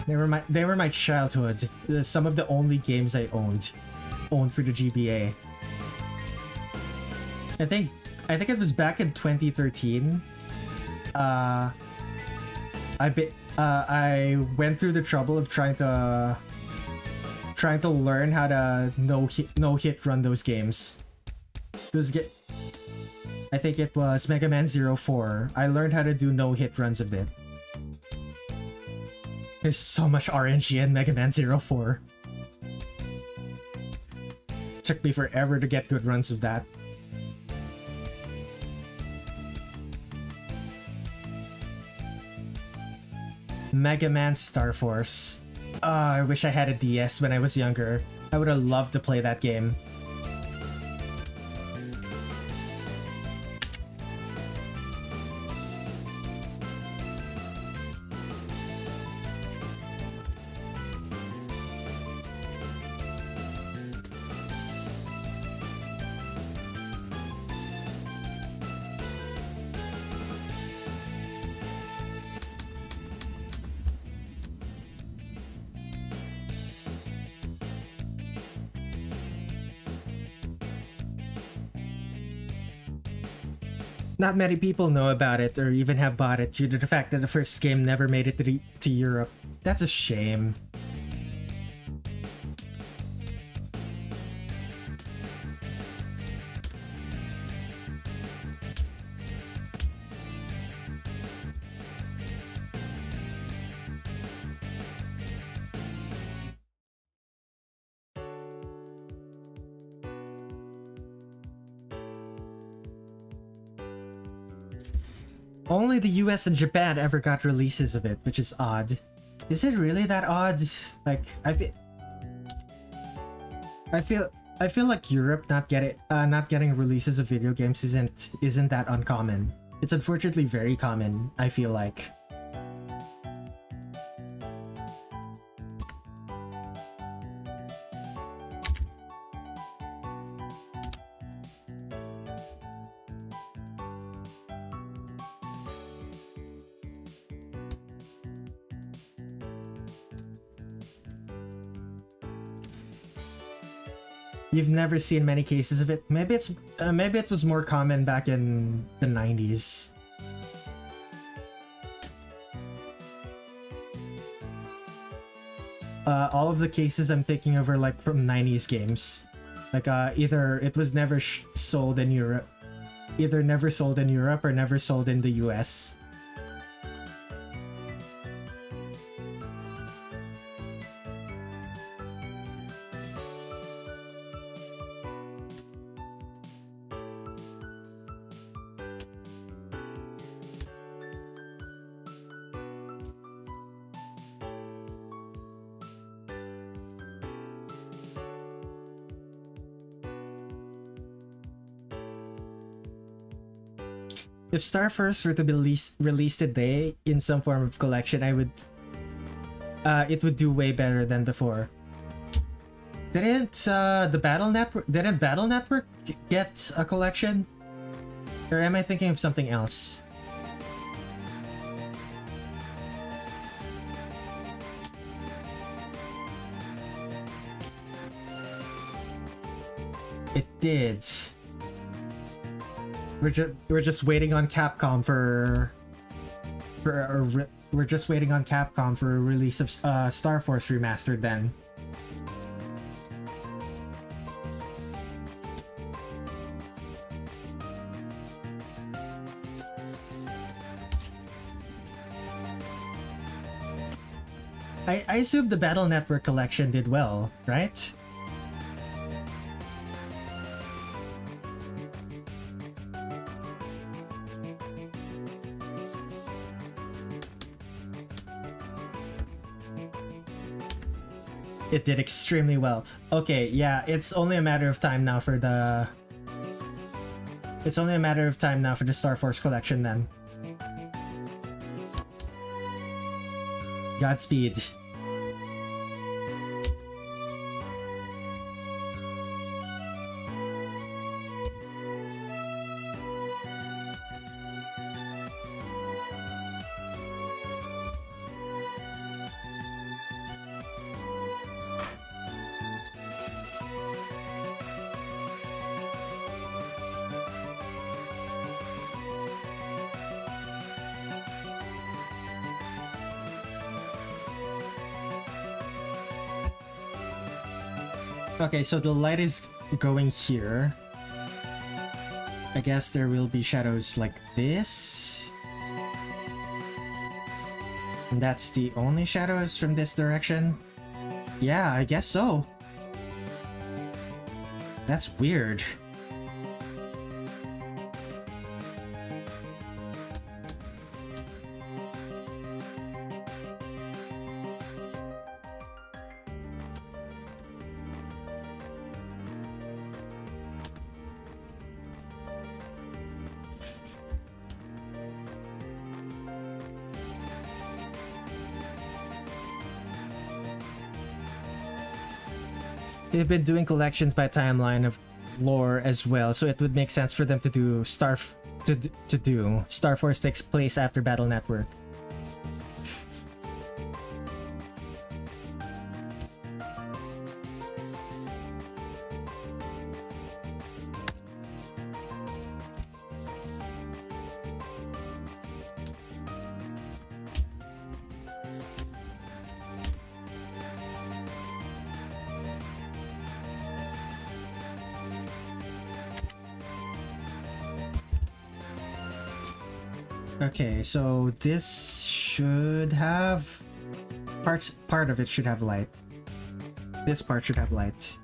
They were my childhood. Some of the only games I owned for the GBA. I think it was back in 2013. I went through the trouble of trying to learn how to no hit run those games. I think it was Mega Man 04. I learned how to do no hit runs of it. There's so much RNG in Mega Man 04. Took me forever to get good runs of that. Mega Man Star Force. I wish I had a DS when I was younger. I would have loved to play that game. Not many people know about it or even have bought it due to the fact that the first game never made it to Europe. That's a shame. Only the US and Japan ever got releases of it, which is odd. Is it really that odd? Like, I feel like Europe not getting releases of video games isn't that uncommon. It's unfortunately very common, I feel like. You've never seen many cases of it. Maybe it was more common back in the 90s. All of the cases I'm thinking of are like from 90s games. Like either it was never sold in Europe, or never sold in the US. If Star Force were to be released today in some form of collection, it would do way better than before. Didn't Battle Network get a collection? Or am I thinking of something else? It did. We're just waiting on Capcom for a release of Star Force Remastered then. I assume the Battle Network collection did well, right? It did extremely well. Okay, yeah, it's only a matter of time now for the Star Force collection then. Godspeed. Okay, so the light is going here. I guess there will be shadows like this. And that's the only shadows from this direction? Yeah, I guess so. That's weird. They've been doing collections by timeline of lore as well, so it would make sense for them to do Star Force takes place after Battle Network. Okay, so this should have part of it should have light. This part should have light.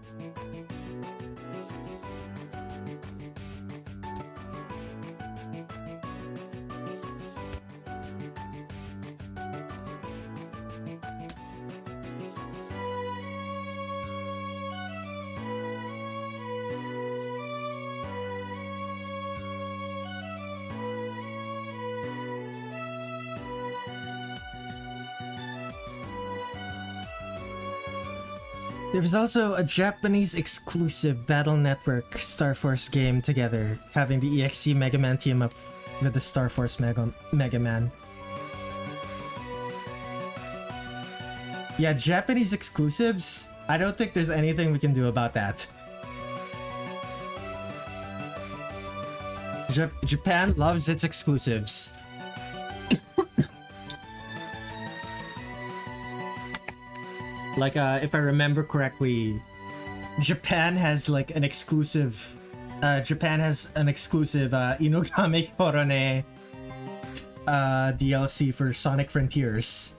There's also a Japanese exclusive Battle Network Star Force game together, having the EXE Mega Man team up with the Star Force Mega Man. Yeah, Japanese exclusives? I don't think there's anything we can do about that. Japan loves its exclusives. Like, if I remember correctly, Japan has like an exclusive. Inogami Korone DLC for Sonic Frontiers.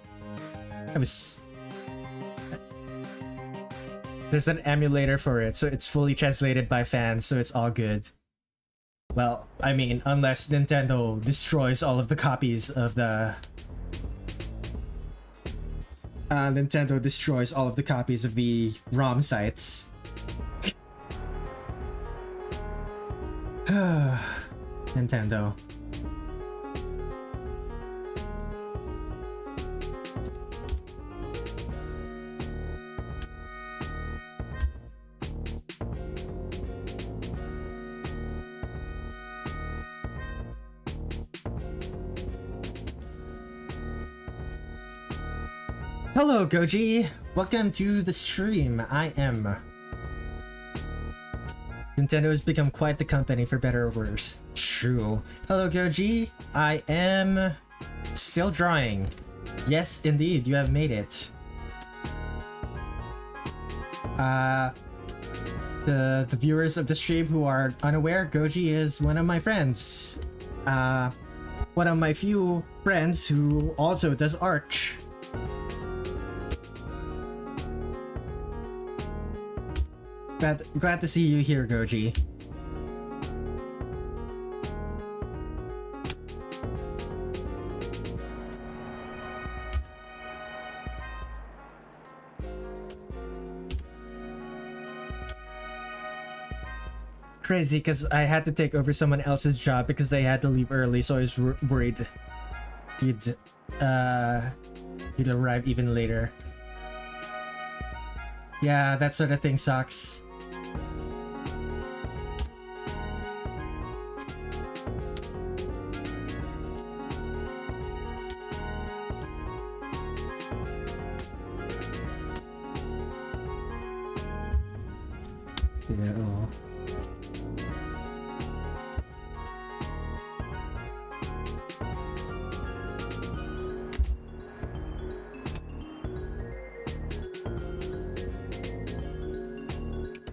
There's an emulator for it, so it's fully translated by fans, so it's all good. Well, I mean, unless Nintendo destroys all of the copies of the. Nintendo destroys all of the copies of the ROM sites. Nintendo. Hello, Goji! Welcome to the stream. I am. Nintendo has become quite the company, for better or worse. True. Hello, Goji. I am still drawing. Yes, indeed, you have made it. The viewers of the stream who are unaware, Goji is one of my friends. One of my few friends who also does art. Glad to see you here, Goji. Crazy, because I had to take over someone else's job because they had to leave early, so I was worried he'd arrive even later. Yeah, that sort of thing sucks.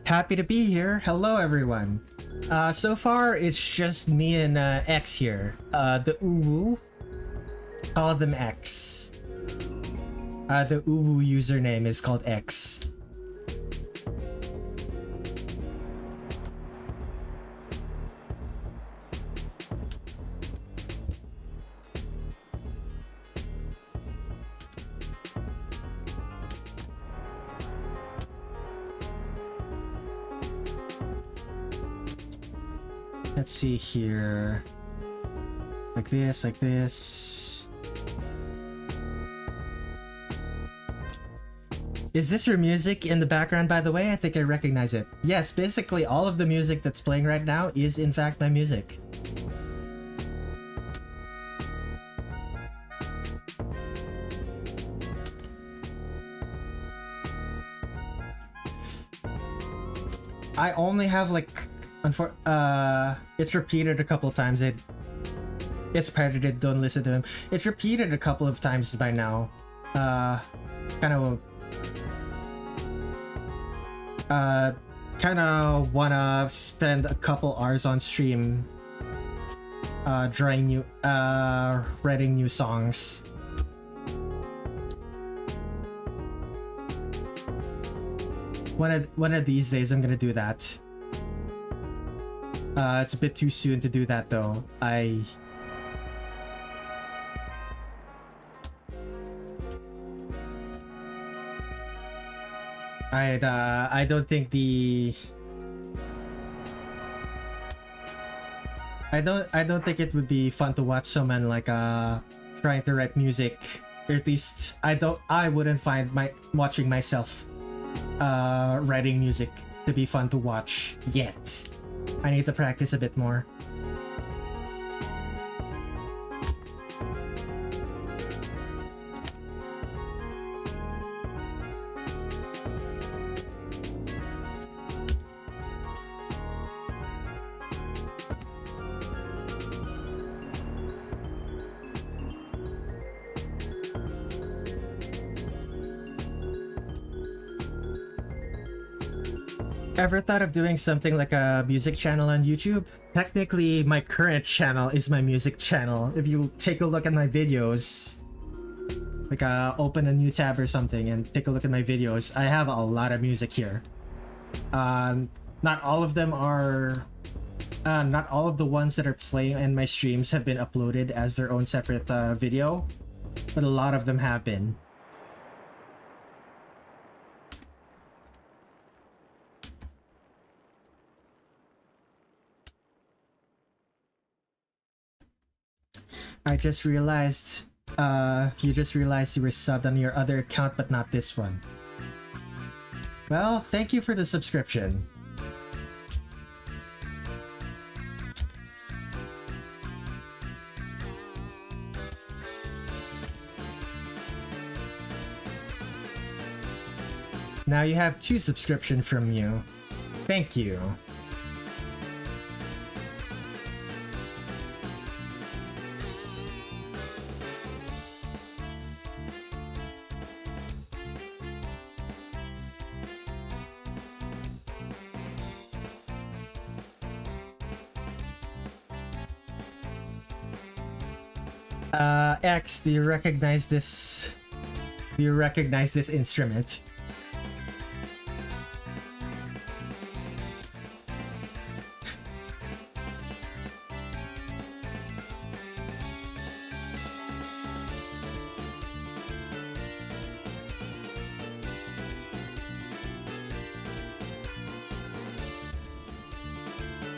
Happy to be here. Hello, everyone. So far, it's just me and X here. The Uwu. Call them X. The Uwu username is called X. Let's see here. Like this, like this. Is this your music in the background, by the way? I think I recognize it. Yes, basically all of the music that's playing right now is in fact my music. I only have like it's repeated a couple of times. It's pirated, don't listen to him. It's repeated a couple of times by now. Kind of wanna spend a couple hours on stream writing new songs. One of these days I'm gonna do that. It's a bit too soon to do that though. I don't think I don't think it would be fun to watch someone like trying to write music. Or at least I wouldn't find watching myself writing music to be fun to watch yet. I need to practice a bit more. Ever thought of doing something like a music channel on YouTube? Technically, my current channel is my music channel. If you take a look at my videos, like open a new tab or something and take a look at my videos, I have a lot of music here. Not all of them are... not all of the ones that are playing in my streams have been uploaded as their own separate video, but a lot of them have been. I just realized, you just realized you were subbed on your other account, but not this one. Well, thank you for the subscription. Now you have 2 subscriptions from you. Thank you. X, do you recognize this? Do you recognize this instrument?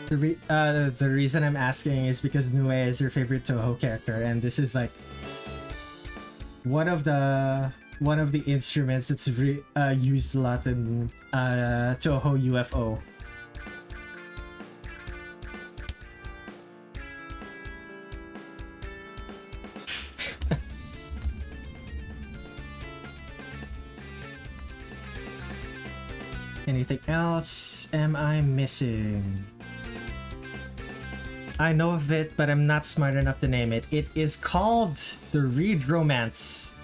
The reason I'm asking is because Nue is your favorite Touhou character, and this is like one of the instruments that's used a lot in Touhou UFO. Anything else am I missing? I know of it, but I'm not smart enough to name it. It is called the Reed Romance.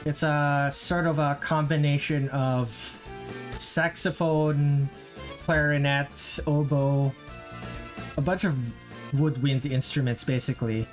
It's a sort of a combination of saxophone, clarinet, oboe, a bunch of woodwind instruments basically.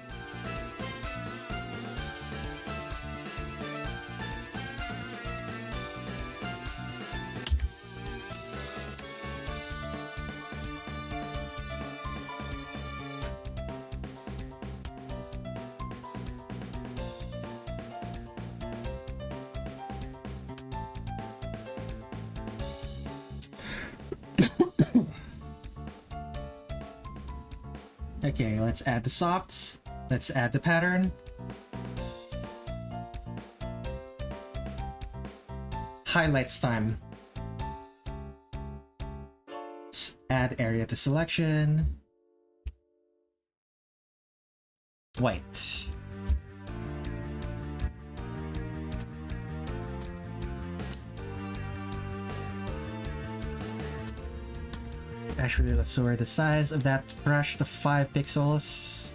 Okay, let's add the softs. Let's add the pattern. Highlights time. Add area to selection. White. Actually, let's lower the size of that brush to 5 pixels.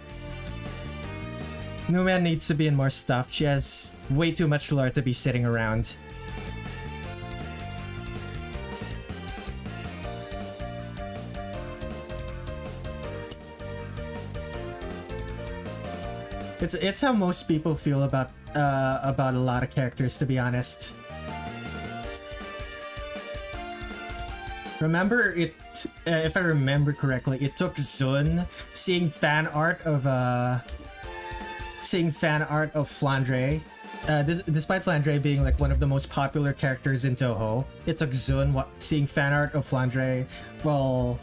Rumia needs to be in more stuff. She has way too much lore to be sitting around. It's how most people feel about a lot of characters, to be honest. Remember it, if I remember correctly, it took Zun seeing fan art of Flandre. Despite Flandre being like one of the most popular characters in Touhou, it took Zun seeing fan art of Flandre while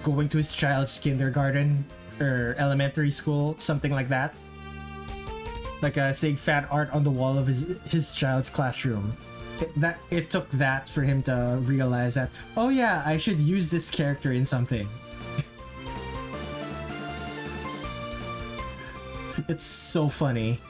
going to his child's kindergarten or elementary school, something like that. Like seeing fan art on the wall of his child's classroom. It took that for him to realize that, oh yeah, I should use this character in something. It's so funny.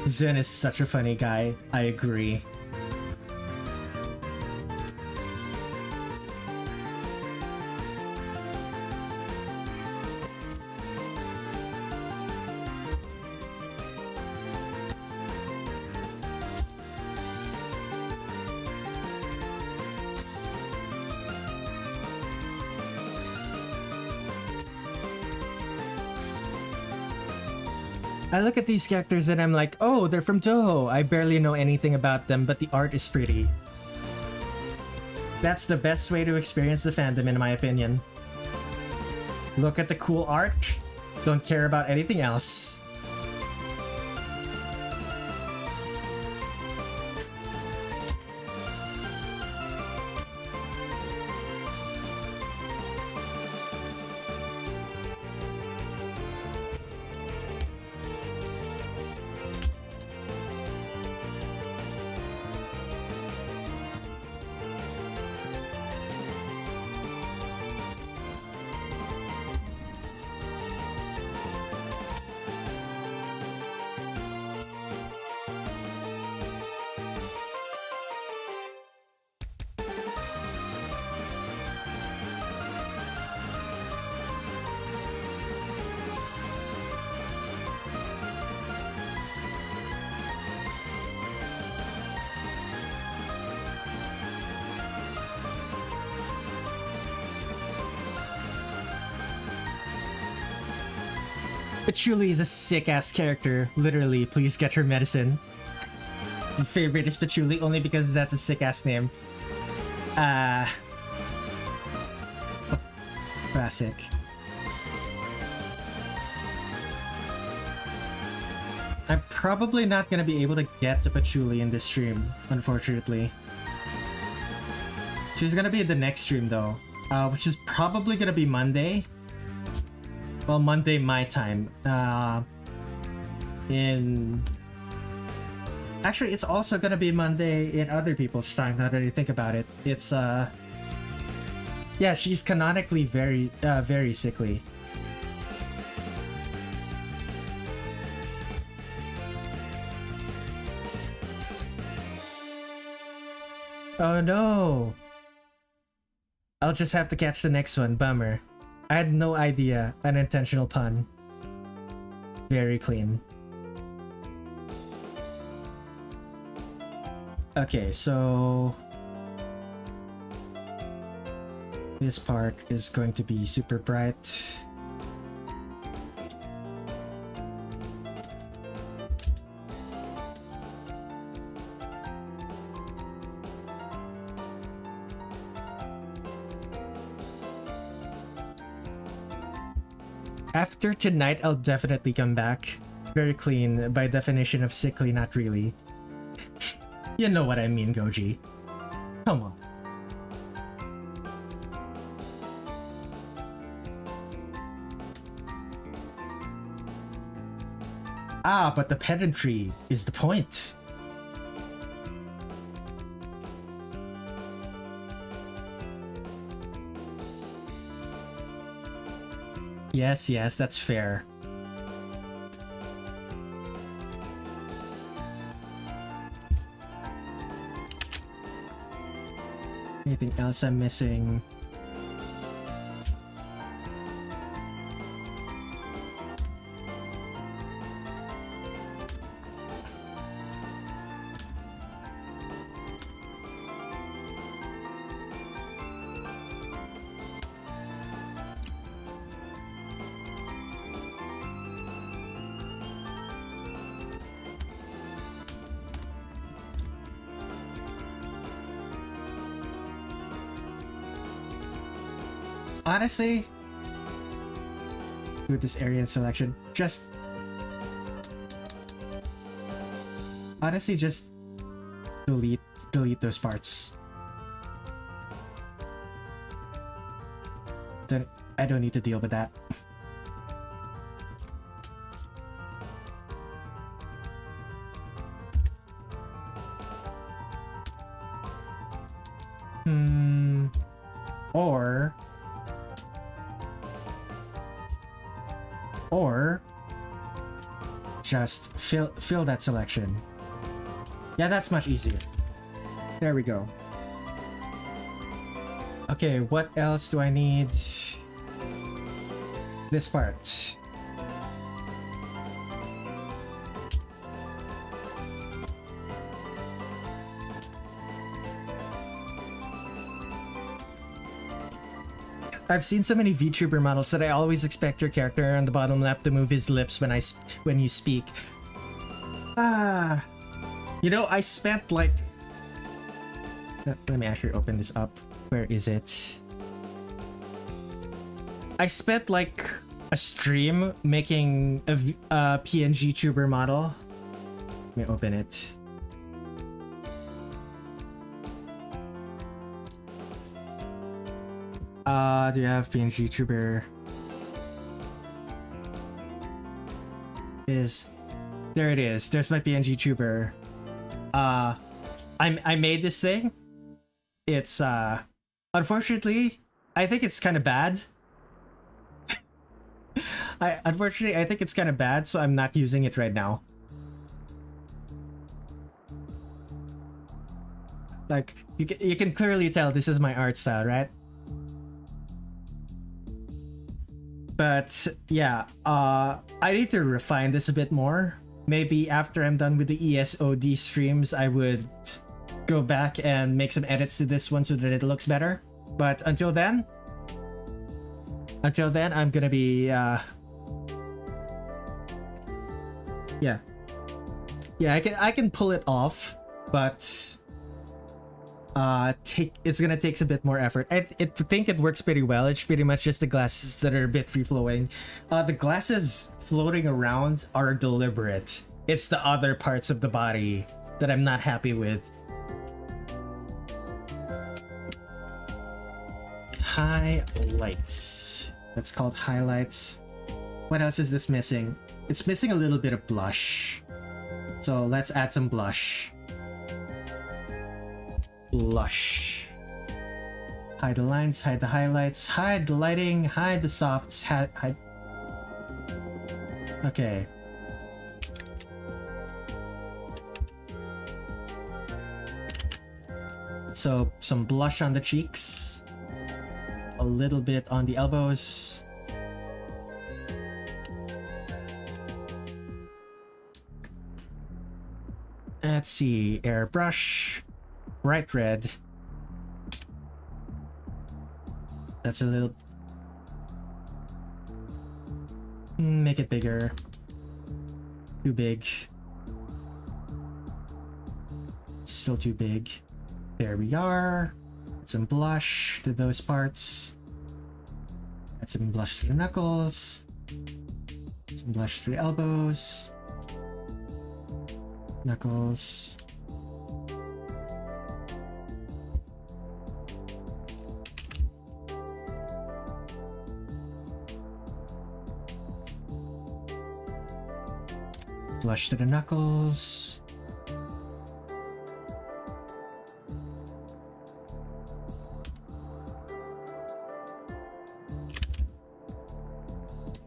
Zen is such a funny guy, I agree. I look at these characters and I'm like, oh, they're from Touhou. I barely know anything about them, but the art is pretty. That's the best way to experience the fandom, in my opinion. Look at the cool art, don't care about anything else. Patchoulli is a sick-ass character. Literally, please get her medicine. My favorite is Patchoulli only because that's a sick-ass name. Classic. I'm probably not gonna be able to get to Patchoulli in this stream, unfortunately. She's gonna be in the next stream though, which is probably gonna be Monday. Well, Monday my time. Actually, it's also gonna be Monday in other people's time, now that I think about it. It's, yeah, she's canonically very sickly. Oh no! I'll just have to catch the next one, bummer. I had no idea, unintentional pun. Very clean. Okay, so... this part is going to be super bright. After tonight, I'll definitely come back. Very clean, by definition of sickly, not really. You know what I mean, Goji. Come on. Ah, but the pedantry is the point. Yes, yes, that's fair. Anything else I'm missing? Honestly, with this area selection, just honestly just delete those parts. I don't need to deal with that. Or just fill that selection. Yeah, that's much easier. There we go. Okay, what else do I need? This part. I've seen so many VTuber models that I always expect your character on the bottom left to move his lips when you speak. You know, I spent like... Let me actually open this up. Where is it? I spent like a stream making a PNG tuber model. Let me open it. Do you have PNG tuber? There it is. There's my PNG tuber. I made this thing. It's unfortunately, I think it's kind of bad. Unfortunately, I think it's kind of bad, so I'm not using it right now. Like you can clearly tell this is my art style, right? But yeah, I need to refine this a bit more. Maybe after I'm done with the ESOD streams, I would go back and make some edits to this one so that it looks better. But until then, I'm gonna be yeah, I can pull it off, but it's gonna take a bit more effort. I think it works pretty well. It's pretty much just the glasses that are a bit free flowing. The glasses floating around are deliberate. It's the other parts of the body that I'm not happy with. Highlights. That's called highlights. What else is this missing? It's missing a little bit of blush. So let's add some blush. Blush. Hide the lines, hide the highlights, hide the lighting, hide the softs, hide. Okay. So some blush on the cheeks, a little bit on the elbows. Let's see, airbrush, bright red. That's a little... Make it bigger. Too big. Still too big. There we are. Add some blush to those parts. Add some blush to the knuckles. Some blush to the elbows. Knuckles. Blush to the knuckles.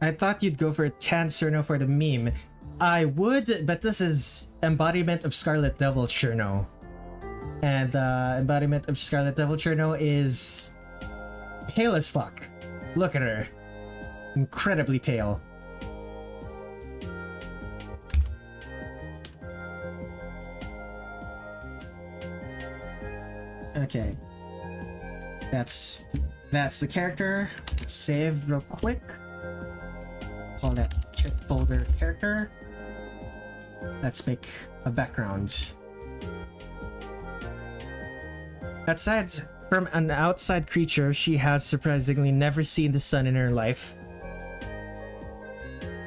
I thought you'd go for a tan CIrno for the meme. I would, but this is Embodiment of Scarlet Devil CIrno. And Embodiment of Scarlet Devil CIrno is pale as fuck. Look at her. Incredibly pale. Okay. That's the character. Let's save real quick. Call that folder character. Let's make a background. Aside from an outside creature, she has surprisingly never seen the sun in her life.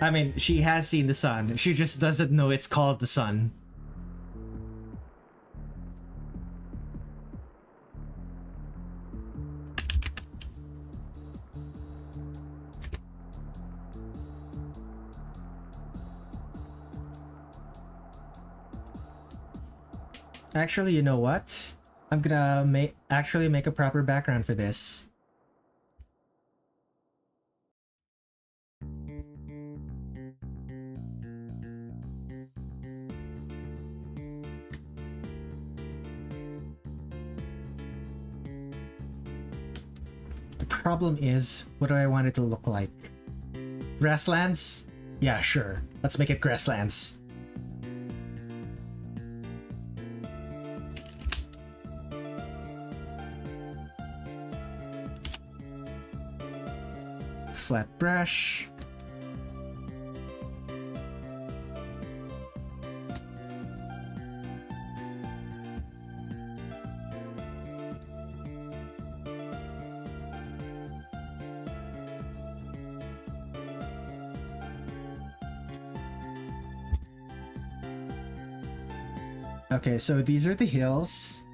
I mean, she has seen the sun. She just doesn't know it's called the sun. Actually, you know what? I'm gonna actually make a proper background for this. The problem is, what do I want it to look like? Grasslands? Yeah, sure. Let's make it grasslands. Flat brush. Okay, so these are the hills.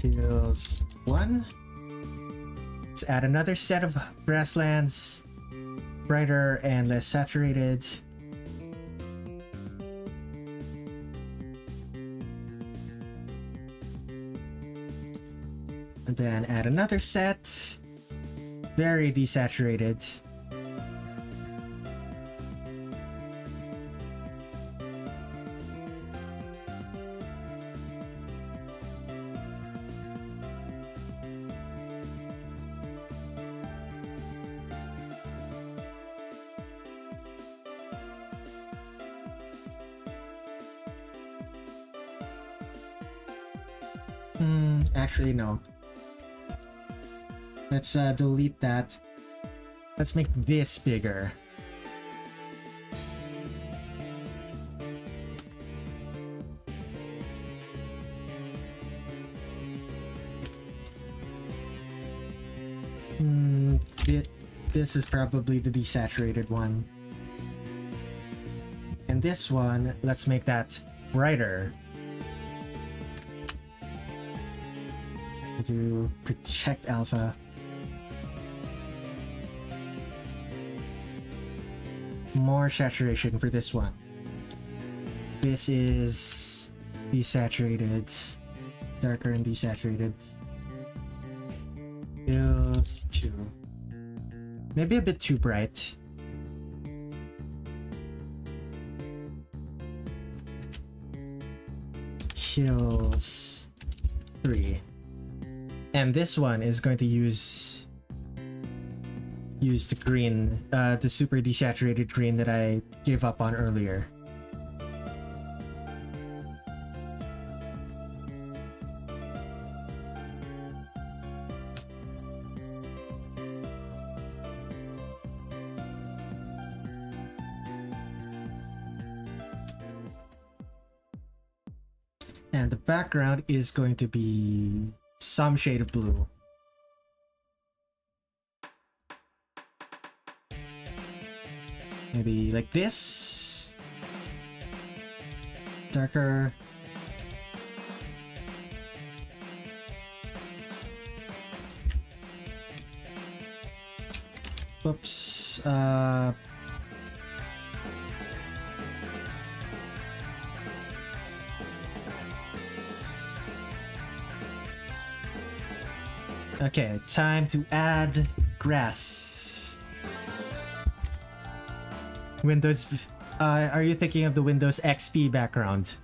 Hills 1. Let's add another set of grasslands, brighter and less saturated. And then add another set, very desaturated. Actually, no. Let's delete that. Let's make this bigger. This is probably the desaturated one. And this one, let's make that brighter. Do protect alpha. More saturation for this one. This is desaturated, darker and desaturated. Feels too, maybe a bit too bright. Hills 3. And this one is going to use the green, the super desaturated green that I gave up on earlier. And the background is going to be some shade of blue. Maybe like this. Darker. Whoops. Okay, time to add grass. Windows, are you thinking of the Windows XP background?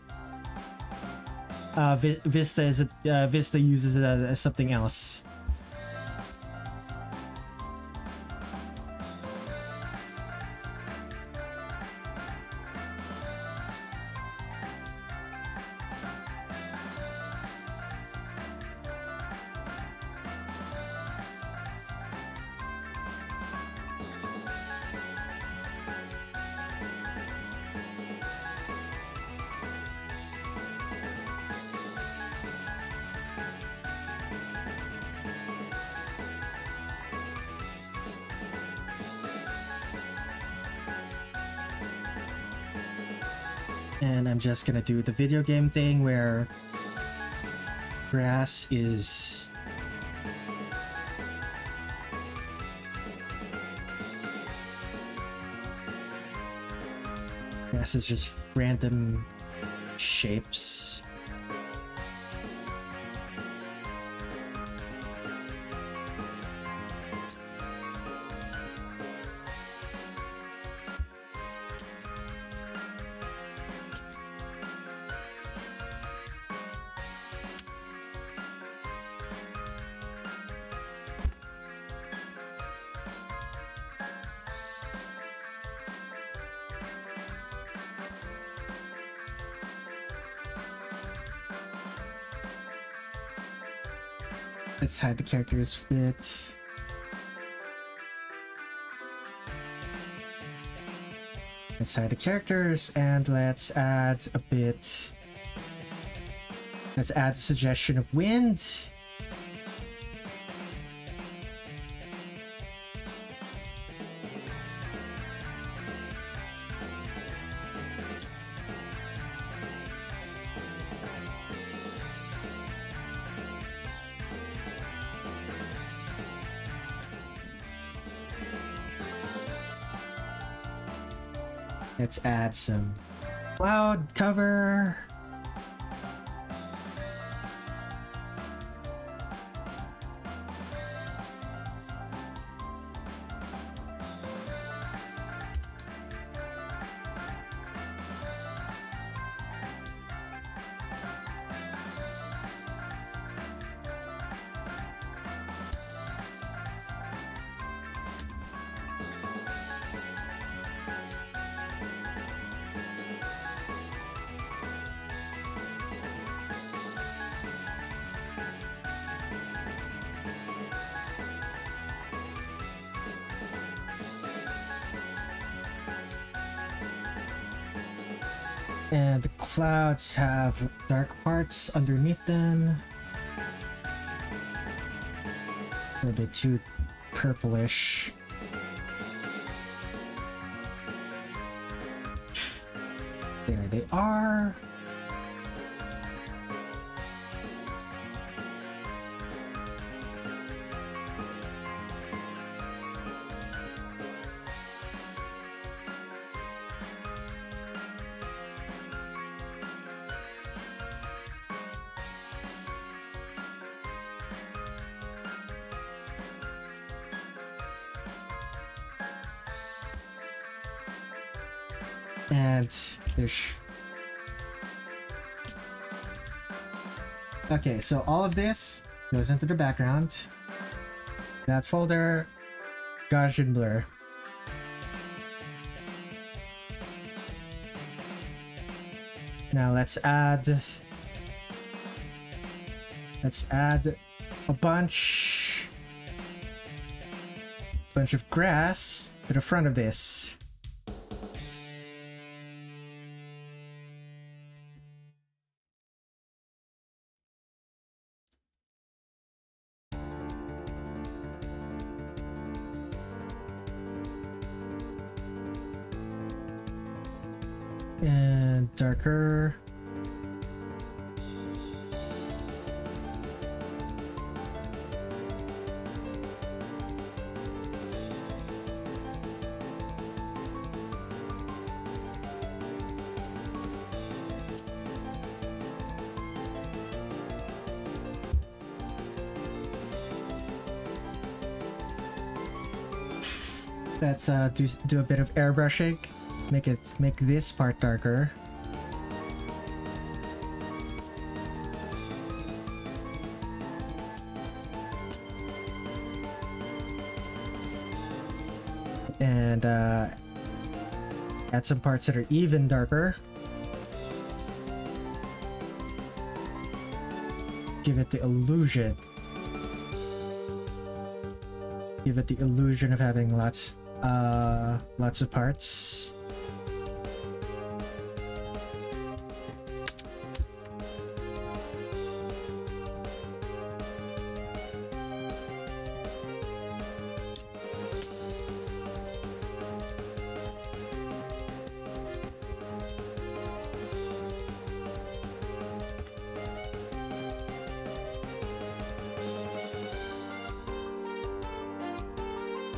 Vista is Vista uses something else. And I'm just gonna do the video game thing where grass is just random shapes. Let's hide the characters a bit. Let's hide the characters and let's add a bit. Let's add a suggestion of wind. Let's add some cloud cover. And the clouds have dark parts underneath them. A little bit too purplish. There they are. And there's Okay, so all of this goes into the background. That folder, Gaussian blur. Now let's add a bunch of grass to the front of this. And darker. Let's do a bit of airbrushing. Make this part darker. And add some parts that are even darker. Give it the illusion. Give it the illusion of having lots of parts.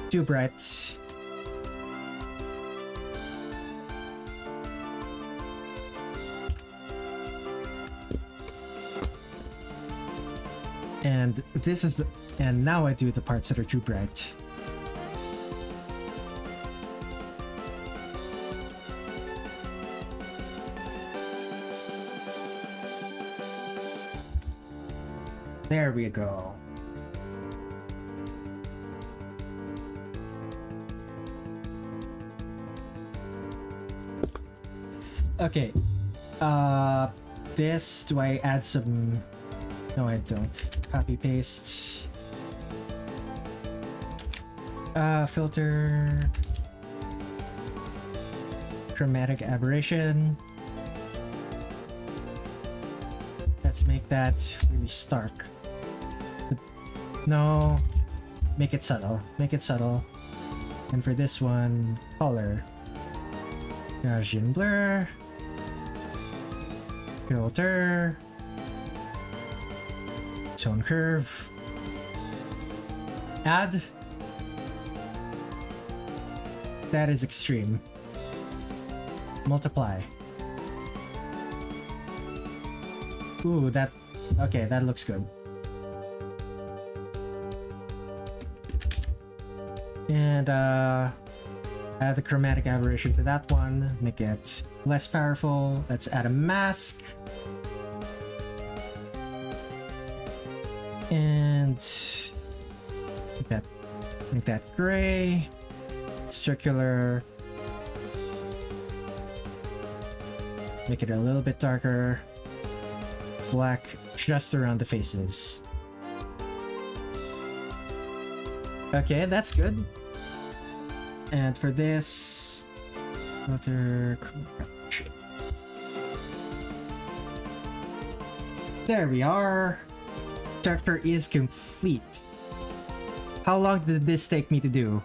Too bright. And this is and now I do the parts that are too bright. There we go. Okay, this, do I add some? No, I don't. Copy paste. Filter. Chromatic aberration. Let's make that really stark. No, make it subtle. Make it subtle. And for this one, color. Gaussian blur. Filter. Tone curve. Add. That is extreme. Multiply. Ooh, that... Okay, that looks good. And, add the chromatic aberration to that one. Make it less powerful. Let's add a mask. And... Make that gray. Circular. Make it a little bit darker. Black just around the faces. Okay, that's good. And for this, filter. There we are. Character is complete. How long did this take me to do?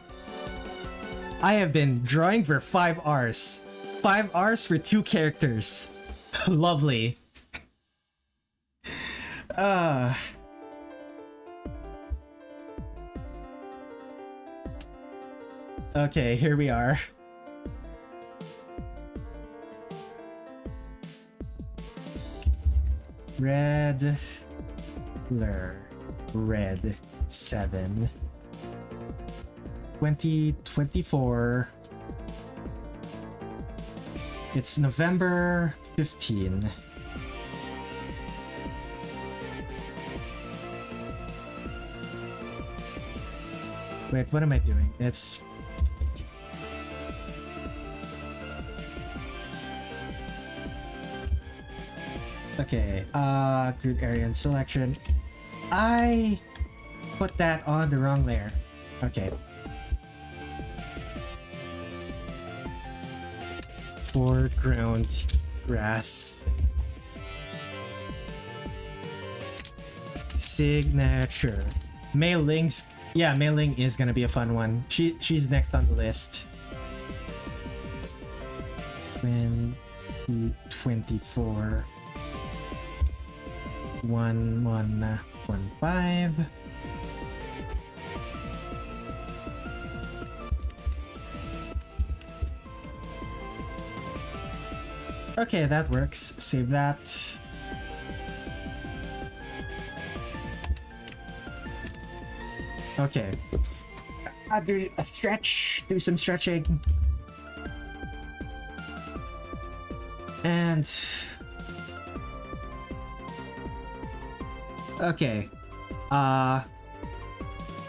I have been drawing for 5 hours. 5 hours for 2 characters. Lovely. Okay, here we are. Redler Red7 2024. It's November 15. Wait, what am I doing? It's... Okay, group area and selection. I put that on the wrong layer. Okay. Foreground grass. Signature. Meiling's... Yeah, Meiling is gonna be a fun one. She's next on the list. 2024. 1115. Okay, that works. Save that. Okay. I'll do a stretch. Do some stretching. And... Okay.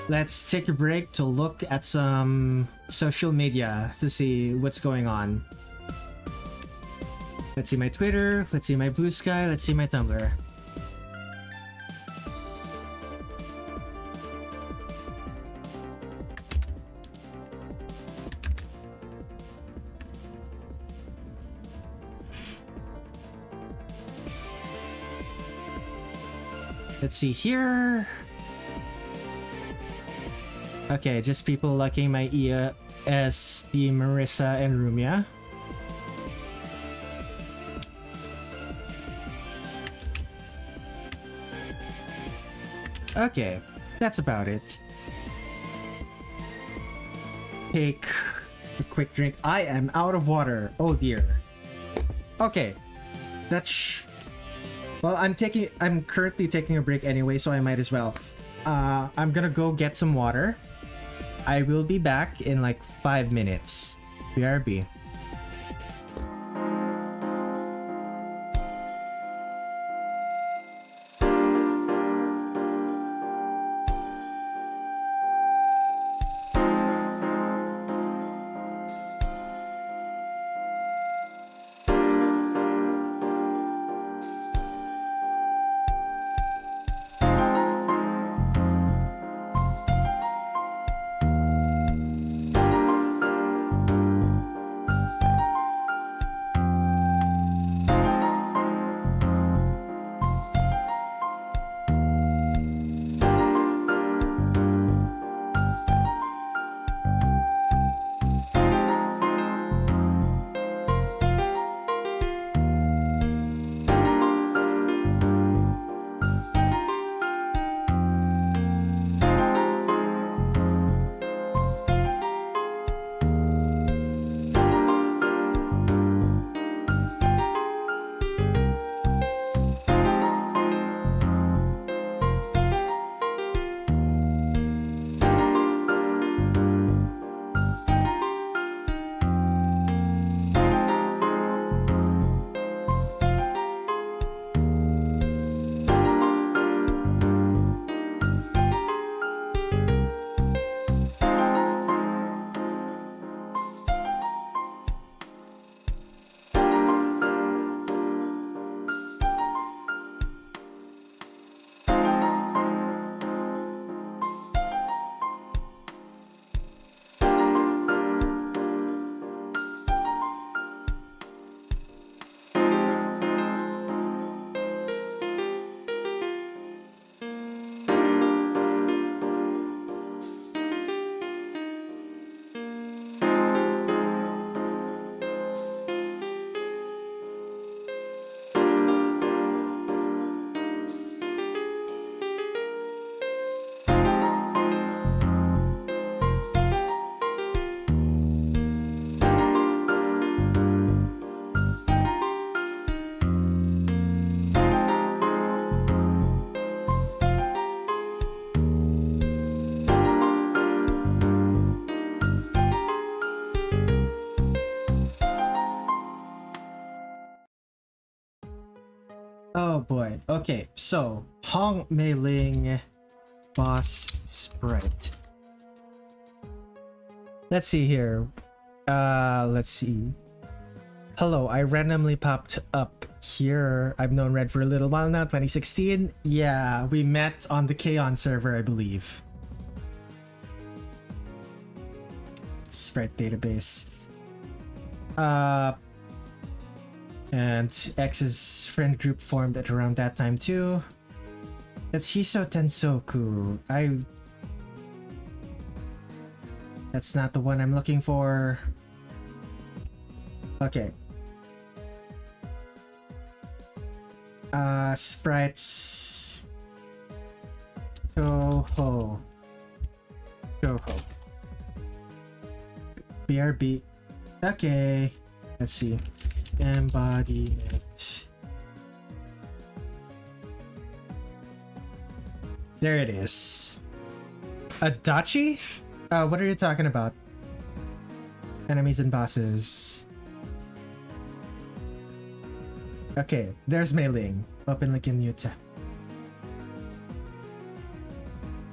Let's take a break to look at some social media to see what's going on. Let's see my Twitter, let's see my Blue Sky, let's see my Tumblr. Let's see here. Okay, just people liking my ES, the Marisa and Rumia. Okay, that's about it. Take a quick drink. I am out of water. Oh dear. Okay, that's... Well, I'm currently taking a break anyway, so I might as well. I'm gonna go get some water. I will be back in like 5 minutes. BRB. Oh boy. Okay, so Hong Meiling boss sprite. Let's see here. Let's see. Hello, I randomly popped up here. I've known Red for a little while now, 2016. Yeah, we met on the K-On server, I believe. Sprite database. And X's friend group formed at around that time too. That's Hiso Tensoku. That's not the one I'm looking for. Okay. Sprites. Touhou. BRB. Okay. Let's see. Embodiment. There it is. Adachi? What are you talking about? Enemies and bosses. Okay, there's Meiling. Open link in new tab.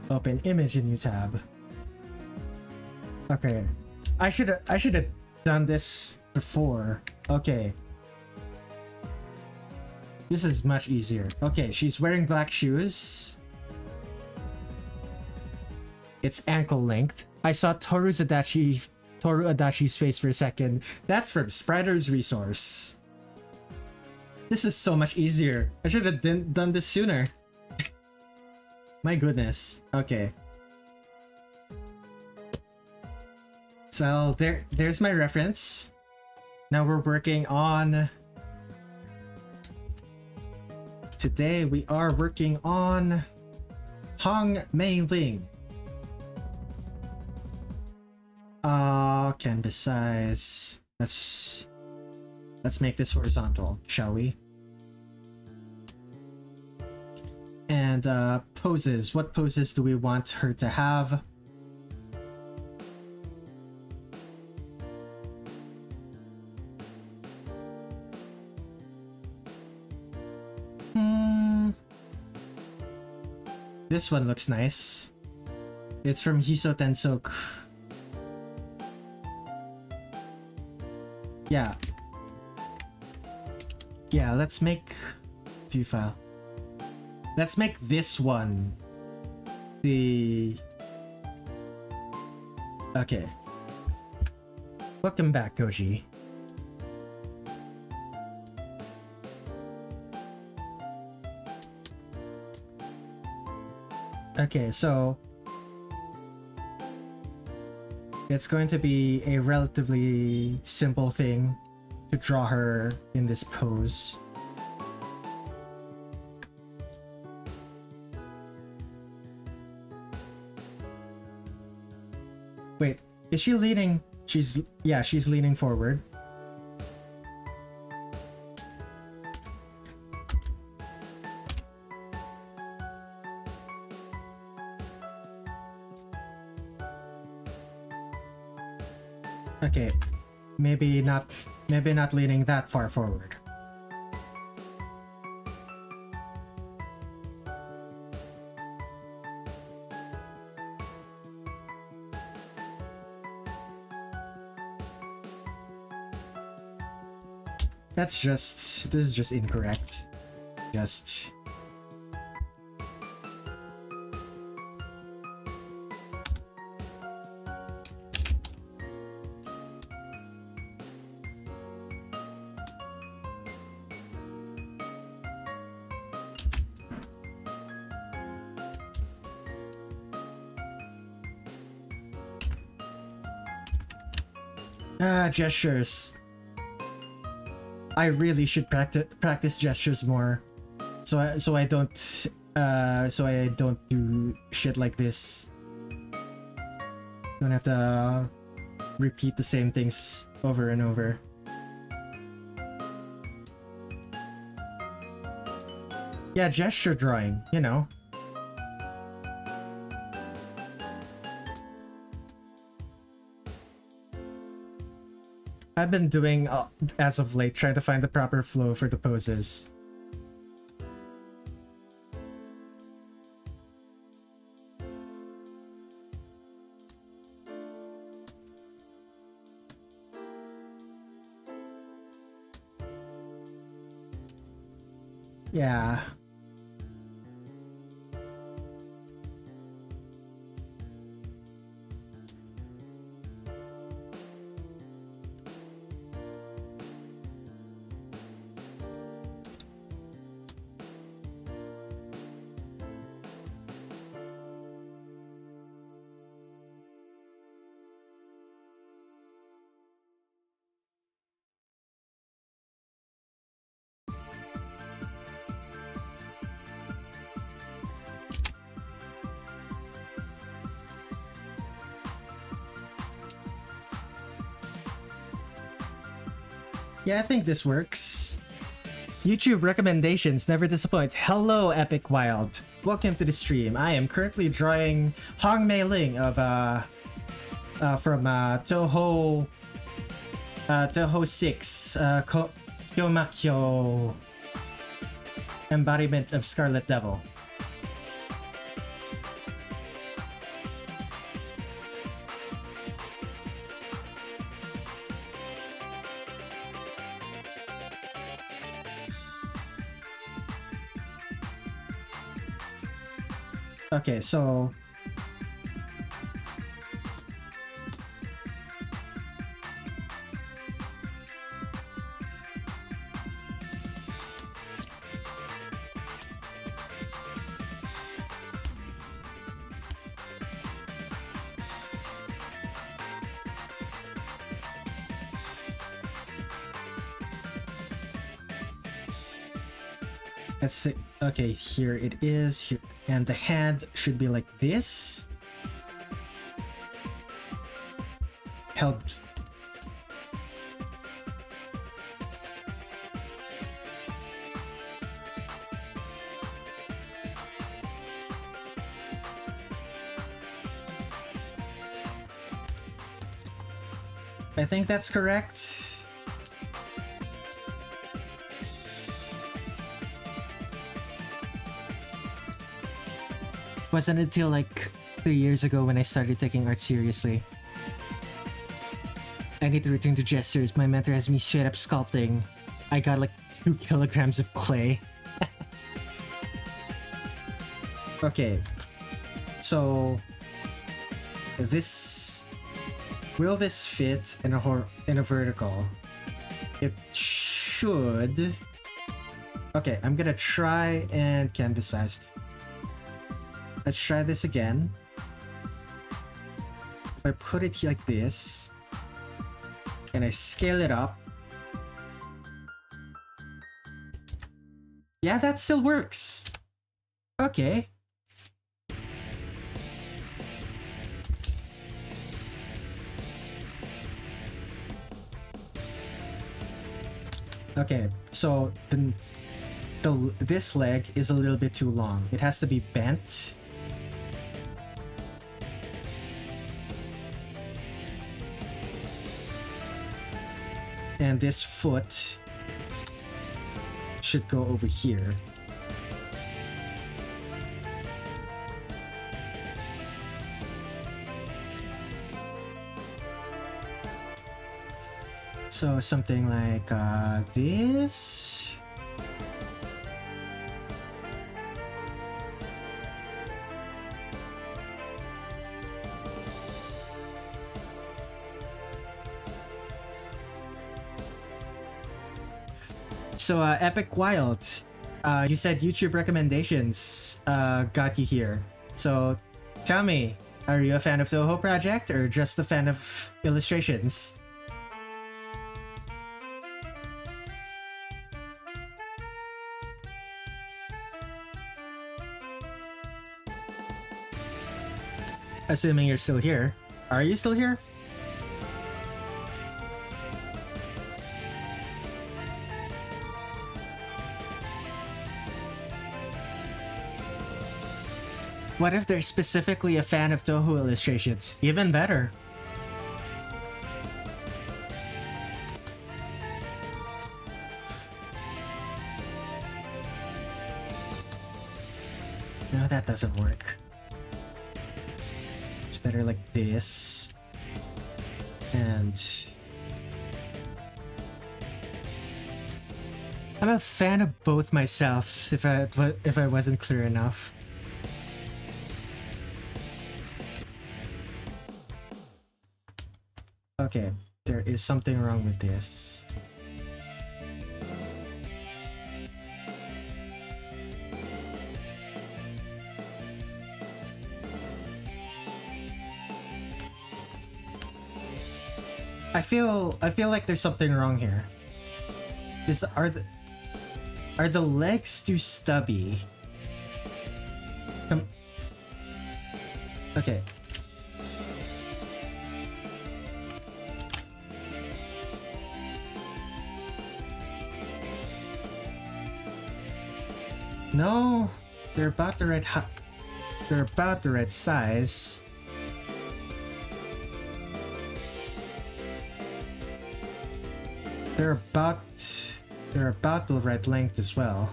Open image in new tab. Okay. I should have done this before. Okay. This is much easier. Okay, she's wearing black shoes. It's ankle length. I saw Toru Adachi's face for a second. That's from Spreader's Resource. This is so much easier. I should have done this sooner. My goodness. Okay. So there's my reference. Now we're working on... Today we are working on Hong Meiling. Canvas size. Let's make this horizontal, shall we? And poses. What poses do we want her to have? This one looks nice. It's from Hiso Tensoku. Yeah. Yeah, let's make view file. Let's make this one the... Okay. Welcome back, Koji. Okay, so it's going to be a relatively simple thing to draw her in this pose. Wait, is she leaning? She's leaning forward. Okay, maybe not leaning that far forward. This is just incorrect. Just... gestures. I really should practice gestures more, so I don't do shit like this. Don't have to repeat the same things over and over. Yeah, gesture drawing, you know. I've been doing, as of late, trying to find the proper flow for the poses. Yeah. Yeah, I think this works. YouTube recommendations never disappoint. Hello, Epic Wild. Welcome to the stream. I am currently drawing Meiling of from Touhou 6 Kyomakyo Embodiment of Scarlet Devil. Okay, so let's see. Okay, here it is. Here, and the hand should be like this. Held. I think that's correct. Wasn't until like 3 years ago when I started taking art seriously. I need to return to gestures. My mentor has me straight up sculpting. I got like 2 kilograms of clay. Okay, so this will this fit in a vertical? It should. Okay, I'm gonna try and canvas size. Let's try this again. If I put it like this, and I scale it up. Yeah, that still works. Okay. Okay, so this leg is a little bit too long. It has to be bent. And this foot should go over here. So something like this. So Epic Wild, you said YouTube recommendations got you here. So tell me, are you a fan of Touhou project or just a fan of illustrations? Assuming you're still here. Are you still here? What if they're specifically a fan of Touhou illustrations? Even better. No, that doesn't work. It's better like this. And I'm a fan of both myself, if I wasn't clear enough. Okay, there is something wrong with this. I feel like there's something wrong here. Are the legs too stubby? Okay. No, they're about the right they're about the right size. They're about the right length as well.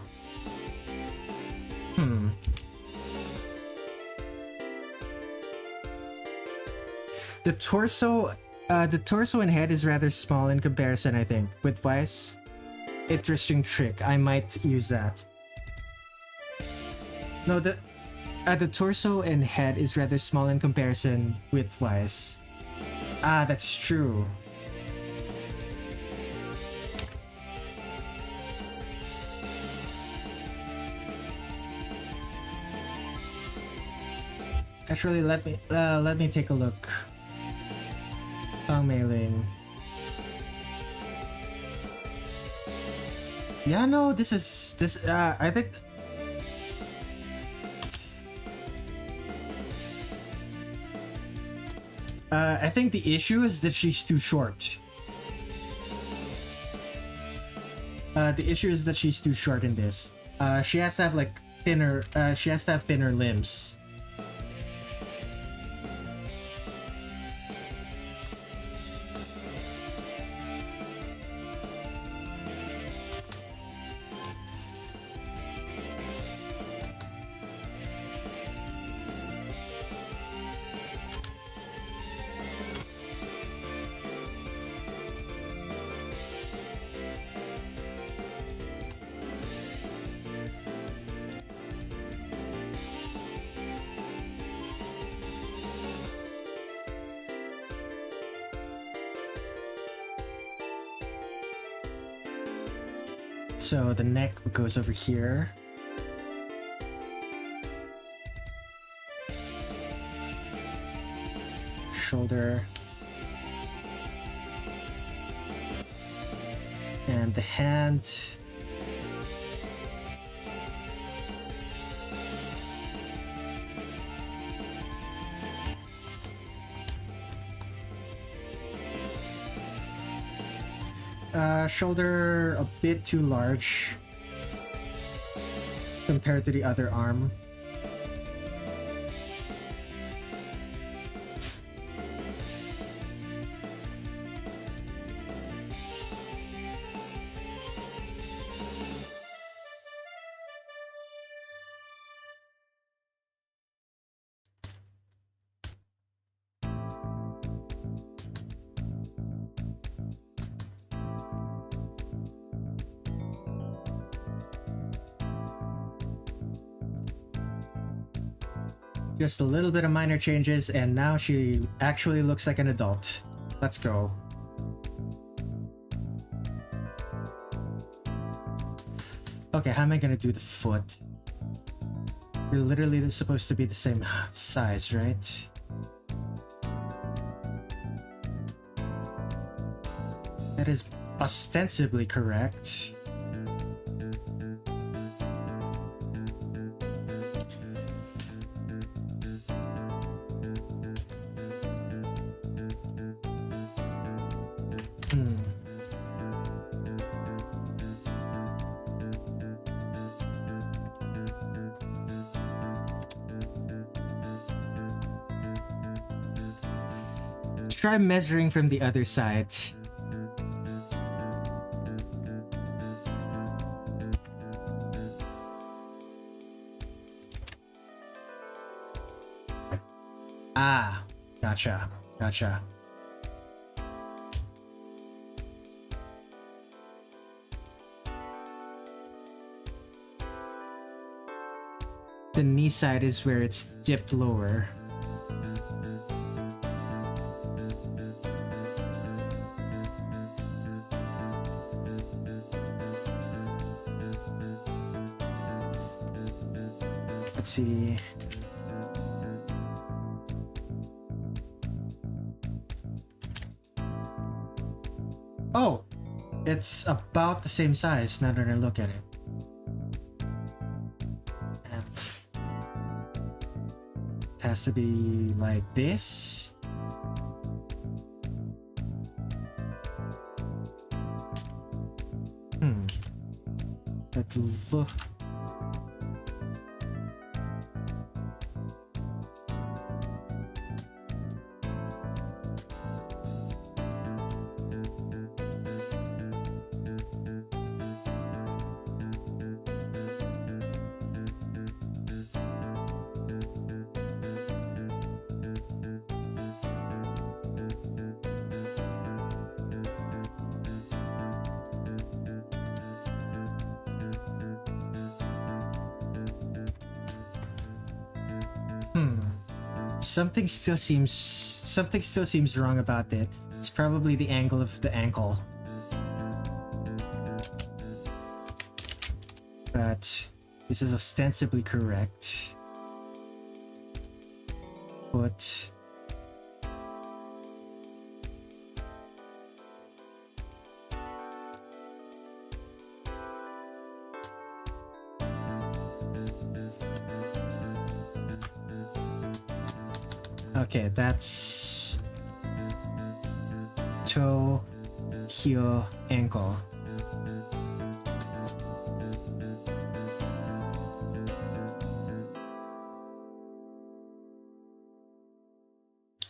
The torso and head is rather small in comparison, I think. Width-wise. Interesting trick. I might use that. No, the torso and head is rather small in comparison width-wise. Ah, that's true. Actually, let me take a look. Meiling. Yeah, no, I think I think the issue is that she's too short. The issue is that she's too short in this. She has to have like thinner. She has to have thinner limbs. So the neck goes over here. Shoulder. And the hand. Shoulder a bit too large compared to the other arm. Just a little bit of minor changes, and now she actually looks like an adult. Let's go. Okay, how am I gonna do the foot? We're literally supposed to be the same size, right? That is ostensibly correct. Try measuring from the other side. Ah, gotcha. The knee side is where it's dipped lower. Let's see. Oh! It's about the same size now that I look at it. And it has to be like this. But look. Something still seems wrong about it. It's probably the angle of the ankle. But this is ostensibly correct. But okay, that's toe, heel, ankle.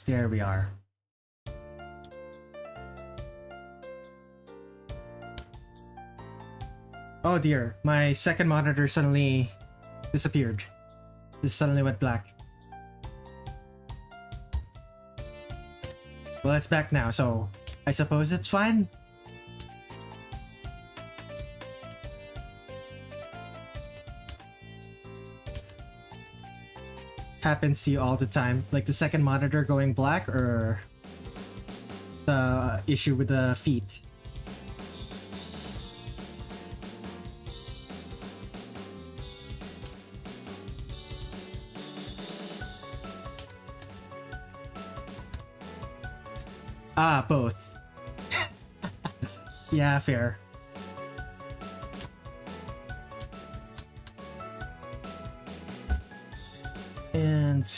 There we are. Oh dear, my second monitor suddenly disappeared. It suddenly went black. Well, it's back now, so I suppose it's fine. Happens to you all the time, like the second monitor going black or the issue with the feet. Ah, both. Yeah, fair. And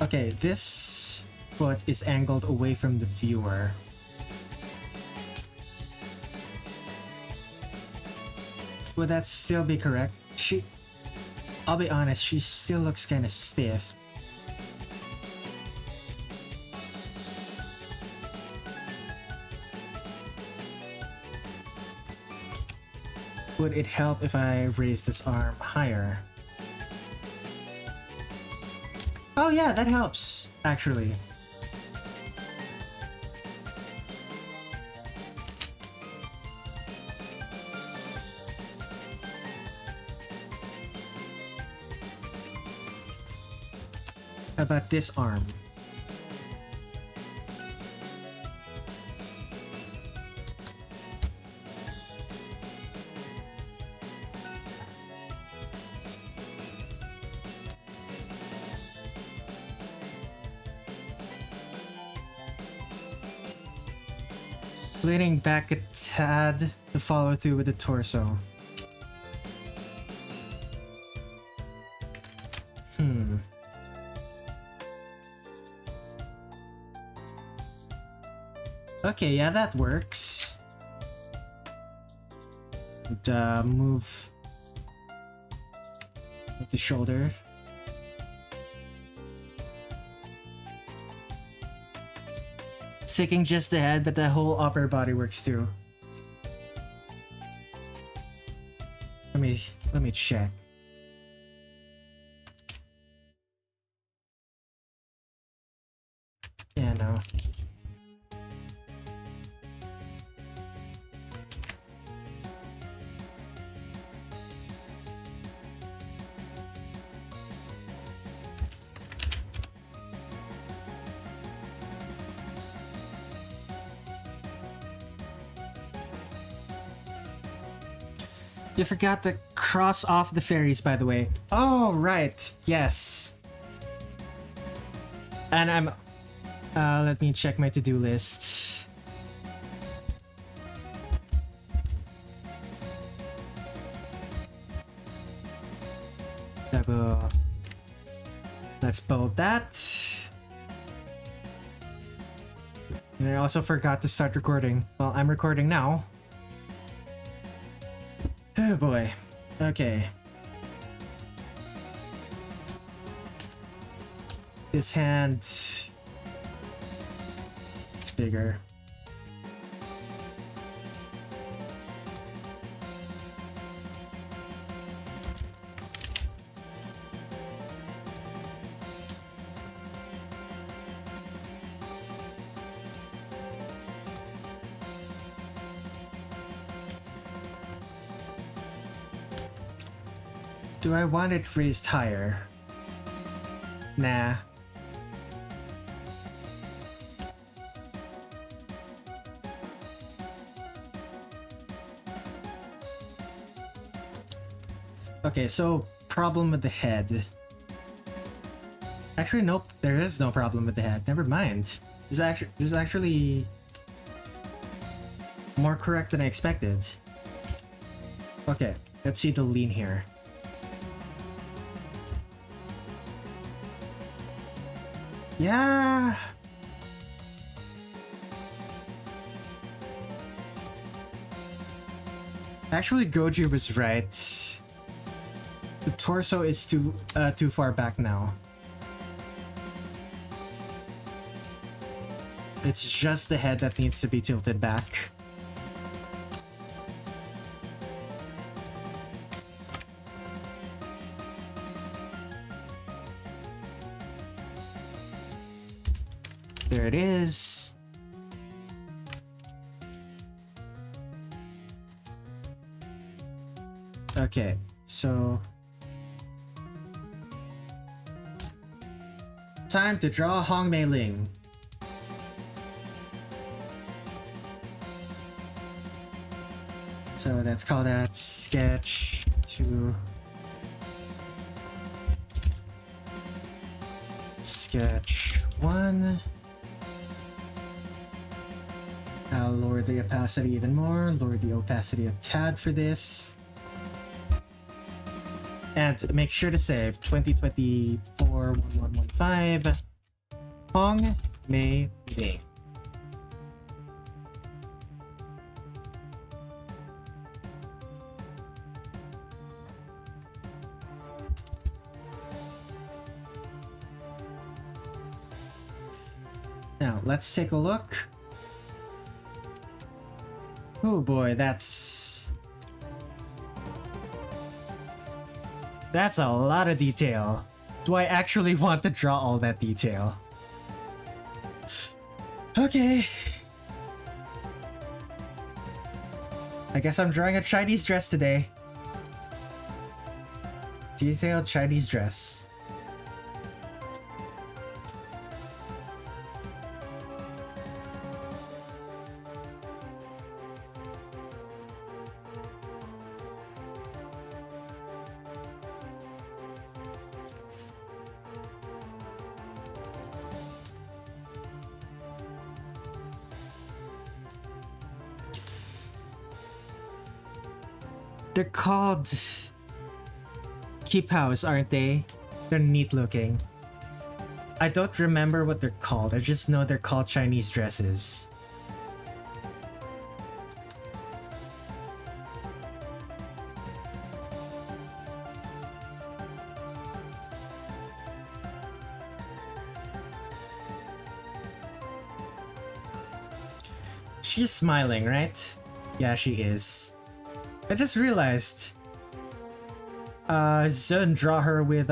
okay, this foot is angled away from the viewer. Would that still be correct? I'll be honest, she still looks kinda stiff. Would it help if I raise this arm higher? Oh yeah, that helps, actually. How about this arm? Leaning back a tad to follow through with the torso. Okay, yeah, that works. And, move the shoulder. Sticking just the head, but the whole upper body works too. Let me check. Yeah, no. You forgot to cross off the fairies, by the way. Oh, right. Yes. And I'm... let me check my to-do list. Double. Let's build that. And I also forgot to start recording. Well, I'm recording now. Oh boy. Okay. This hand... it's bigger. Do I want it raised higher? Nah. Okay, so problem with the head. Actually, nope, there is no problem with the head. Never mind. This is actually more correct than I expected. Okay, let's see the lean here. Yeah. Actually, Goji was right. The torso is too far back now. It's just the head that needs to be tilted back. There it is. Okay, so time to draw Hong Meiling. So let's call that sketch 2. Sketch 1. I'll lower the opacity even more, lower the opacity a tad for this. And make sure to save 2024-1115 Hong Mei Ling. Now, let's take a look. Oh boy, that's a lot of detail. Do I actually want to draw all that detail? Okay. I guess I'm drawing a Chinese dress today. Detailed Chinese dress. They're called Kipaos, aren't they? They're neat looking. I don't remember what they're called. I just know they're called Chinese dresses. She's smiling, right? Yeah, she is. I just realized Zun draw her with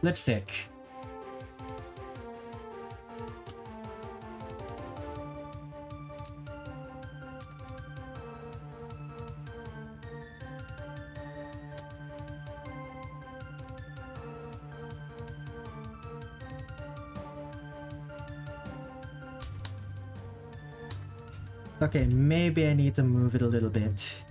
lipstick. Okay, maybe I need to move it a little bit.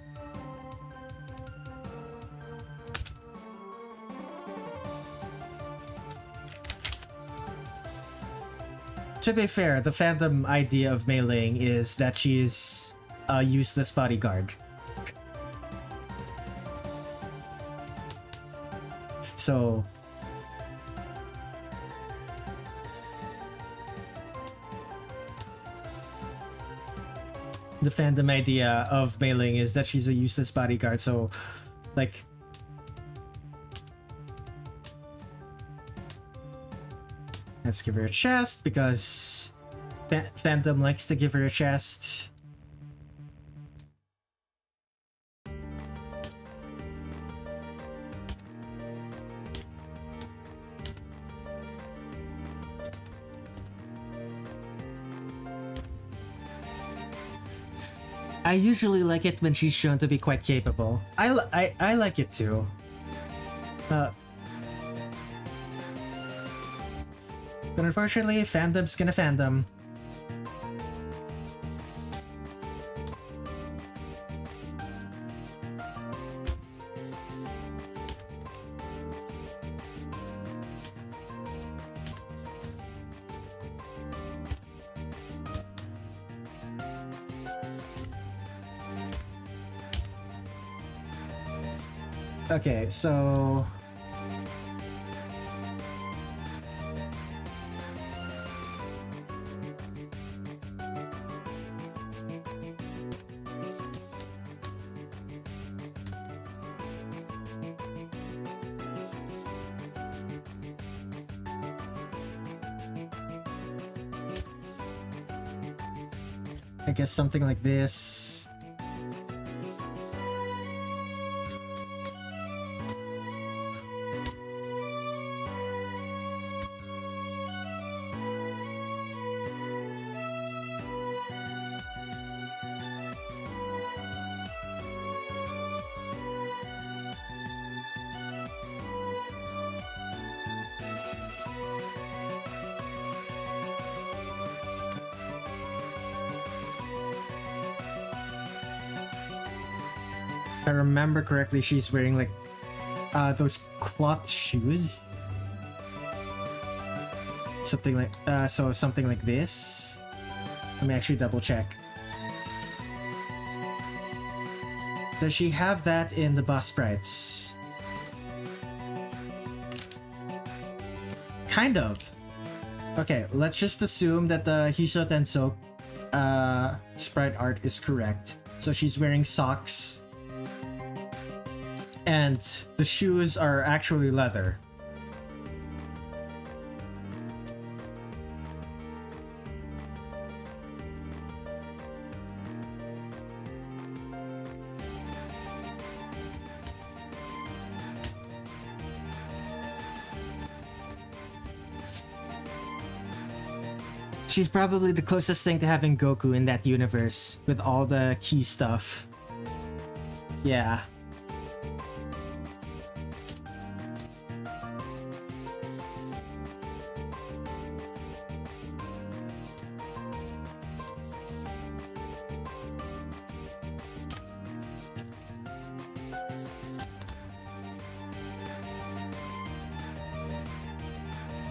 To be fair, the fandom idea of Meiling is that she's a useless bodyguard. So... the fandom idea of Meiling is that she's a useless bodyguard, so... like... let's give her a chest, because fandom likes to give her a chest. I usually like it when she's shown to be quite capable. I like it too. But unfortunately, fandom's gonna fandom. Okay, so... I guess something like this. If I remember correctly, she's wearing like those cloth shoes. Something like so something like this. Let me actually double check. Does she have that in the boss sprites? Kind of. Okay, let's just assume that the Hisho Tenso sprite art is correct. So she's wearing socks. And the shoes are actually leather. She's probably the closest thing to having Goku in that universe with all the key stuff. Yeah.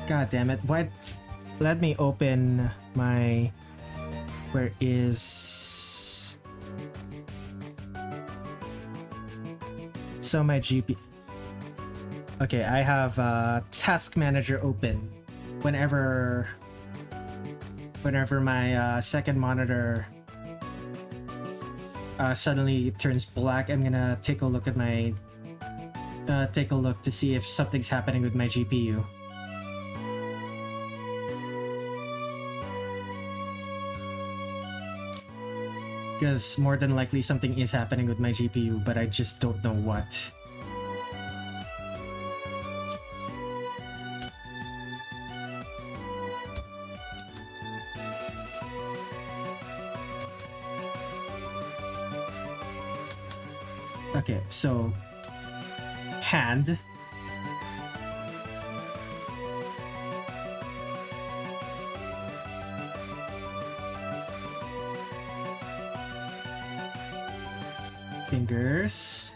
God damn it. Why? Let me open my... Where is... So my GP... Okay, I have Task Manager open. Whenever my second monitor suddenly turns black, I'm gonna take a look at my... take a look to see if something's happening with my GPU. Because more than likely something is happening with my GPU, but I just don't know what. Okay, so hand. Fingers.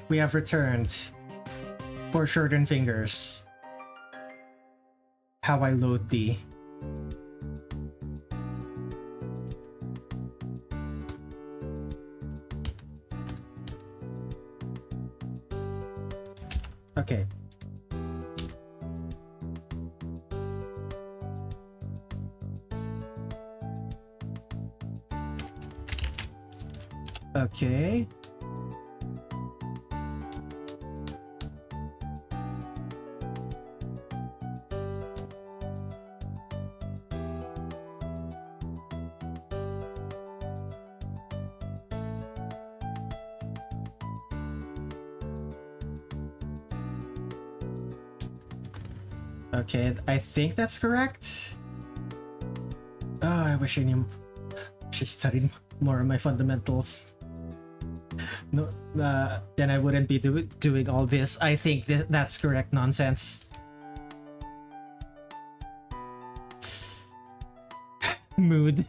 We have returned. Foreshortened fingers. How I loathe thee. Okay. Okay. Okay, I think that's correct. Oh, I wish I knew. She studied more of my fundamentals. No, then I wouldn't be doing all this. I think that's correct nonsense. Mood.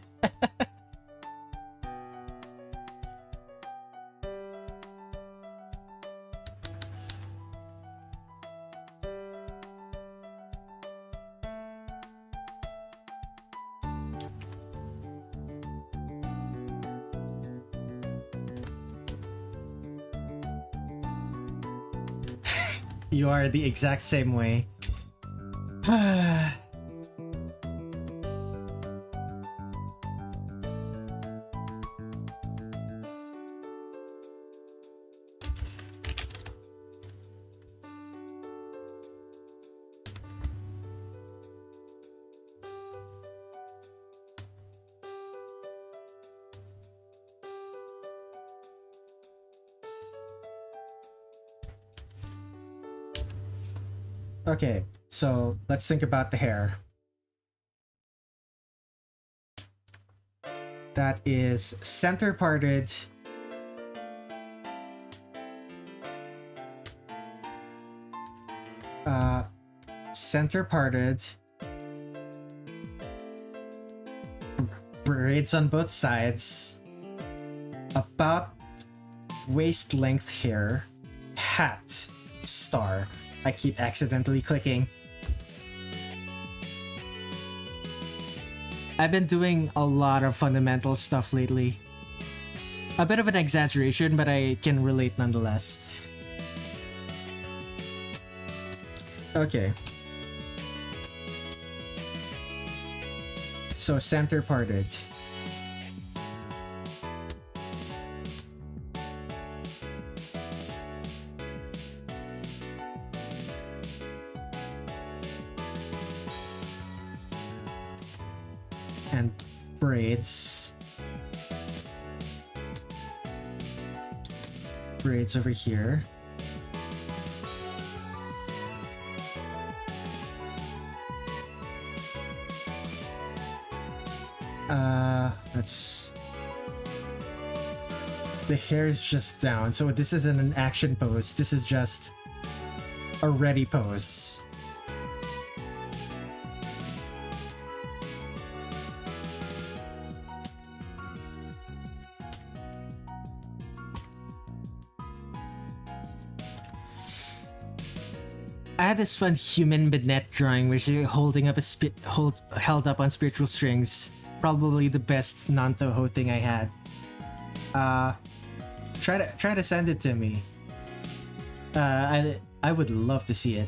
You are the exact same way. Okay, so let's think about the hair. That is center parted. Center parted. Braids on both sides. About waist length hair. Hat. Star. I keep accidentally clicking. I've been doing a lot of fundamental stuff lately. A bit of an exaggeration, but I can relate nonetheless. Okay. So center parted. And braids. Braids over here. That's... The hair is just down, so this isn't an action pose, this is just a ready pose. I had this fun human vignette drawing which is holding up a held up on spiritual strings. Probably the best non-Touhou thing I had. Try to send it to me. I would love to see it.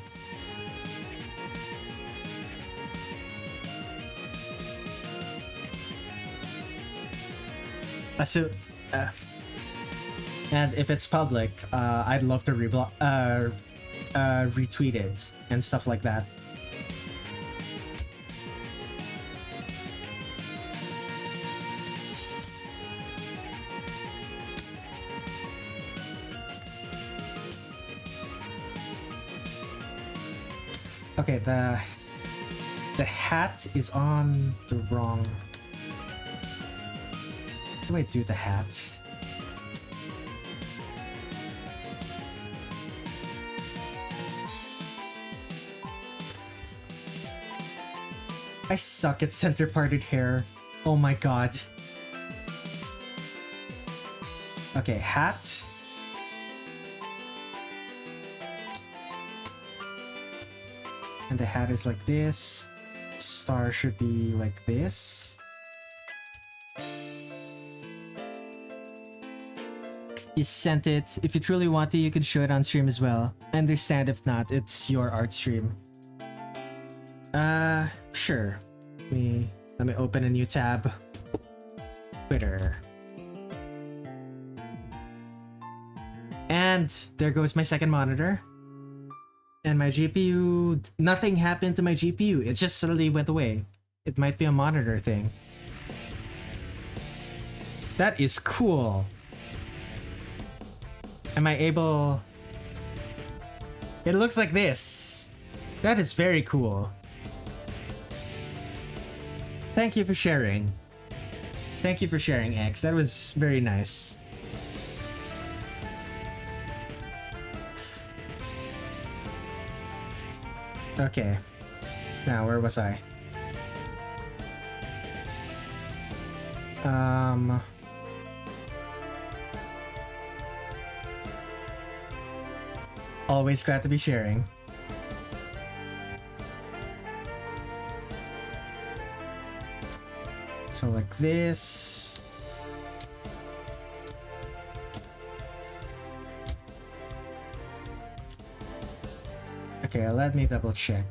And if it's public, I'd love to retweet it and stuff like that. Okay, the hat is on the wrong... How do I do the hat? I suck at center parted hair. Oh my god. Okay, hat. And the hat is like this. Star should be like this. You sent it. If you truly want to, you can show it on stream as well. I understand if not, it's your art stream. Sure. Let me open a new tab. Twitter. And there goes my second monitor. And my GPU... Nothing happened to my GPU. It just suddenly went away. It might be a monitor thing. That is cool. Am I able... It looks like this. That is very cool. Thank you for sharing. Thank you for sharing, X. That was very nice. Okay. Now, where was I? Always glad to be sharing. So like this. Okay, let me double check.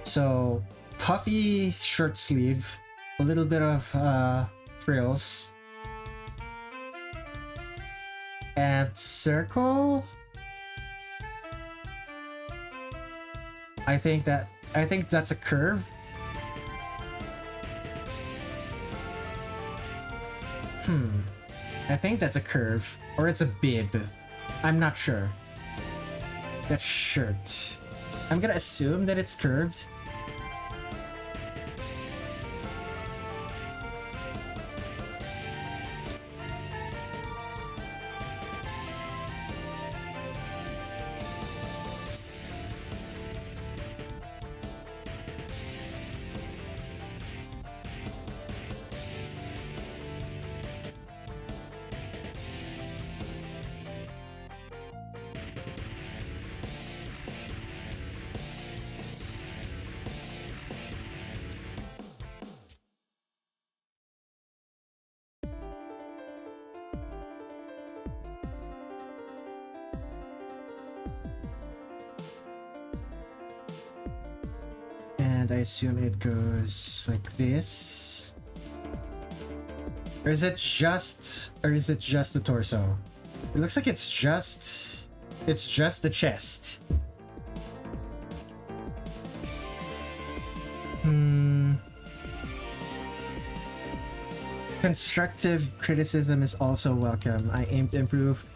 So, puffy short sleeve, a little bit of frills, and circle. I think that's a curve. I think that's a curve, or it's a bib. I'm not sure. That shirt. I'm gonna assume that it's curved. I assume it goes like this. Or is it just the torso? It looks like it's just the chest. Constructive criticism is also welcome. I aim to improve.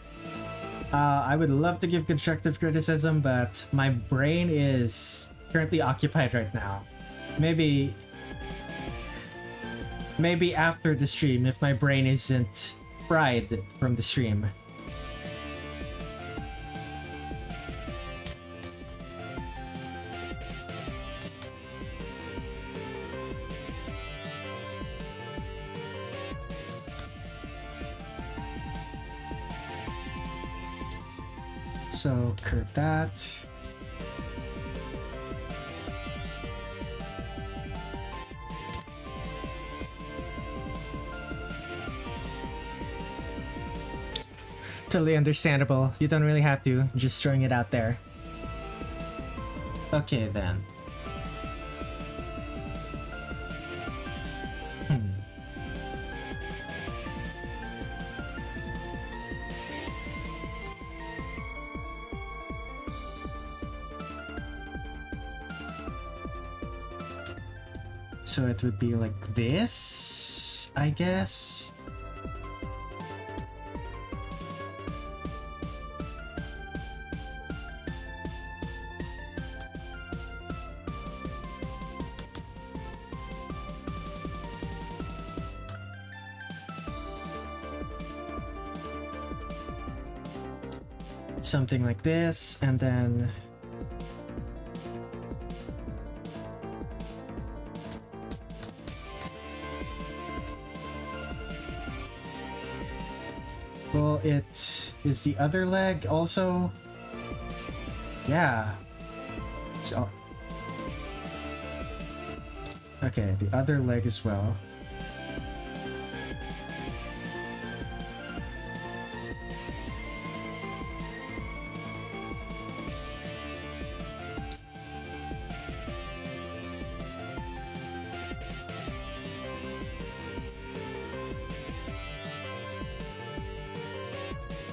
I would love to give constructive criticism, but my brain is currently occupied right now. Maybe after the stream, if my brain isn't fried from the stream. So curve that. Totally understandable. You don't really have to. I'm just throwing it out there. Okay then. So it would be like this, I guess. something like this, and then well, it is the other leg also. Yeah. So okay, the other leg as well.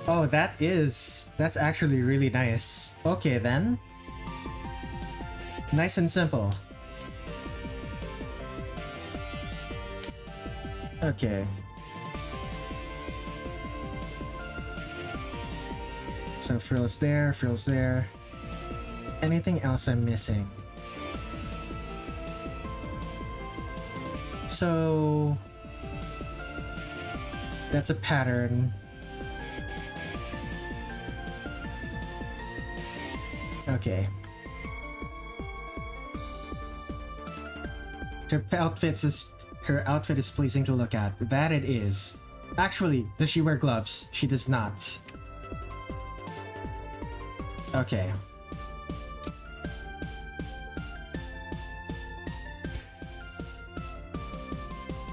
Oh, that's actually really nice. Okay then. Nice and simple. Okay. So frills there, frills there. Anything else I'm missing? So that's a pattern. Okay. Her outfit is pleasing to look at. That it is. Actually, does she wear gloves? She does not. Okay.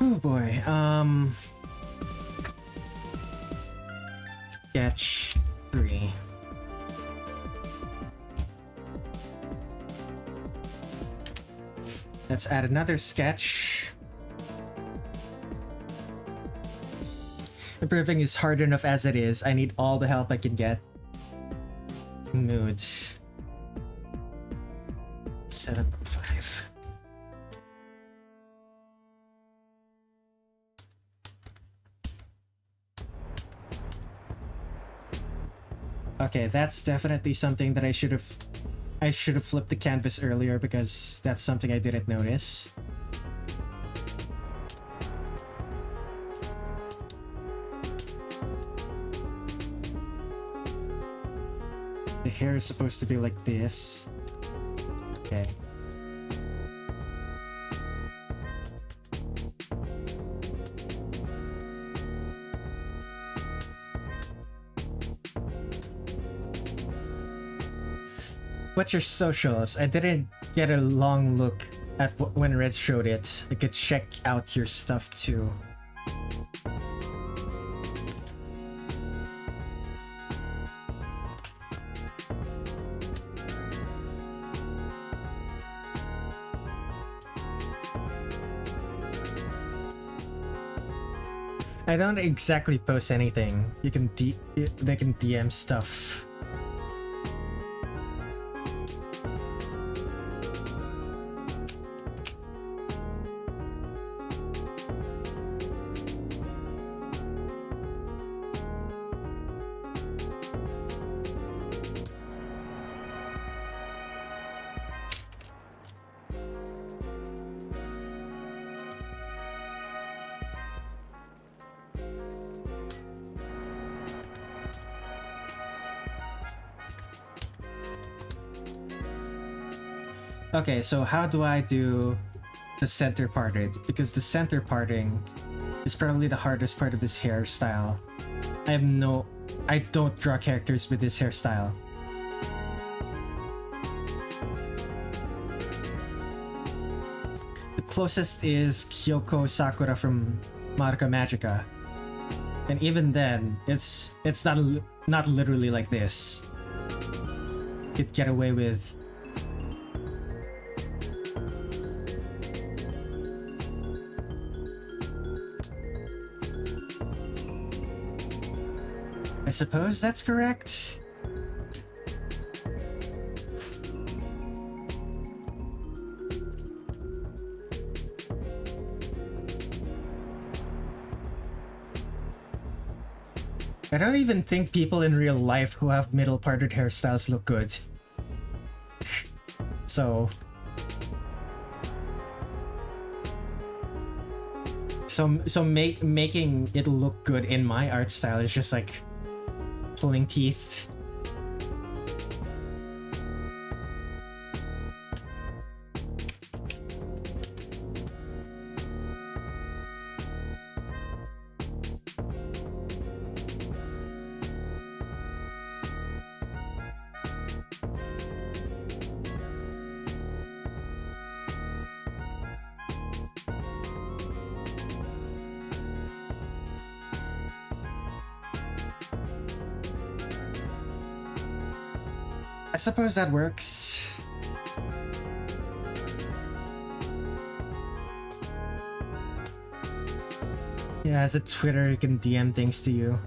Oh boy. Sketch 3. Let's add another sketch. Improving is hard enough as it is. I need all the help I can get. Mood. 7.5. Okay, that's definitely something that I should have flipped the canvas earlier because that's something I didn't notice. The hair is supposed to be like this. Okay. What's your socials? I didn't get a long look at when Red showed it. I could check out your stuff too. I don't exactly post anything. You can they can DM stuff. Okay, so how do I do the center parted? Because the center parting is probably the hardest part of this hairstyle. I don't draw characters with this hairstyle. The closest is Kyoko Sakura from Madoka Magica. And even then, it's not literally like this. Could get away with I suppose that's correct. I don't even think people in real life who have middle parted hairstyles look good. So making it look good in my art style is just like pulling teeth. suppose that works. Yeah, as a Twitter, you can DM things to you.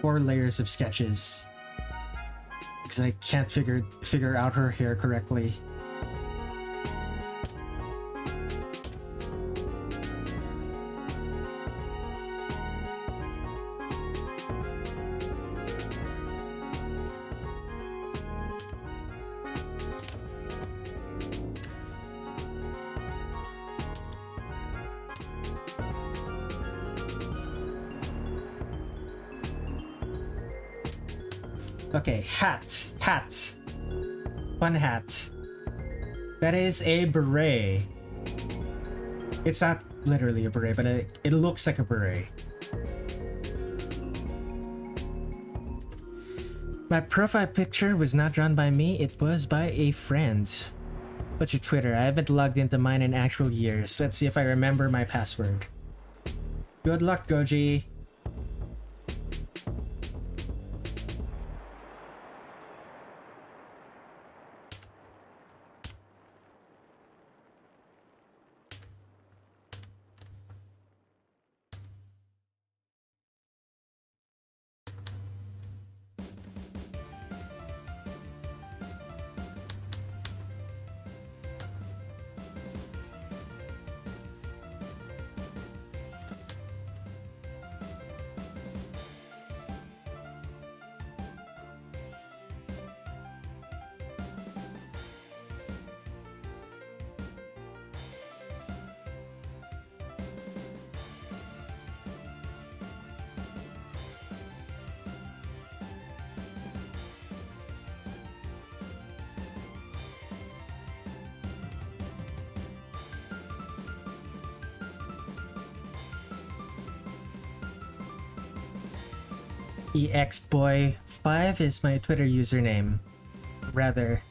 Four layers of sketches because I can't figure out her hair correctly. Okay, hat. Fun hat. That is a beret. It's not literally a beret, but it looks like a beret. My profile picture was not drawn by me, it was by a friend. What's your Twitter? I haven't logged into mine in actual years. Let's see if I remember my password. Good luck, Goji. EXBoy5 is my Twitter username. Rather.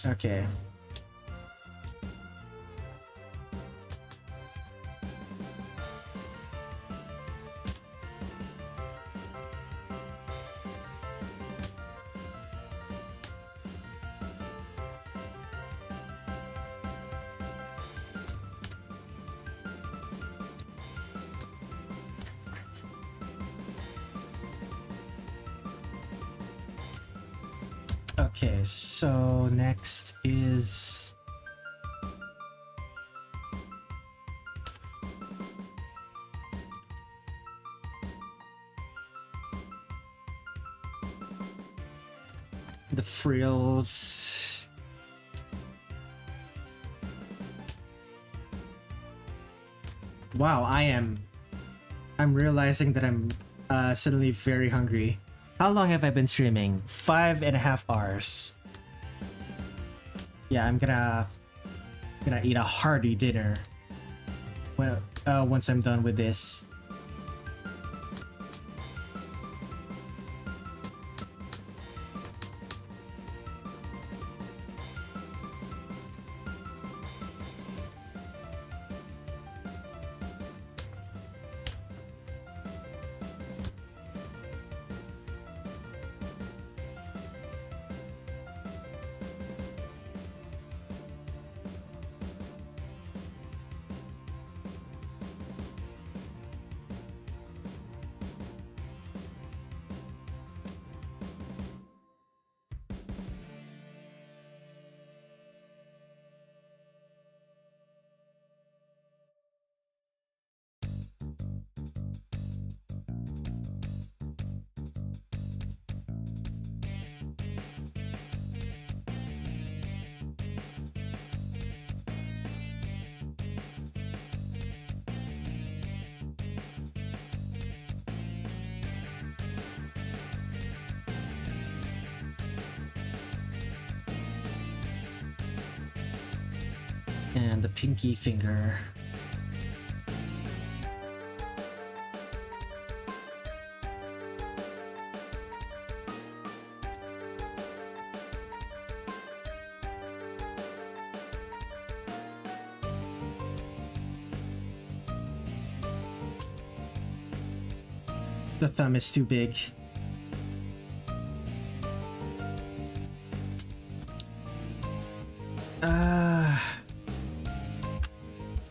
Okay. Okay, so next is the frills. Wow, I'm realizing that I'm suddenly very hungry. How long have I been streaming? 5.5 hours. Yeah, I'm gonna eat a hearty dinner when once I'm done with this. And the pinky finger. The thumb is too big.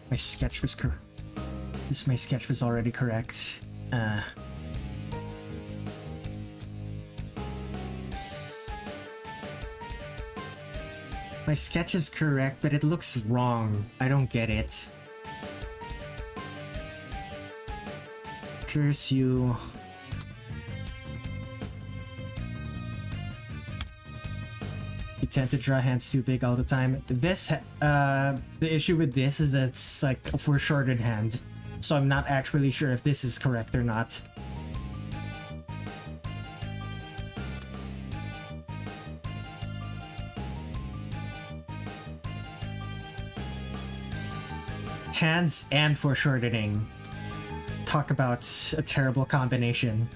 My sketch was my sketch was already correct. My sketch is correct, but it looks wrong. I don't get it. Curse you. You tend to draw hands too big all the time. This, the issue with this is that it's like a foreshortened hand. So I'm not actually sure if this is correct or not. Hands and foreshortening. Talk about a terrible combination.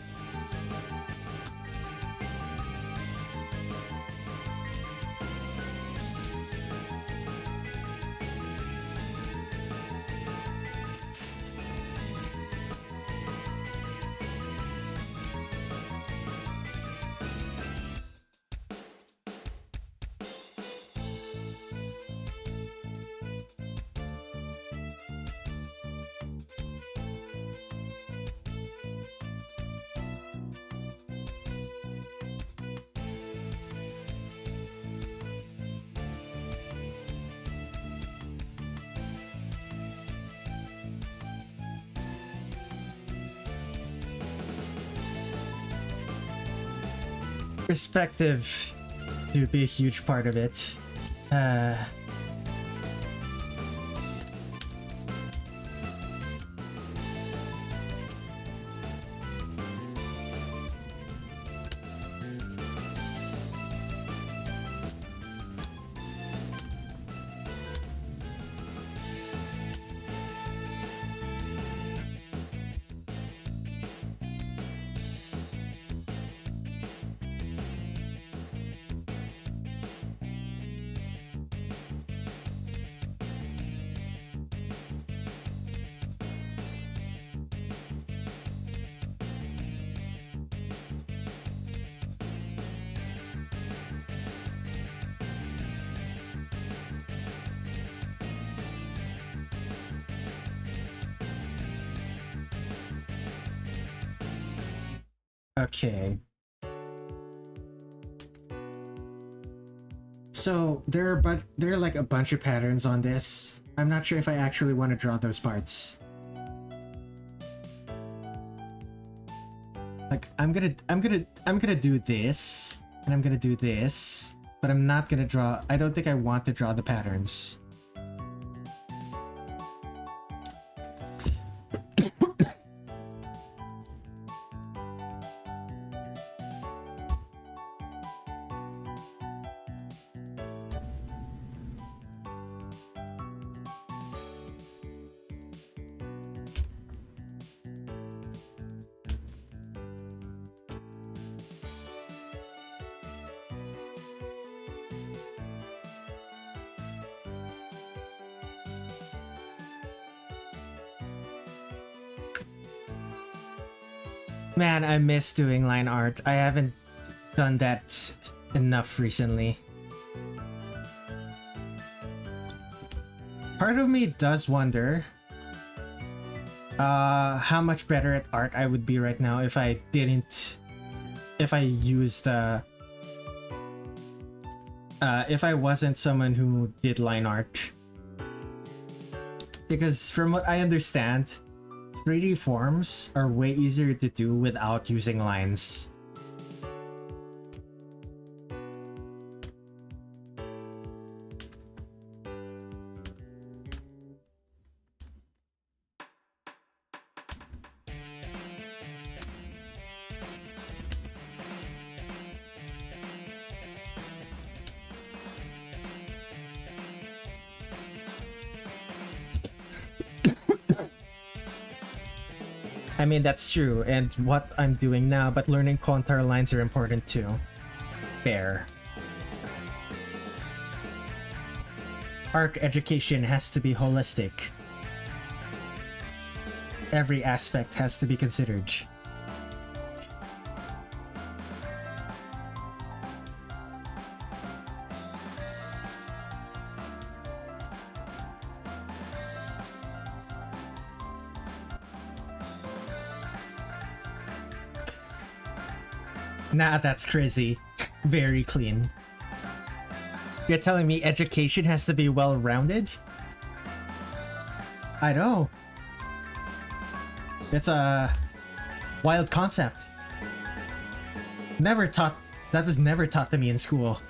Perspective would be a huge part of it. Okay. So there are like a bunch of patterns on this. I'm not sure if I actually want to draw those parts. Like I'm gonna do this, and I'm gonna do this, but I'm not gonna draw. I don't think I want to draw the patterns. Man, I miss doing line art. I haven't done that enough recently. Part of me does wonder how much better at art I would be right now if I used if I wasn't someone who did line art. Because from what I understand, 3D forms are way easier to do without using lines. I mean, that's true, and what I'm doing now, but learning contour lines are important too. Fair. Art education has to be holistic. Every aspect has to be considered. Nah, that's crazy. Very clean. You're telling me education has to be well-rounded? I know. It's a wild concept. That was never taught to me in school.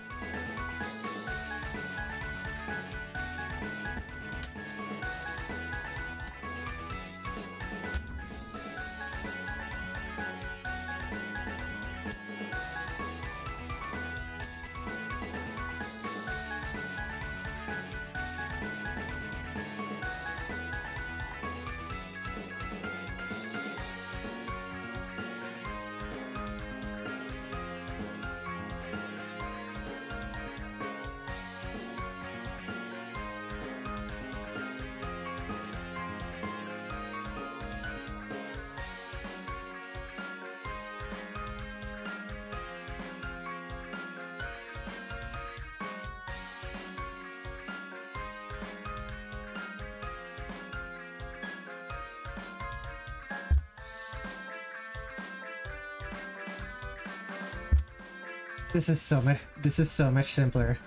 This is so much simpler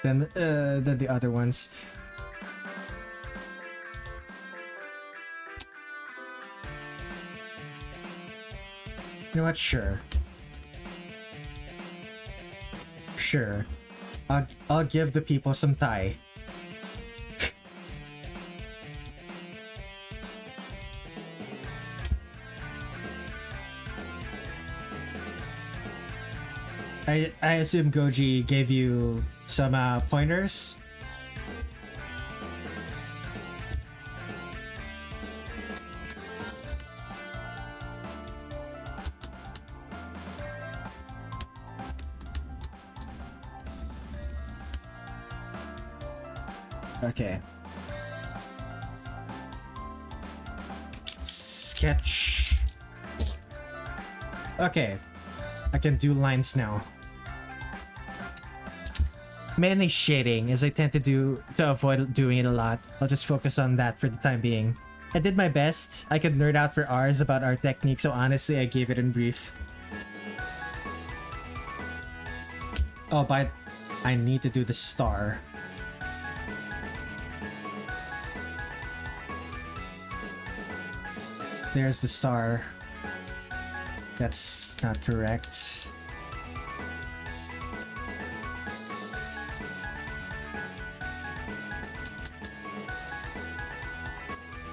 than the other ones. You know what? Sure. Sure. I'll give the people some thigh. I assume Goji gave you some pointers? Okay. Sketch. Okay. I can do lines now. Mainly shading, as I tend to avoid doing it a lot. I'll just focus on that for the time being. I did my best. I could nerd out for hours about art technique, so honestly, I gave it in brief. Oh, but I need to do the star. There's the star. That's not correct.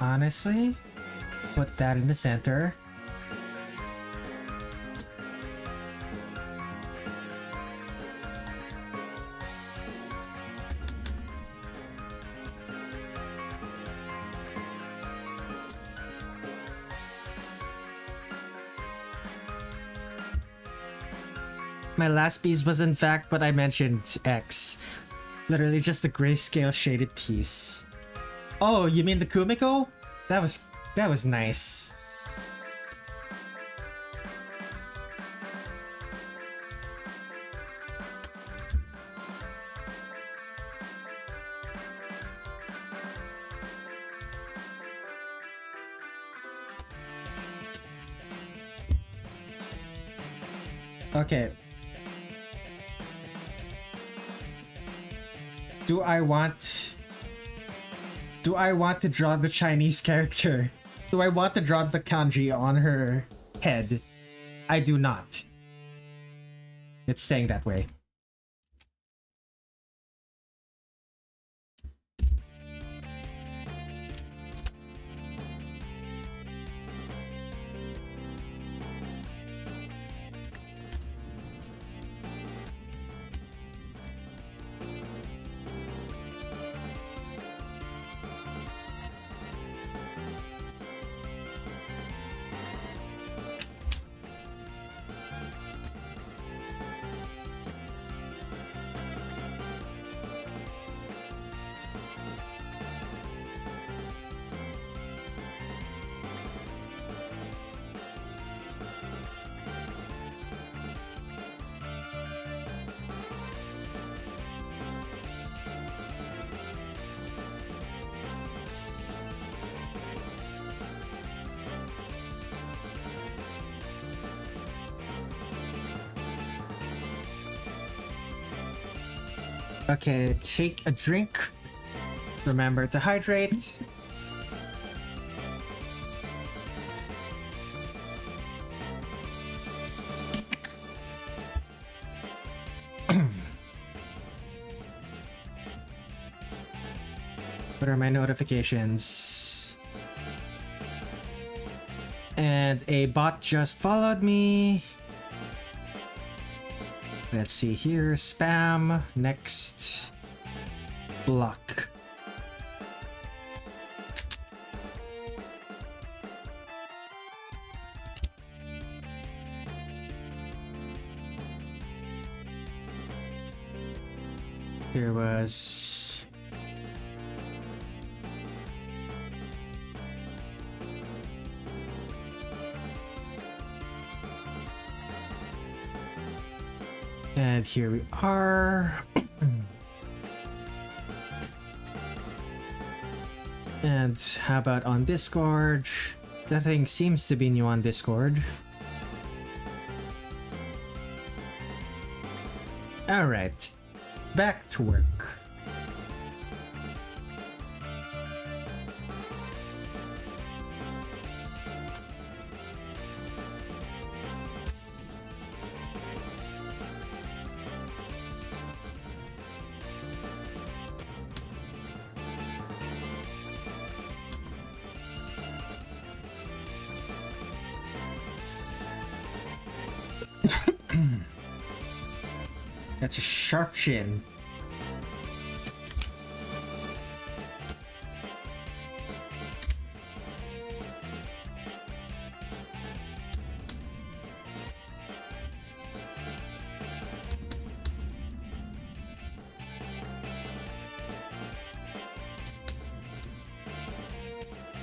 Honestly, put that in the center. My last piece was in fact what I mentioned, X. Literally just a grayscale shaded piece. Oh, you mean the Kumiko? That was nice. Okay. Do I want to draw the Chinese character? Do I want to draw the kanji on her head? I do not. It's staying that way. Okay, take a drink. Remember to hydrate. What are my notifications? And a bot just followed me. Let's see here. Spam. Next. Block. There was... And here we are. And how about on Discord? Nothing seems to be new on Discord. Alright. Back to work. That's a sharp shin.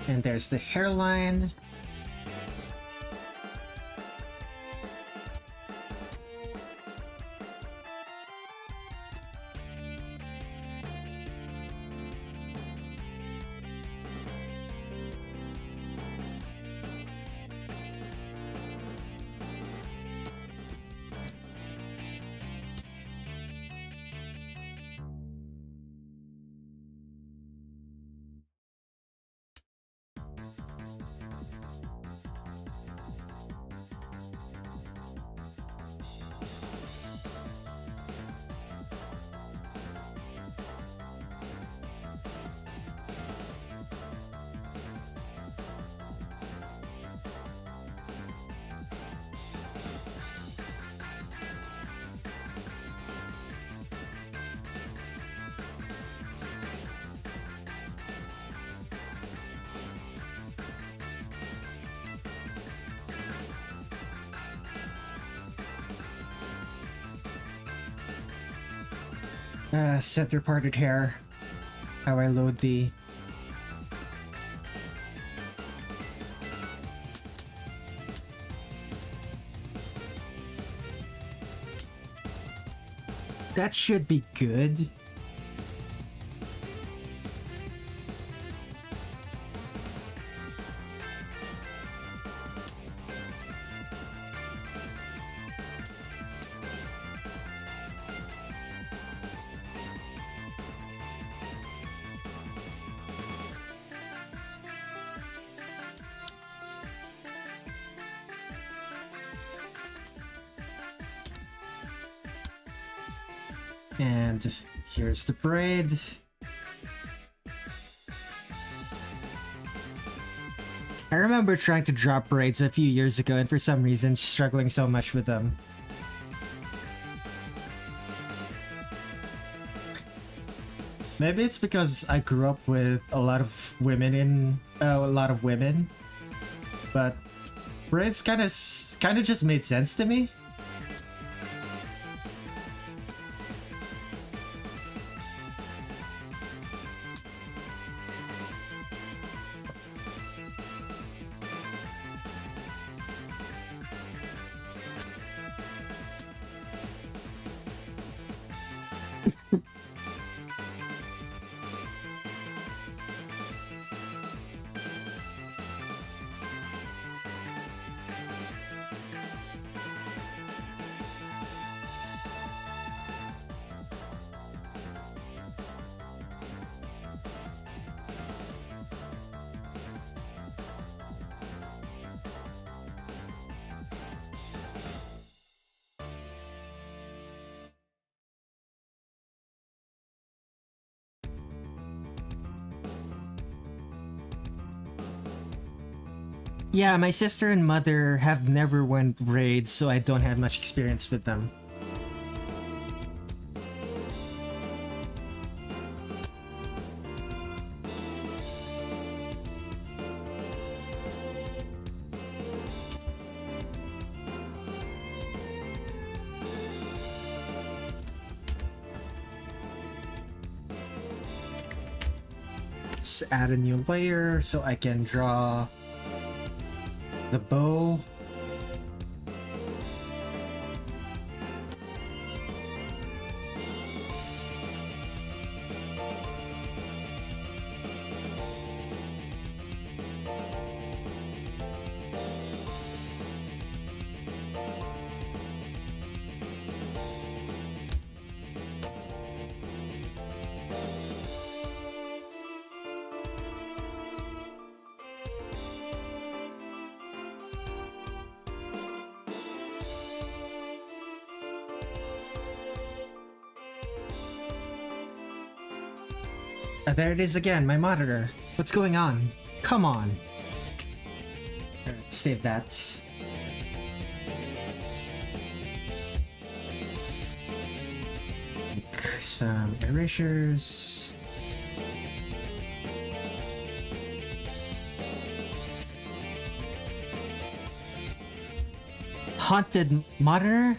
And there's the hairline. Center parted hair. How I load the... That should be good. And here's the braid. I remember trying to drop braids a few years ago and for some reason struggling so much with them. Maybe it's because I grew up with a lot of women but braids kind of just made sense to me. Yeah, my sister and mother have never worn braids, so I don't have much experience with them. Let's add a new layer so I can draw the bow. There it is again, my monitor. What's going on? Come on. Alright, save that. Make some erasures. Haunted monitor?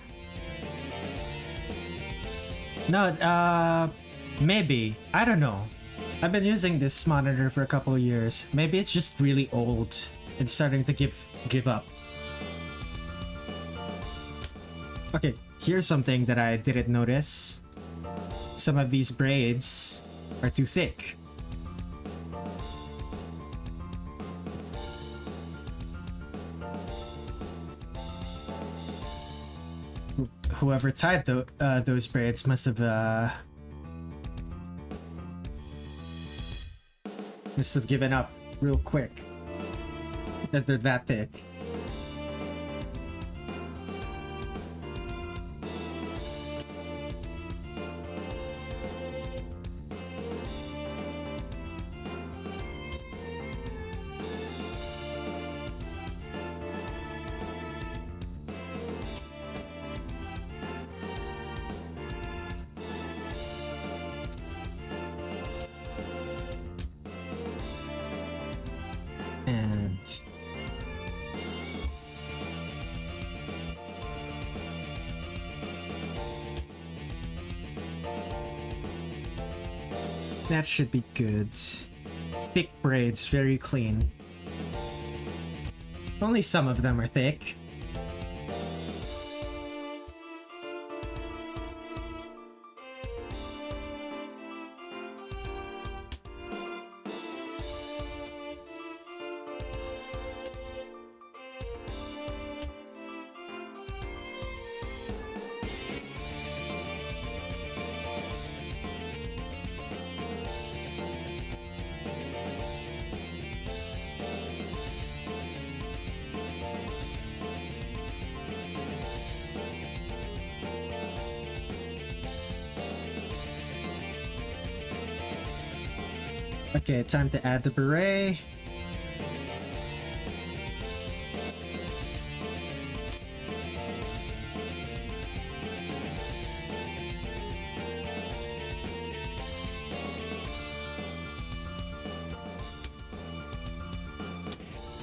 No, maybe. I don't know. I've been using this monitor for a couple of years. Maybe it's just really old and starting to give up. Okay, here's something that I didn't notice. Some of these braids are too thick. Whoever tied those braids must have given up real quick. That they're that thick. That should be good. Thick braids, very clean. Only some of them are thick. Okay, time to add the beret.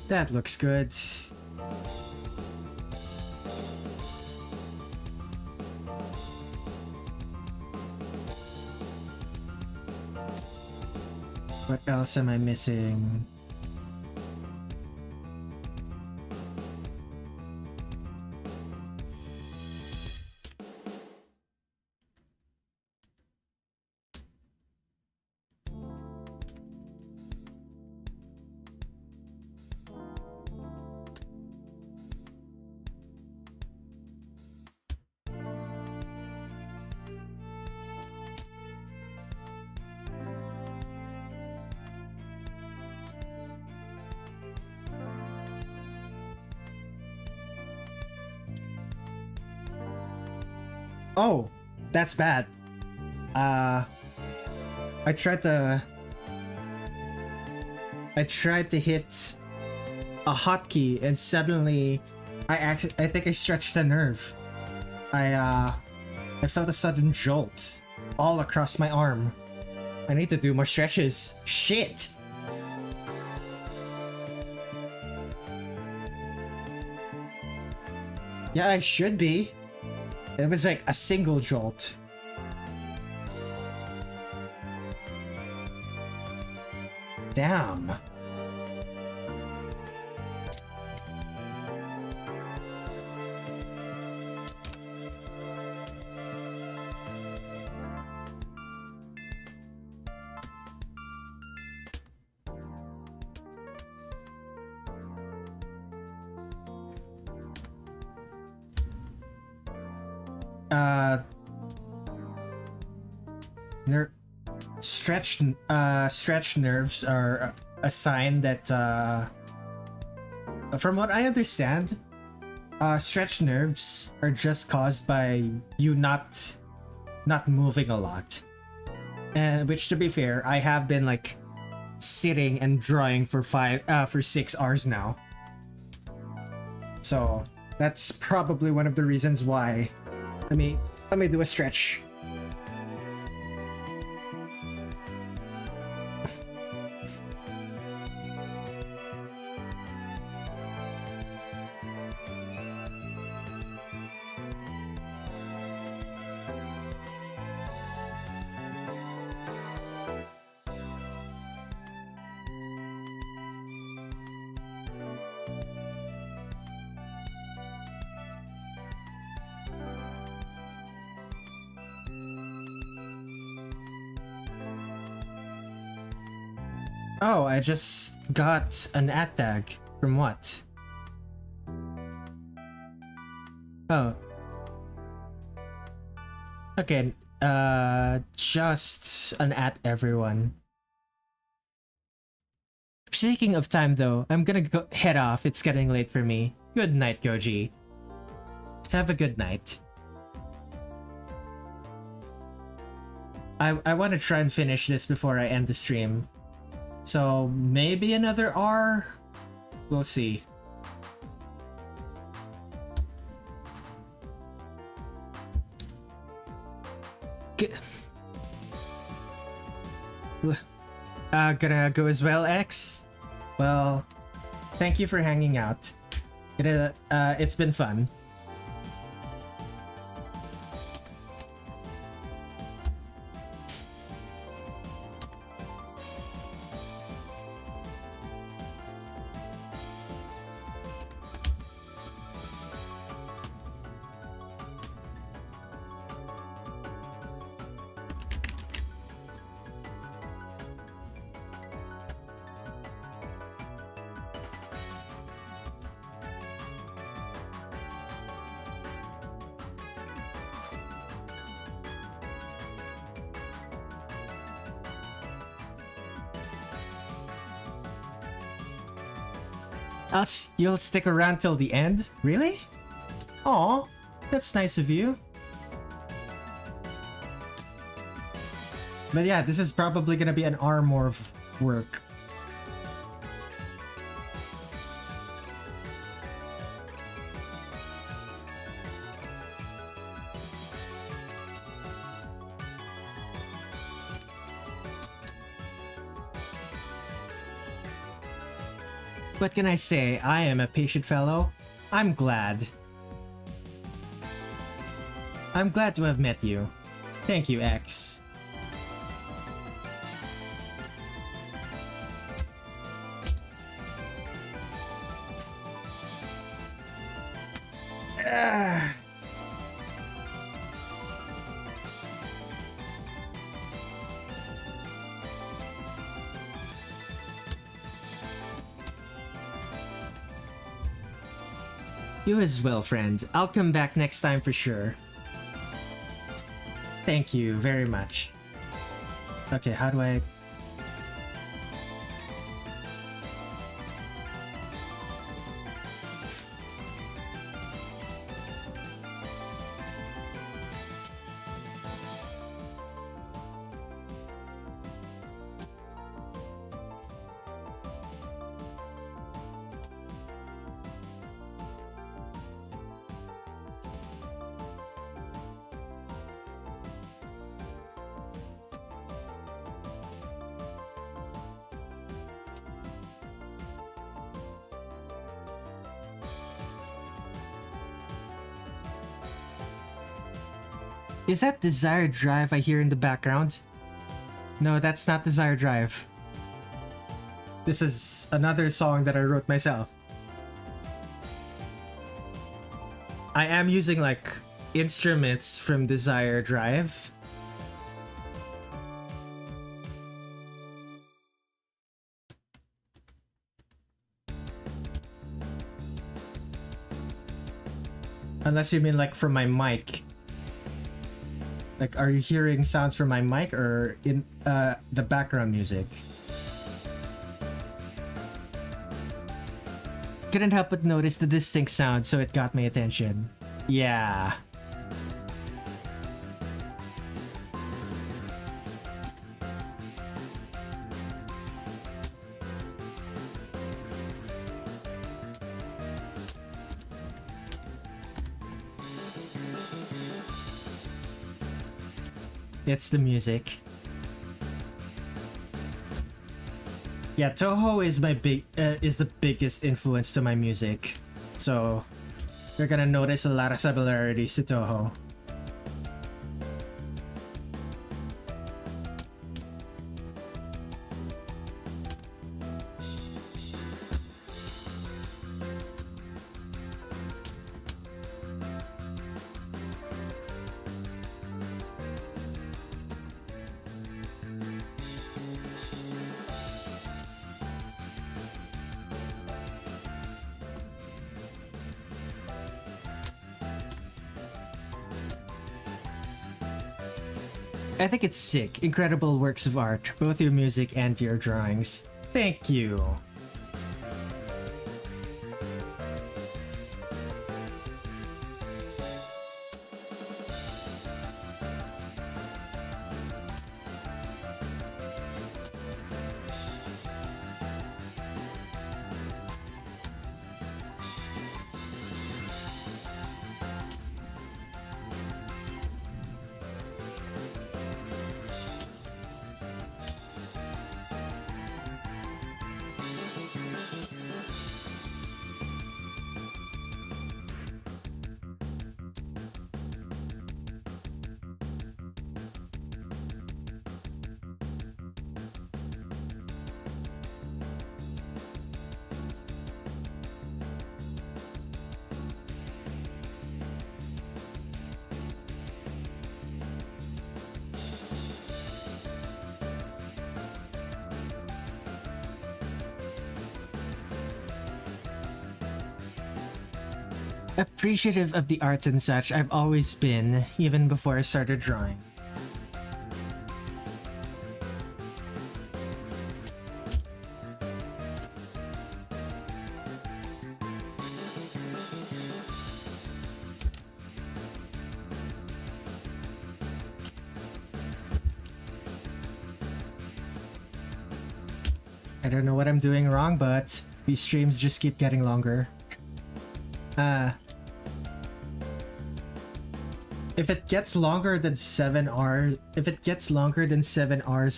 That looks good. What else am I missing? Oh, that's bad. I tried to hit a hotkey, and suddenly I think I stretched a nerve. I felt a sudden jolt all across my arm. I need to do more stretches. Shit! Yeah, I should be. It was like a single jolt. Damn. Stretched nerves are a sign that, from what I understand, stretched nerves are just caused by you not moving a lot. And which, to be fair, I have been like sitting and drawing for 6 hours now. So that's probably one of the reasons why. Let me do a stretch. Oh, I just got an ad tag. From what? Oh. Okay, just an at everyone. Speaking of time though, I'm gonna head off. It's getting late for me. Good night, Goji. Have a good night. I want to try and finish this before I end the stream. So maybe another R? We'll see. Gonna go as well, X? Well, thank you for hanging out. It's been fun. You'll stick around till the end? Really? Aw, that's nice of you. But yeah, this is probably gonna be an hour more of work. What can I say? I am a patient fellow. I'm glad. I'm glad to have met you. Thank you, X. You as well, friend. I'll come back next time for sure. Thank you very much. Okay, how do I... Is that Desire Drive I hear in the background? No, that's not Desire Drive. This is another song that I wrote myself. I am using like instruments from Desire Drive. Unless you mean like from my mic. Like, are you hearing sounds from my mic or in the background music? Couldn't help but notice the distinct sound, so it got my attention. Yeah. It's the music. Yeah, Touhou is the biggest influence to my music, so you're gonna notice a lot of similarities to Touhou. I think it's sick. Incredible works of art, both your music and your drawings. Thank you. Appreciative of the arts and such, I've always been, even before I started drawing. I don't know what I'm doing wrong, but these streams just keep getting longer. If it gets longer than 7 hours,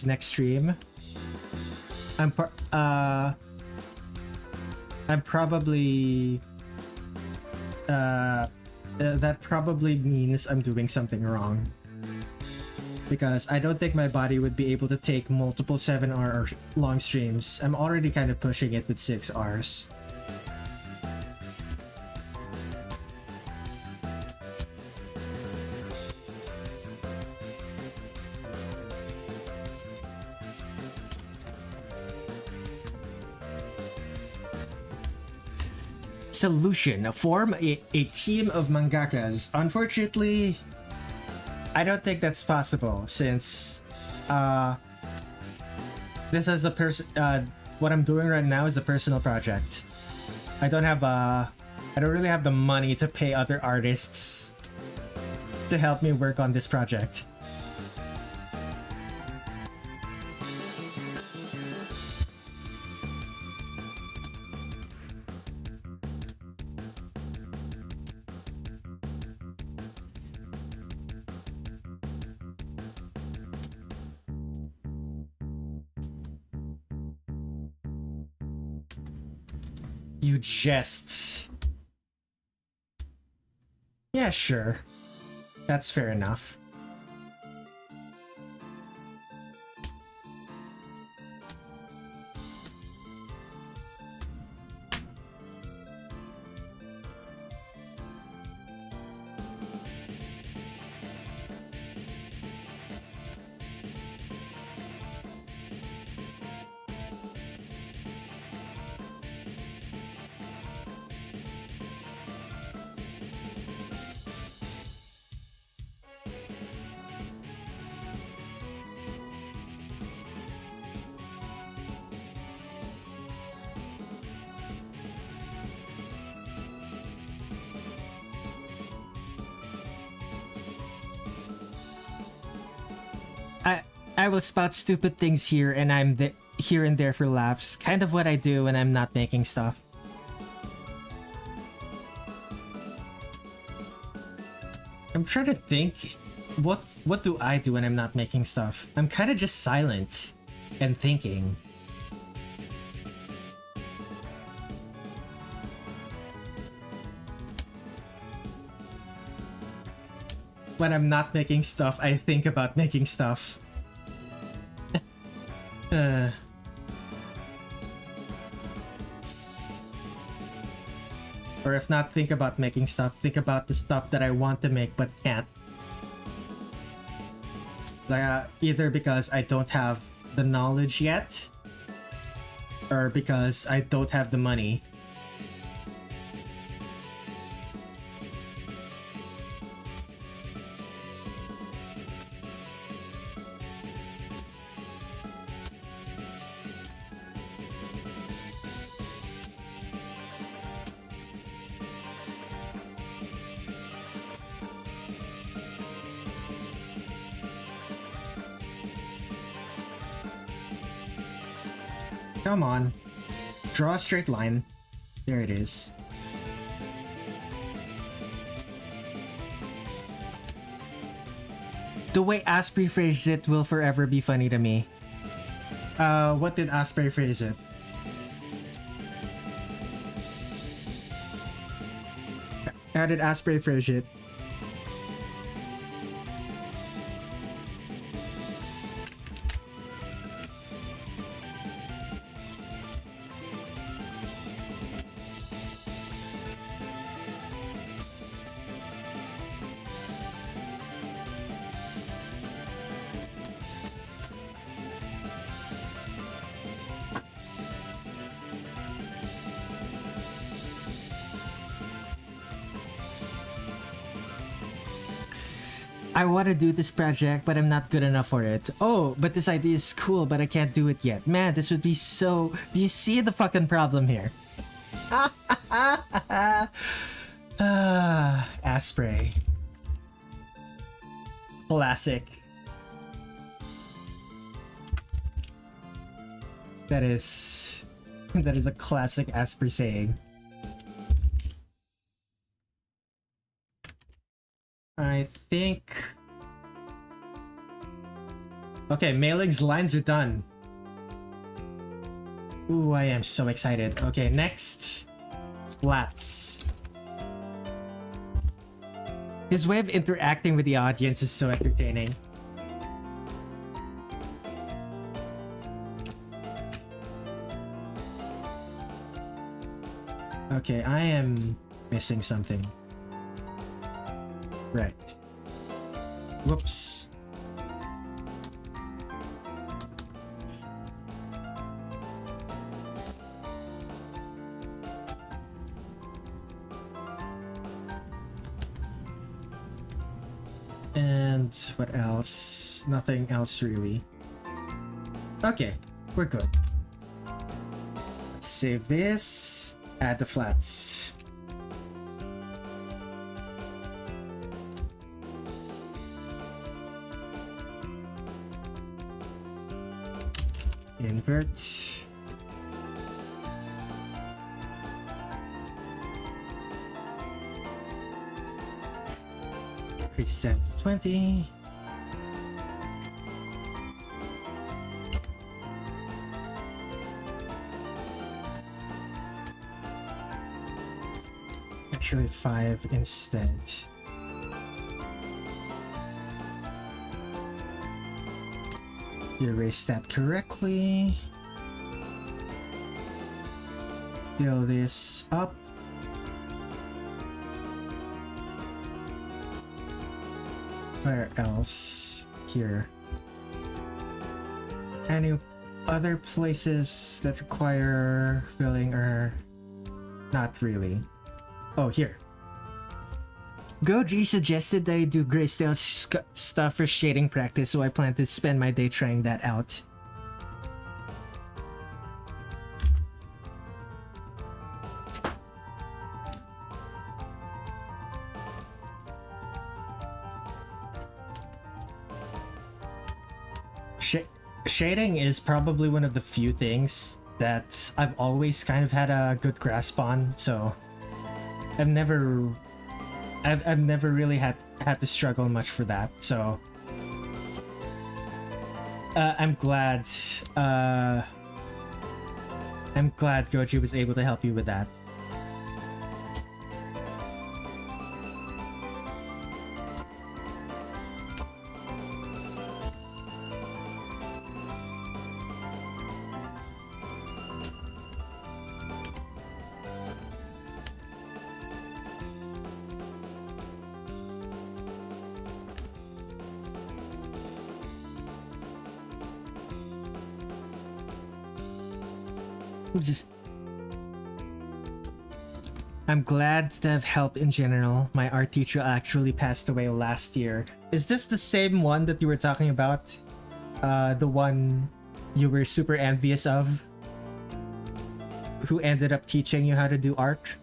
next stream, I'm probably that probably means I'm doing something wrong, because I don't think my body would be able to take multiple 7-hour long streams. I'm already kind of pushing it with 6 hours. Solution: form a team of mangakas. Unfortunately, I don't think that's possible, since this is a what I'm doing right now is a personal project. I don't really have the money to pay other artists to help me work on this project. You jest. Yeah, sure. That's fair enough. I will spout stupid things here and I'm here and there for laughs. Kind of what I do when I'm not making stuff. I'm trying to think, what do I do when I'm not making stuff? I'm kind of just silent and thinking. When I'm not making stuff, I think about making stuff. Or if not think about making stuff, think about the stuff that I want to make but can't. Like, either because I don't have the knowledge yet, or because I don't have the money. Come on. Draw a straight line. There it is. The way Asprey phrased it will forever be funny to me. What did Asprey phrase it? How did Asprey phrase it? I want to do this project, but I'm not good enough for it. Oh, but this idea is cool, but I can't do it yet. Man, this would be so... Do you see the fucking problem here? Asprey. Classic. That is a classic Asprey saying. I think... Okay, Meiling's lines are done. Ooh, I am so excited. Okay, next. Flats. His way of interacting with the audience is so entertaining. Okay, I am missing something. Right. Whoops. And what else? Nothing else really. Okay, we're good. Let's save this. Add the flats. Invert. Reset to 20. Actually 5 instead. Erase that correctly. Fill this up. Where else? Here. Any other places that require filling or not really? Oh, here. Goji suggested that I do grayscale stuff for shading practice, so I plan to spend my day trying that out. shading is probably one of the few things that I've always kind of had a good grasp on, so I've never really had to struggle much for that. So I'm glad Goji was able to help you with that. I'm glad to have help in general. My art teacher actually passed away last year. Is this the same one that you were talking about? The one you were super envious of? Who ended up teaching you how to do art?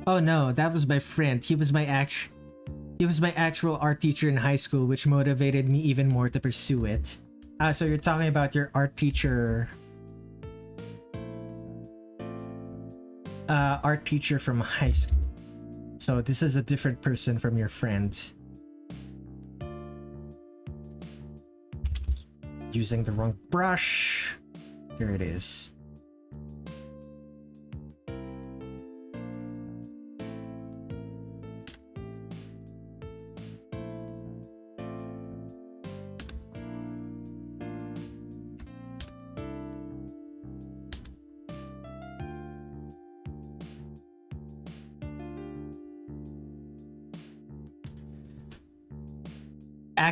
Oh no, that was my friend. He was my actual art teacher in high school, which motivated me even more to pursue it. So you're talking about your art teacher... art teacher from high school. So this is a different person from your friend. Using the wrong brush. Here it is.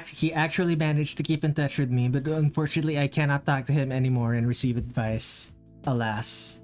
He actually managed to keep in touch with me, but unfortunately I cannot talk to him anymore and receive advice. Alas.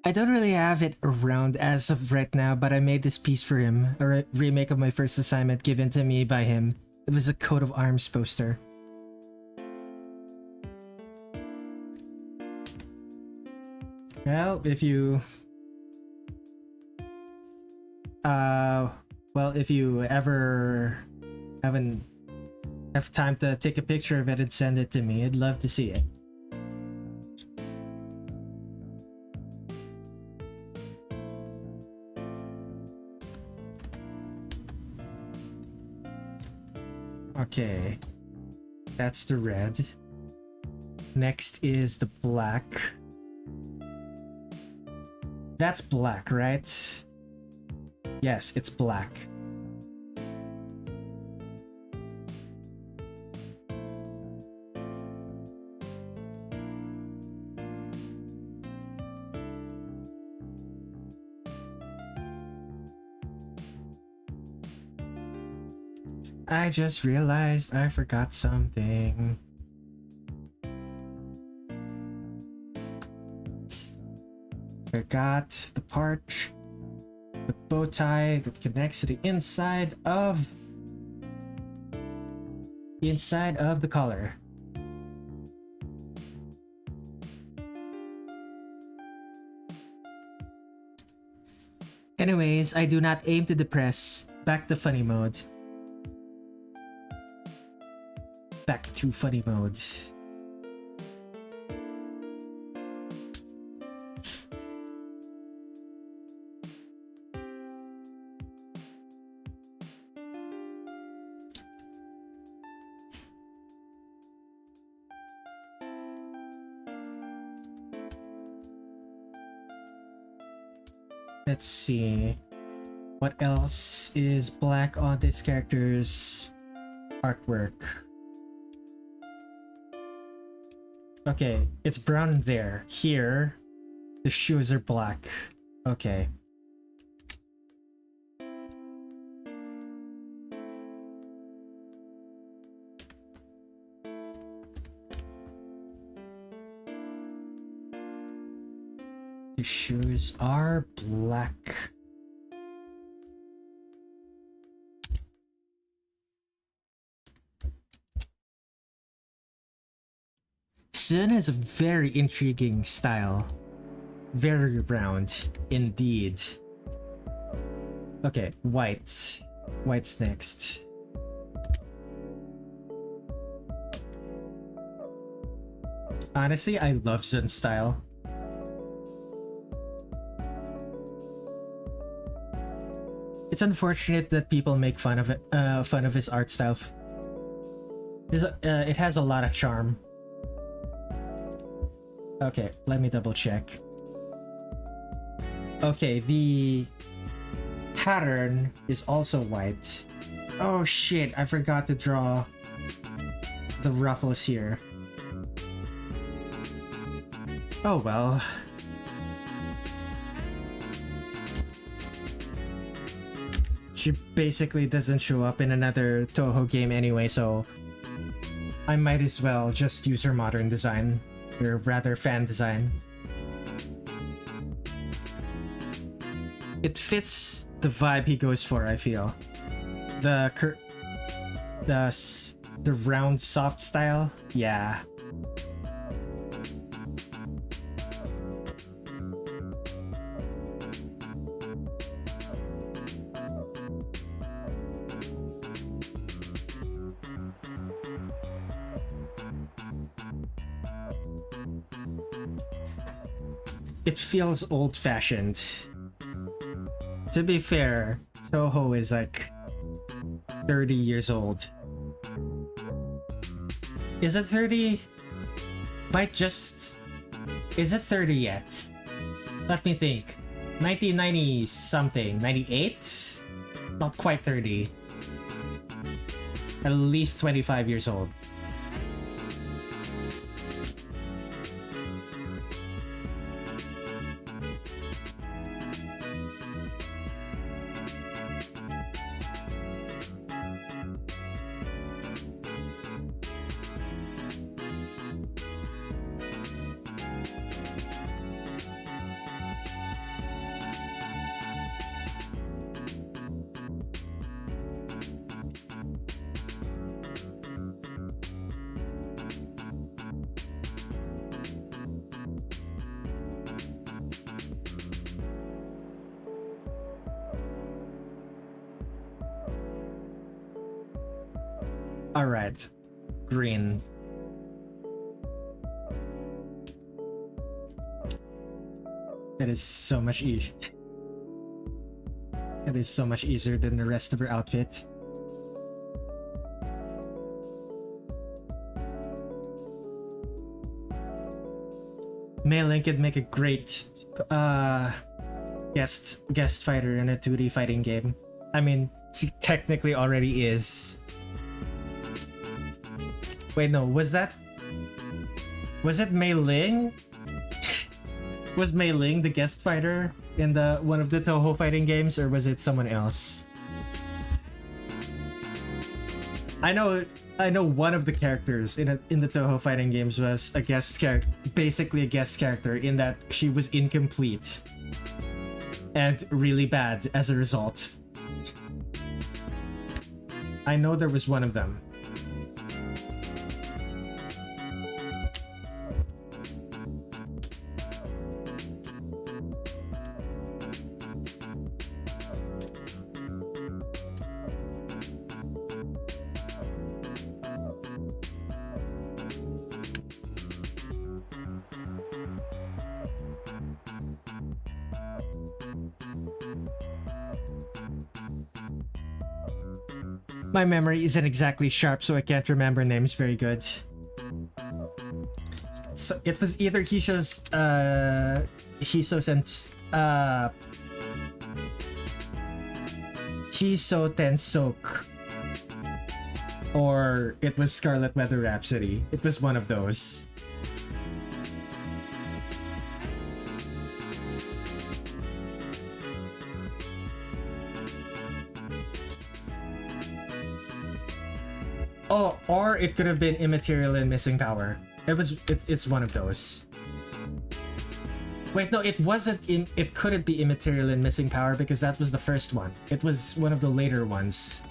I don't really have it around as of right now, but I made this piece for him, a remake of my first assignment given to me by him. It was a coat of arms poster. Well, if you... well, if you ever have time to take a picture of it and send it to me, I'd love to see it. Okay, that's the red. Next is the black. That's black, right? Yes, it's black. I just realized I forgot something. Forgot the part, the bow tie that connects to the inside of the collar. Anyway, Anyways, I do not aim to depress. Back to funny mode. Back to funny mode. Let's see. What else is black on this character's artwork? Okay, it's brown there. Here, the shoes are black. Okay. The shoes are black. Sun has a very intriguing style. Very round, indeed. Okay, white. White's next. Honestly, I love Sun's style. It's unfortunate that people make fun of it, fun of his art style. It has a lot of charm. Okay, let me double check. Okay, the pattern is also white. Oh shit, I forgot to draw the ruffles here. Oh well. She basically doesn't show up in another Touhou game anyway, so I might as well just use her modern design, or rather fan design. It fits the vibe he goes for, I feel. The round soft style, yeah. It feels old-fashioned. To be fair, Touhou is like 30 years old. Is it 30? Might just... Is it 30 yet? Let me think. 1990 something. 98? Not quite 30. At least 25 years old. Alright. Green. That is so much easier. That is so much easier than the rest of her outfit. Meiling could make a great guest fighter in a 2D fighting game. I mean, she technically already is. Wait, no, was it Meiling? Was Meiling the guest fighter in one of the Touhou fighting games, or was it someone else? I know one of the characters in the Touhou fighting games was a guest character, basically a guest character, in that she was incomplete and really bad as a result. I know there was one of them. My memory isn't exactly sharp, so I can't remember names very good. So it was either Hiso's and Hiso Tensok, or it was Scarlet Weather Rhapsody. It was one of those. Oh, or it could have been Immaterial and Missing Power. It's one of those. Wait, no, it wasn't. It couldn't be Immaterial and Missing Power because that was the first one. It was one of the later ones.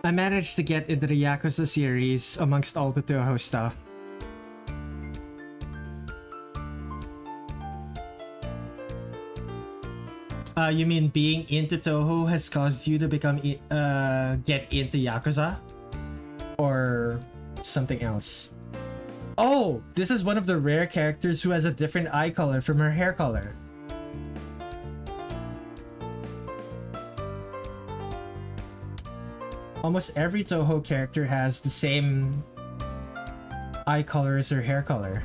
I managed to get into the Yakuza series amongst all the Touhou stuff. You mean being into Touhou has caused you to become get into Yakuza? Or something else? Oh, this is one of the rare characters who has a different eye color from her hair color. Almost every Touhou character has the same eye color as her hair color.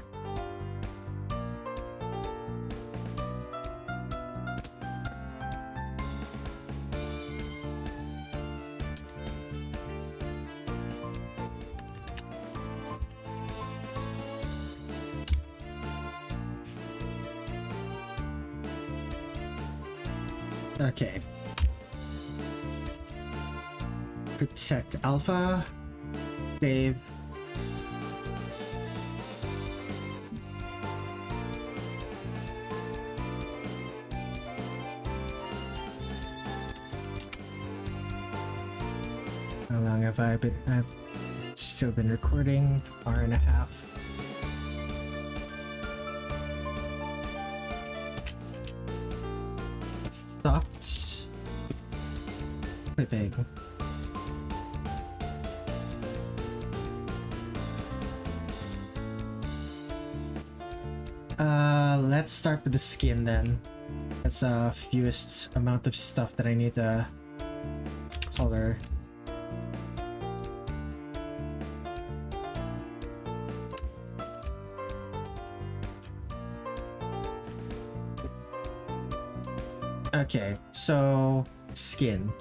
Okay. Protect Alpha. Save. How long have I been? I've still been recording. Hour and a half. Stopped. Clipping. Let's start with the skin then. That's the fewest amount of stuff that I need to color. Okay, so skin.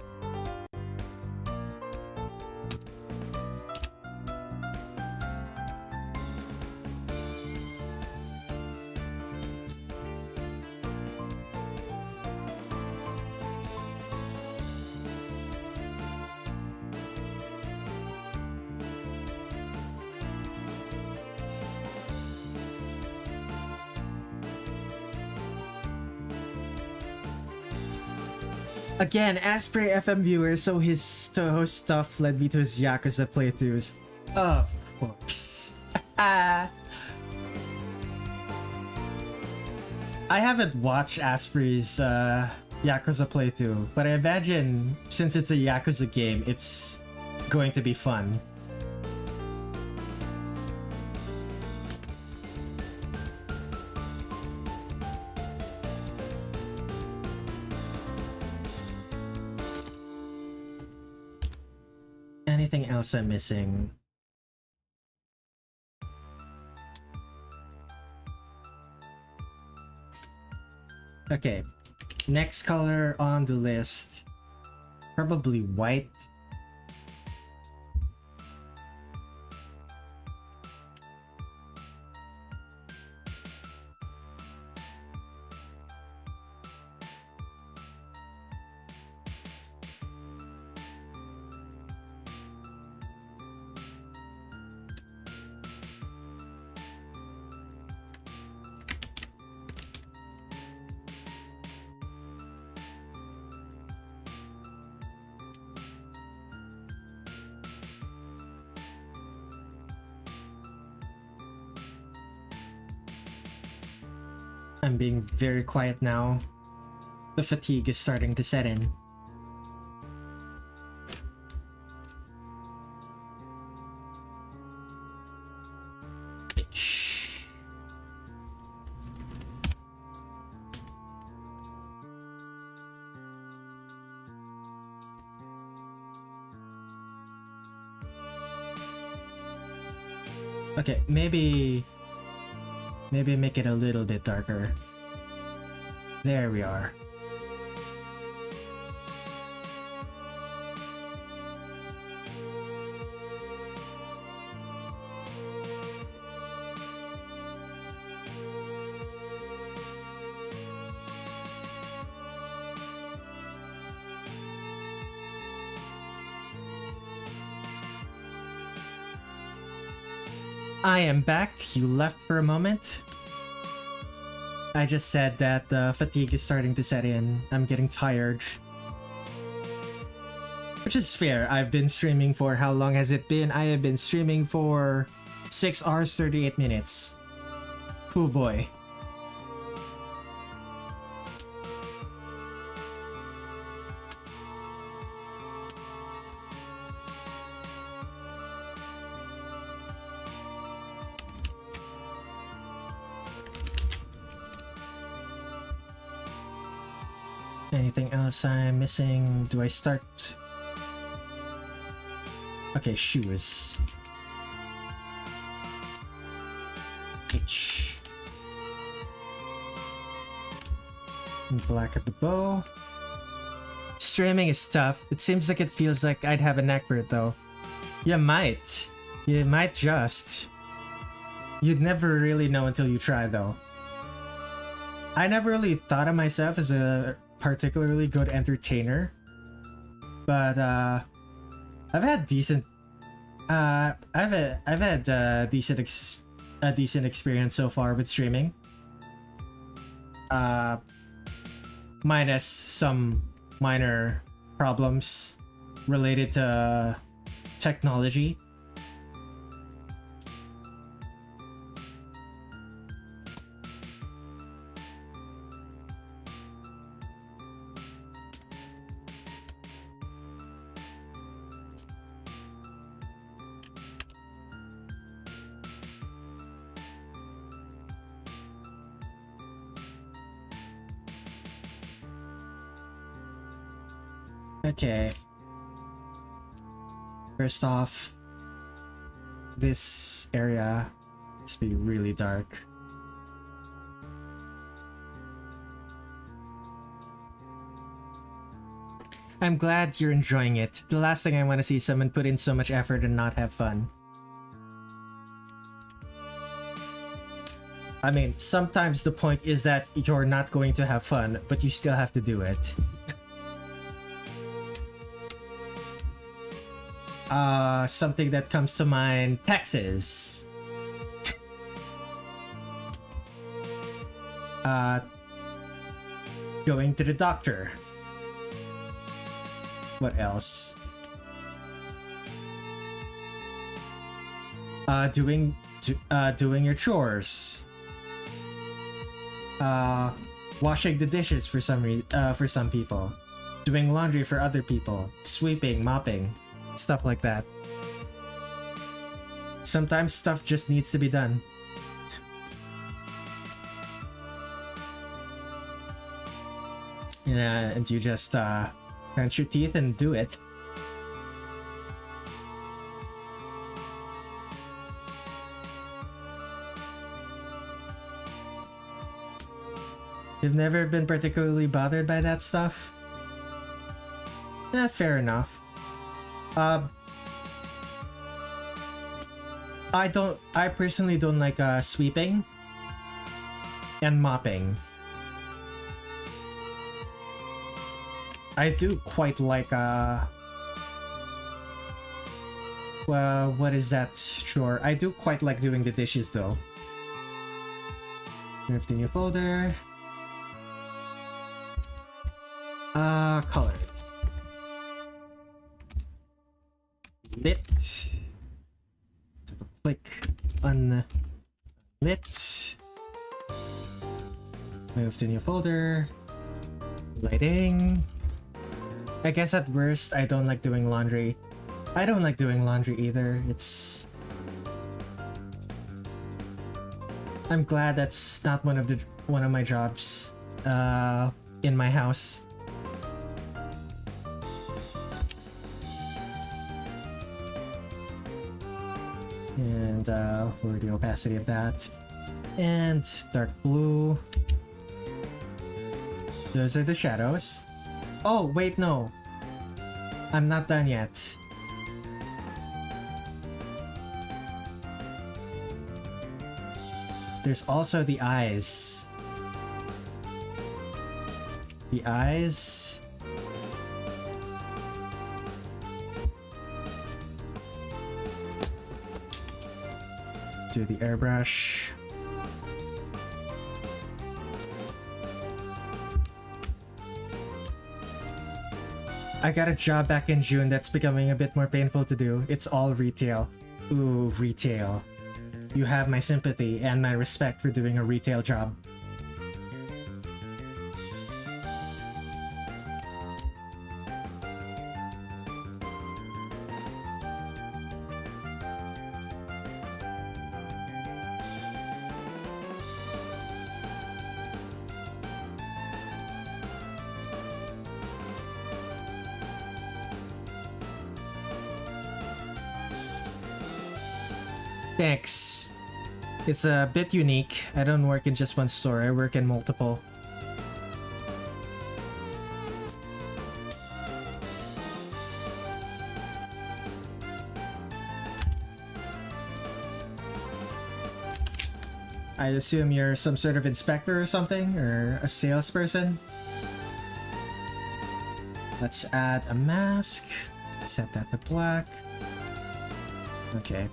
Again, Asprey FM viewer, so his Touhou stuff led me to his Yakuza playthroughs. Of course. I haven't watched Asprey's Yakuza playthrough, but I imagine since it's a Yakuza game, it's going to be fun. Anything else I'm missing? Okay, next color on the list, probably white. I'm being very quiet now. The fatigue is starting to set in. Okay, maybe make it a little bit darker. There we are. I am back. You left for a moment. I just said that the fatigue is starting to set in. I'm getting tired. Which is fair. I've been streaming for how long has it been? I have been streaming for 6 hours 38 minutes. Oh boy. Anything else I'm missing? Do I start? Okay, shoes. H. Black of the bow. Streaming is tough. It seems like it feels like I'd have a knack for it though. You might. You might just. You'd never really know until you try though. I never really thought of myself as a particularly good entertainer, but I've had decent decent experience so far with streaming, minus some minor problems related to technology. Okay. First off, this area must be really dark. I'm glad you're enjoying it. The last thing I want to see is someone put in so much effort and not have fun. I mean, sometimes the point is that you're not going to have fun, but you still have to do it. Something that comes to mind, taxes. Going to the doctor. What else? Doing your chores. Washing the dishes for some people. Doing laundry for other people. Sweeping, mopping. Stuff like that. Sometimes stuff just needs to be done. Yeah, and you just clench your teeth and do it. You've never been particularly bothered by that stuff? Yeah, fair enough. I personally don't like sweeping and mopping. I do quite like well, what is that chore? I do quite like doing the dishes though. Move to new folder. Colors. Lit. Click on lit. Move to new folder. Lighting. I guess at worst, I don't like doing laundry. I don't like doing laundry either. I'm glad that's not one of my jobs in my house. And lower the opacity of that. And dark blue. Those are the shadows. Oh, wait, no. I'm not done yet. There's also the eyes. The eyes. Do the airbrush. I got a job back in June that's becoming a bit more painful to do. It's all retail. Ooh, retail. You have my sympathy and my respect for doing a retail job. Thanks. It's a bit unique. I don't work in just one store, I work in multiple. I assume you're some sort of inspector or something, or a salesperson? Let's add a mask. Set that to black. Okay.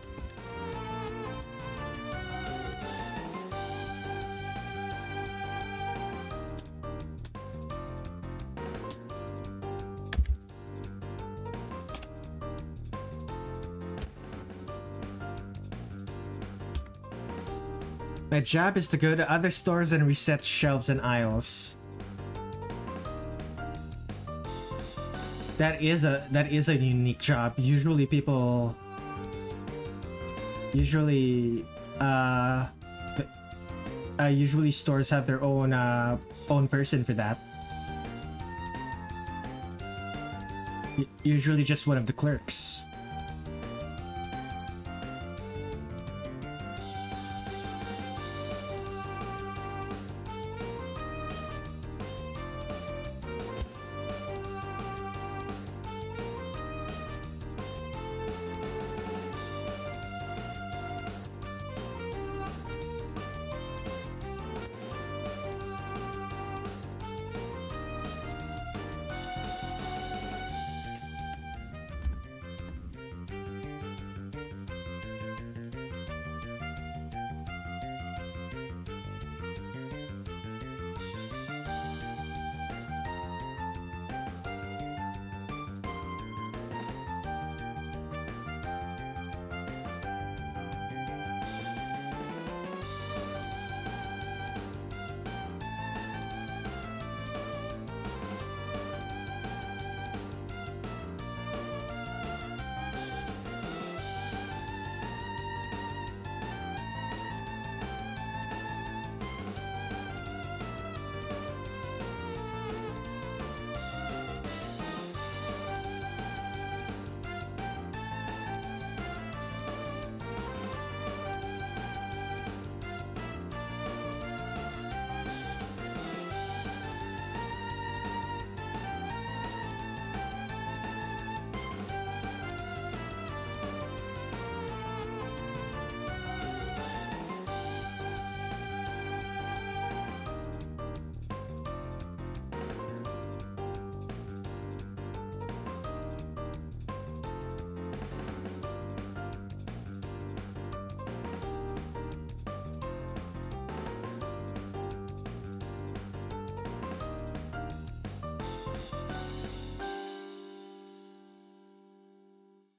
My job is to go to other stores and reset shelves and aisles. That is a unique job. Usually stores have their own person for that. Usually just one of the clerks.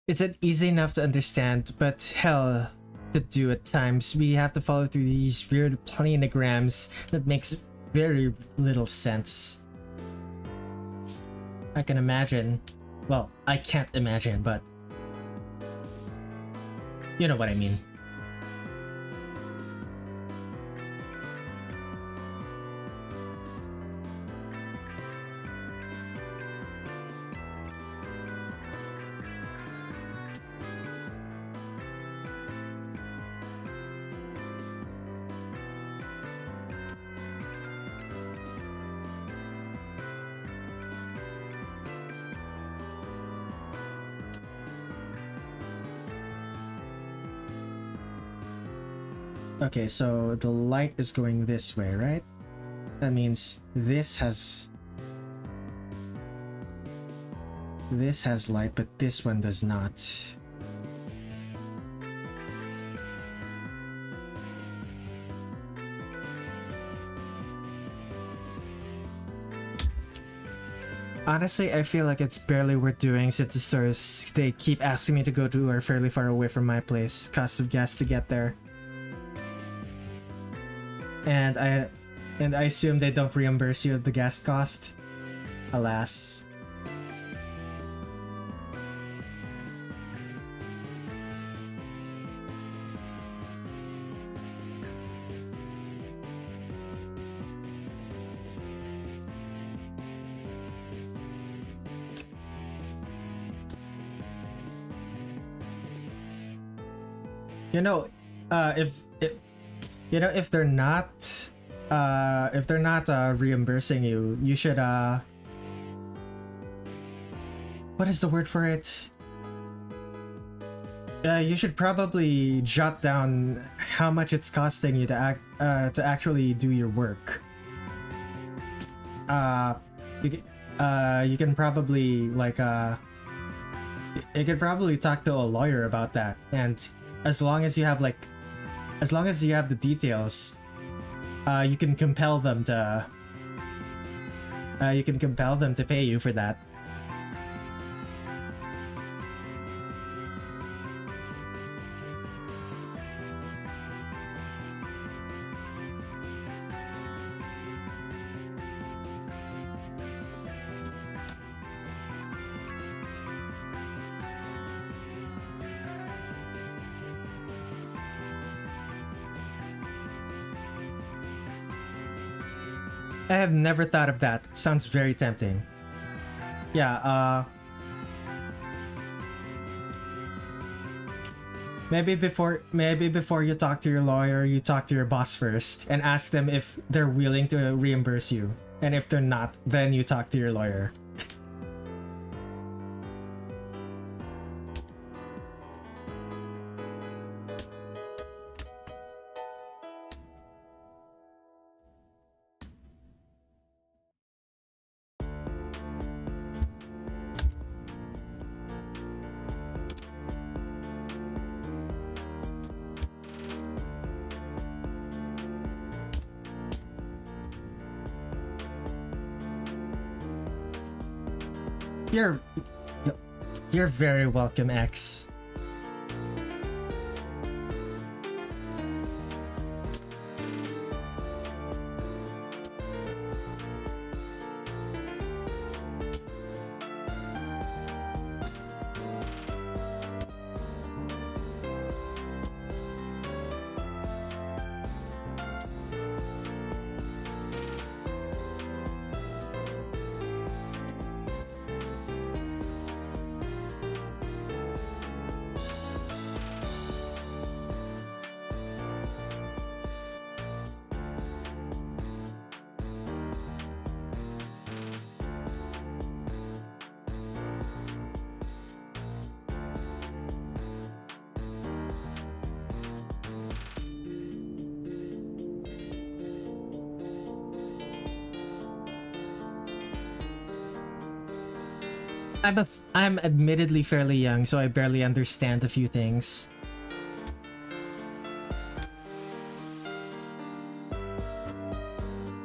It's easy enough to understand, but hell to do at times. We have to follow through these weird planograms that makes very little sense. I can imagine. Well, I can't imagine, but you know what I mean. Okay, so the light is going this way, right? That means this has light, but this one does not. Honestly, I feel like it's barely worth doing since the stores they keep asking me to go to are fairly far away from my place. Cost of gas to get there. And I assume they don't reimburse you the gas cost. Alas. You know, if they're not reimbursing you, you should what is the word for it? You should probably jot down how much it's costing you to actually do your work. You can probably like you could probably talk to a lawyer about that, and as long as you have the details, you can compel them to pay you for that. I have never thought of that. Sounds very tempting. Yeah, maybe before you talk to your lawyer, you talk to your boss first and ask them if they're willing to reimburse you. And if they're not, then you talk to your lawyer. You're very welcome, X. I'm admittedly fairly young, so I barely understand a few things.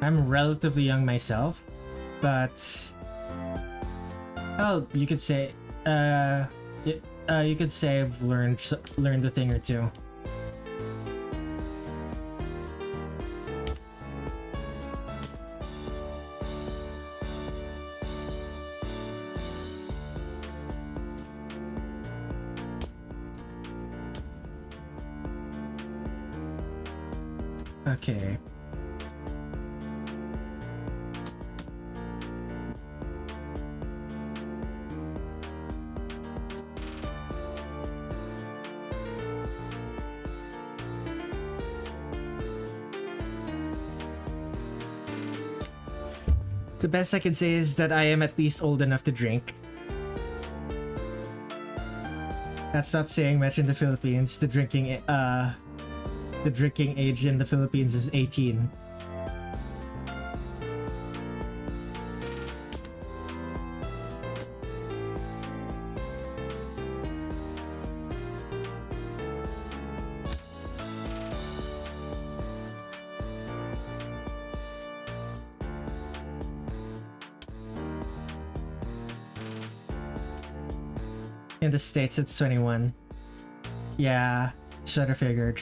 I'm relatively young myself, but well, you could say I've learned a thing or two. Okay. The best I can say is that I am at least old enough to drink. That's not saying much in the Philippines. The drinking age in the Philippines is 18. In the States, it's 21. Yeah, should have figured.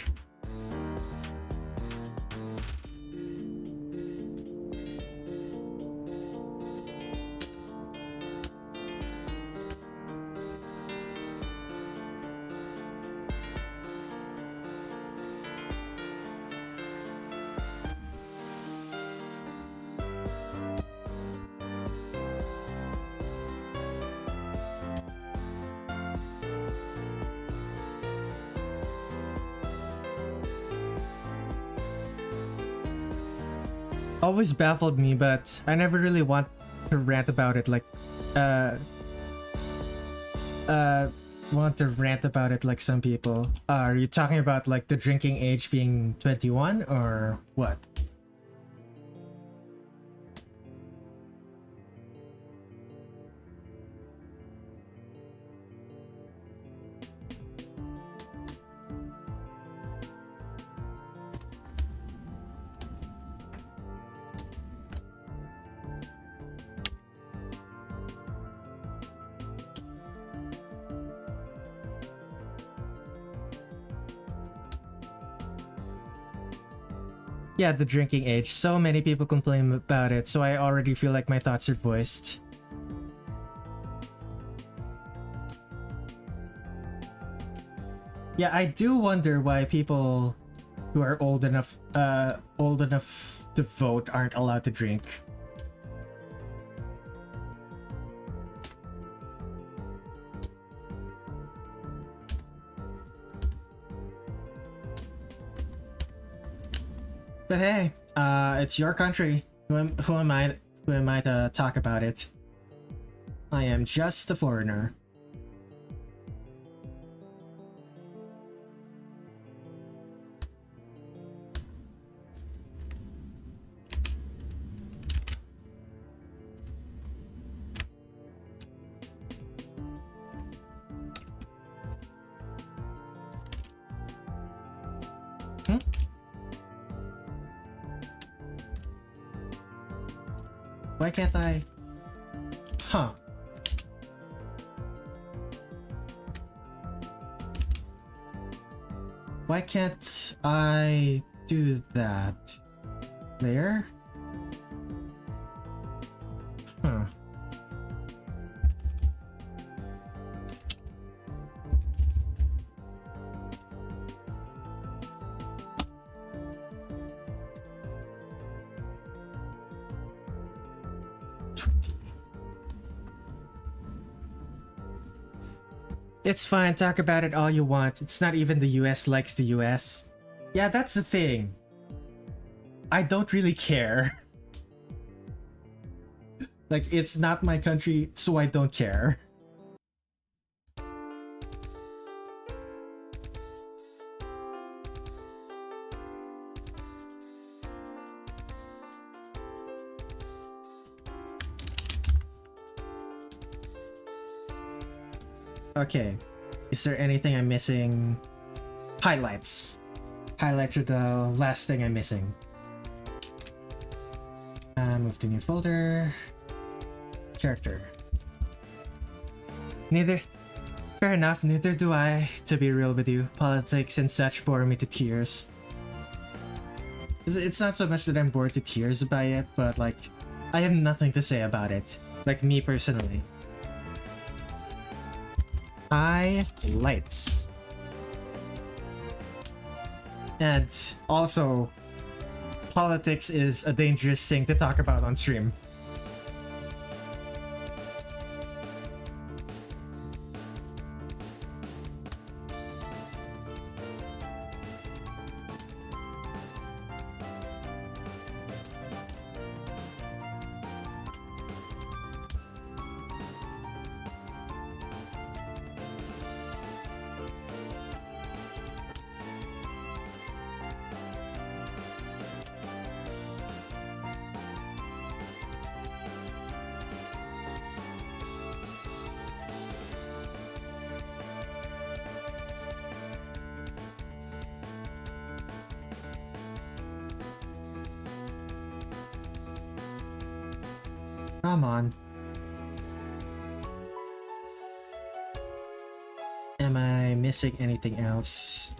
Always baffled me, but I never really want to rant about it like want to rant about it like some people. Are you talking about like the drinking age being 21 or what? Yeah, the drinking age. So many people complain about it, so I already feel like my thoughts are voiced. Yeah, I do wonder why people who are old enough to vote aren't allowed to drink. But hey, it's your country. Who am I to talk about it? I am just a foreigner. Why can't I? Huh. Why can't I do that? There? Huh. It's fine, talk about it all you want. It's not even the US likes the US. Yeah, that's the thing. I don't really care. Like, it's not my country, so I don't care. Okay, is there anything I'm missing? Highlights. Highlights are the last thing I'm missing. Move to new folder. Character. Neither. Fair enough, neither do I, to be real with you. Politics and such bore me to tears. It's not so much that I'm bored to tears by it, but like, I have nothing to say about it. Like, me personally. Highlights. And also, politics is a dangerous thing to talk about on stream. Come on. Am I missing anything else?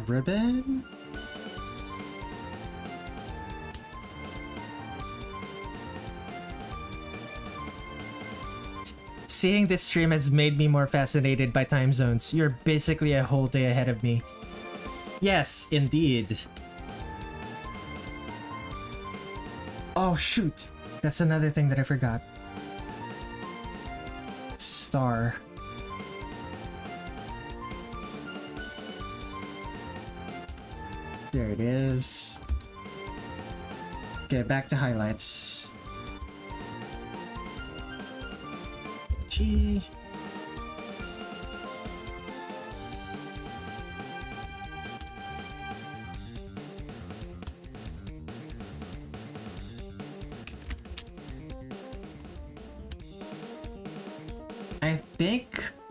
Ribbon? Seeing this stream has made me more fascinated by time zones. You're basically a whole day ahead of me. Yes, indeed. Oh shoot! That's another thing that I forgot. Star. There it is. Okay, back to highlights. G.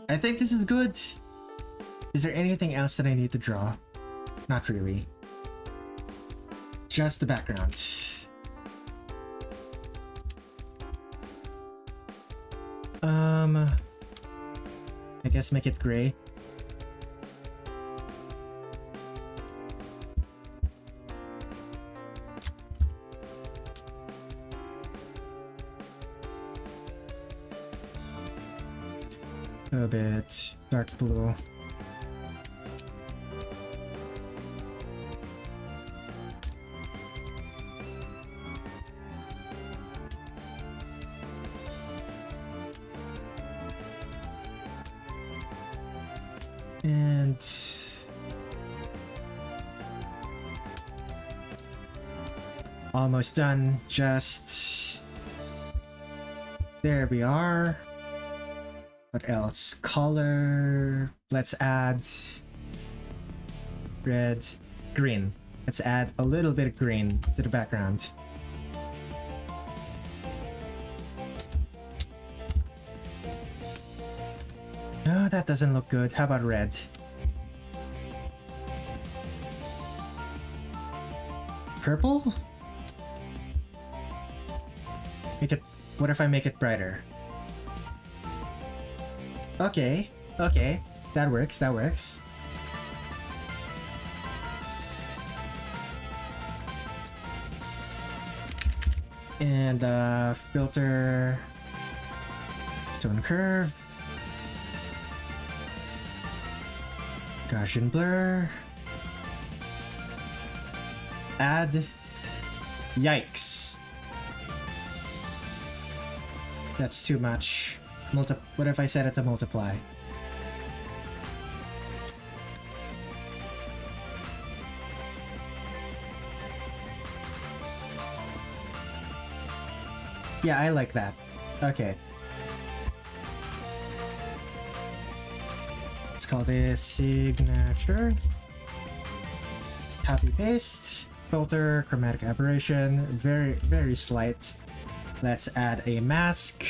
I think this is good. Is there anything else that I need to draw? Not really. Just the background. I guess make it gray. A bit dark blue. And almost done. Just there we are. What else? Color. Let's add red, green. Let's add a little bit of green to the background. No, that doesn't look good. How about red? Purple? Make it. What if I make it brighter? Okay, okay. That works, that works. And filter, tone curve, Gaussian blur, add, yikes. That's too much. What if I set it to multiply? Yeah, I like that. Okay. Let's call this signature. Copy paste. Filter, chromatic aberration. Very, very slight. Let's add a mask.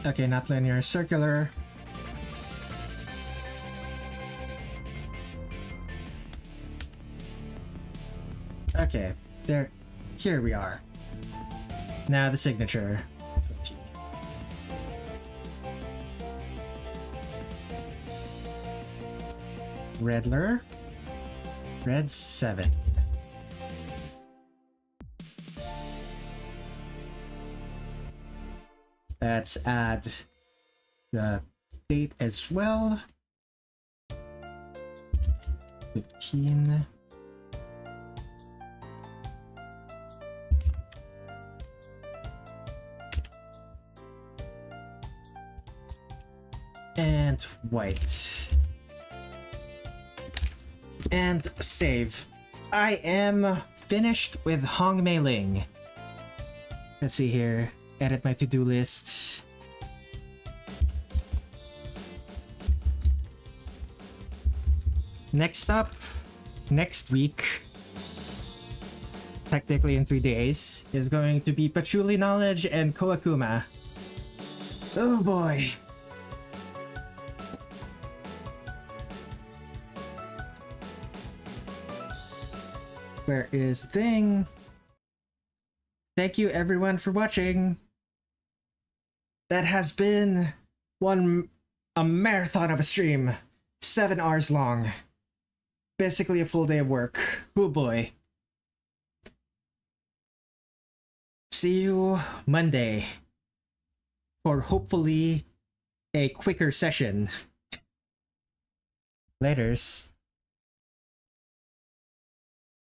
Okay, not linear, circular. Okay, there. Here we are. Now the signature. 20. Redler Red7. Let's add the date as well. 15. And white. And save. I am finished with Hong Meiling. Let's see here. Edit my to-do list. Next up, next week, technically in 3 days, is going to be Patchoulli Knowledge and Koakuma. Oh boy. Where is the thing? Thank you everyone for watching. That has been a marathon of a stream. 7 hours long. Basically a full day of work. Oh boy. See you Monday for hopefully a quicker session. Laters.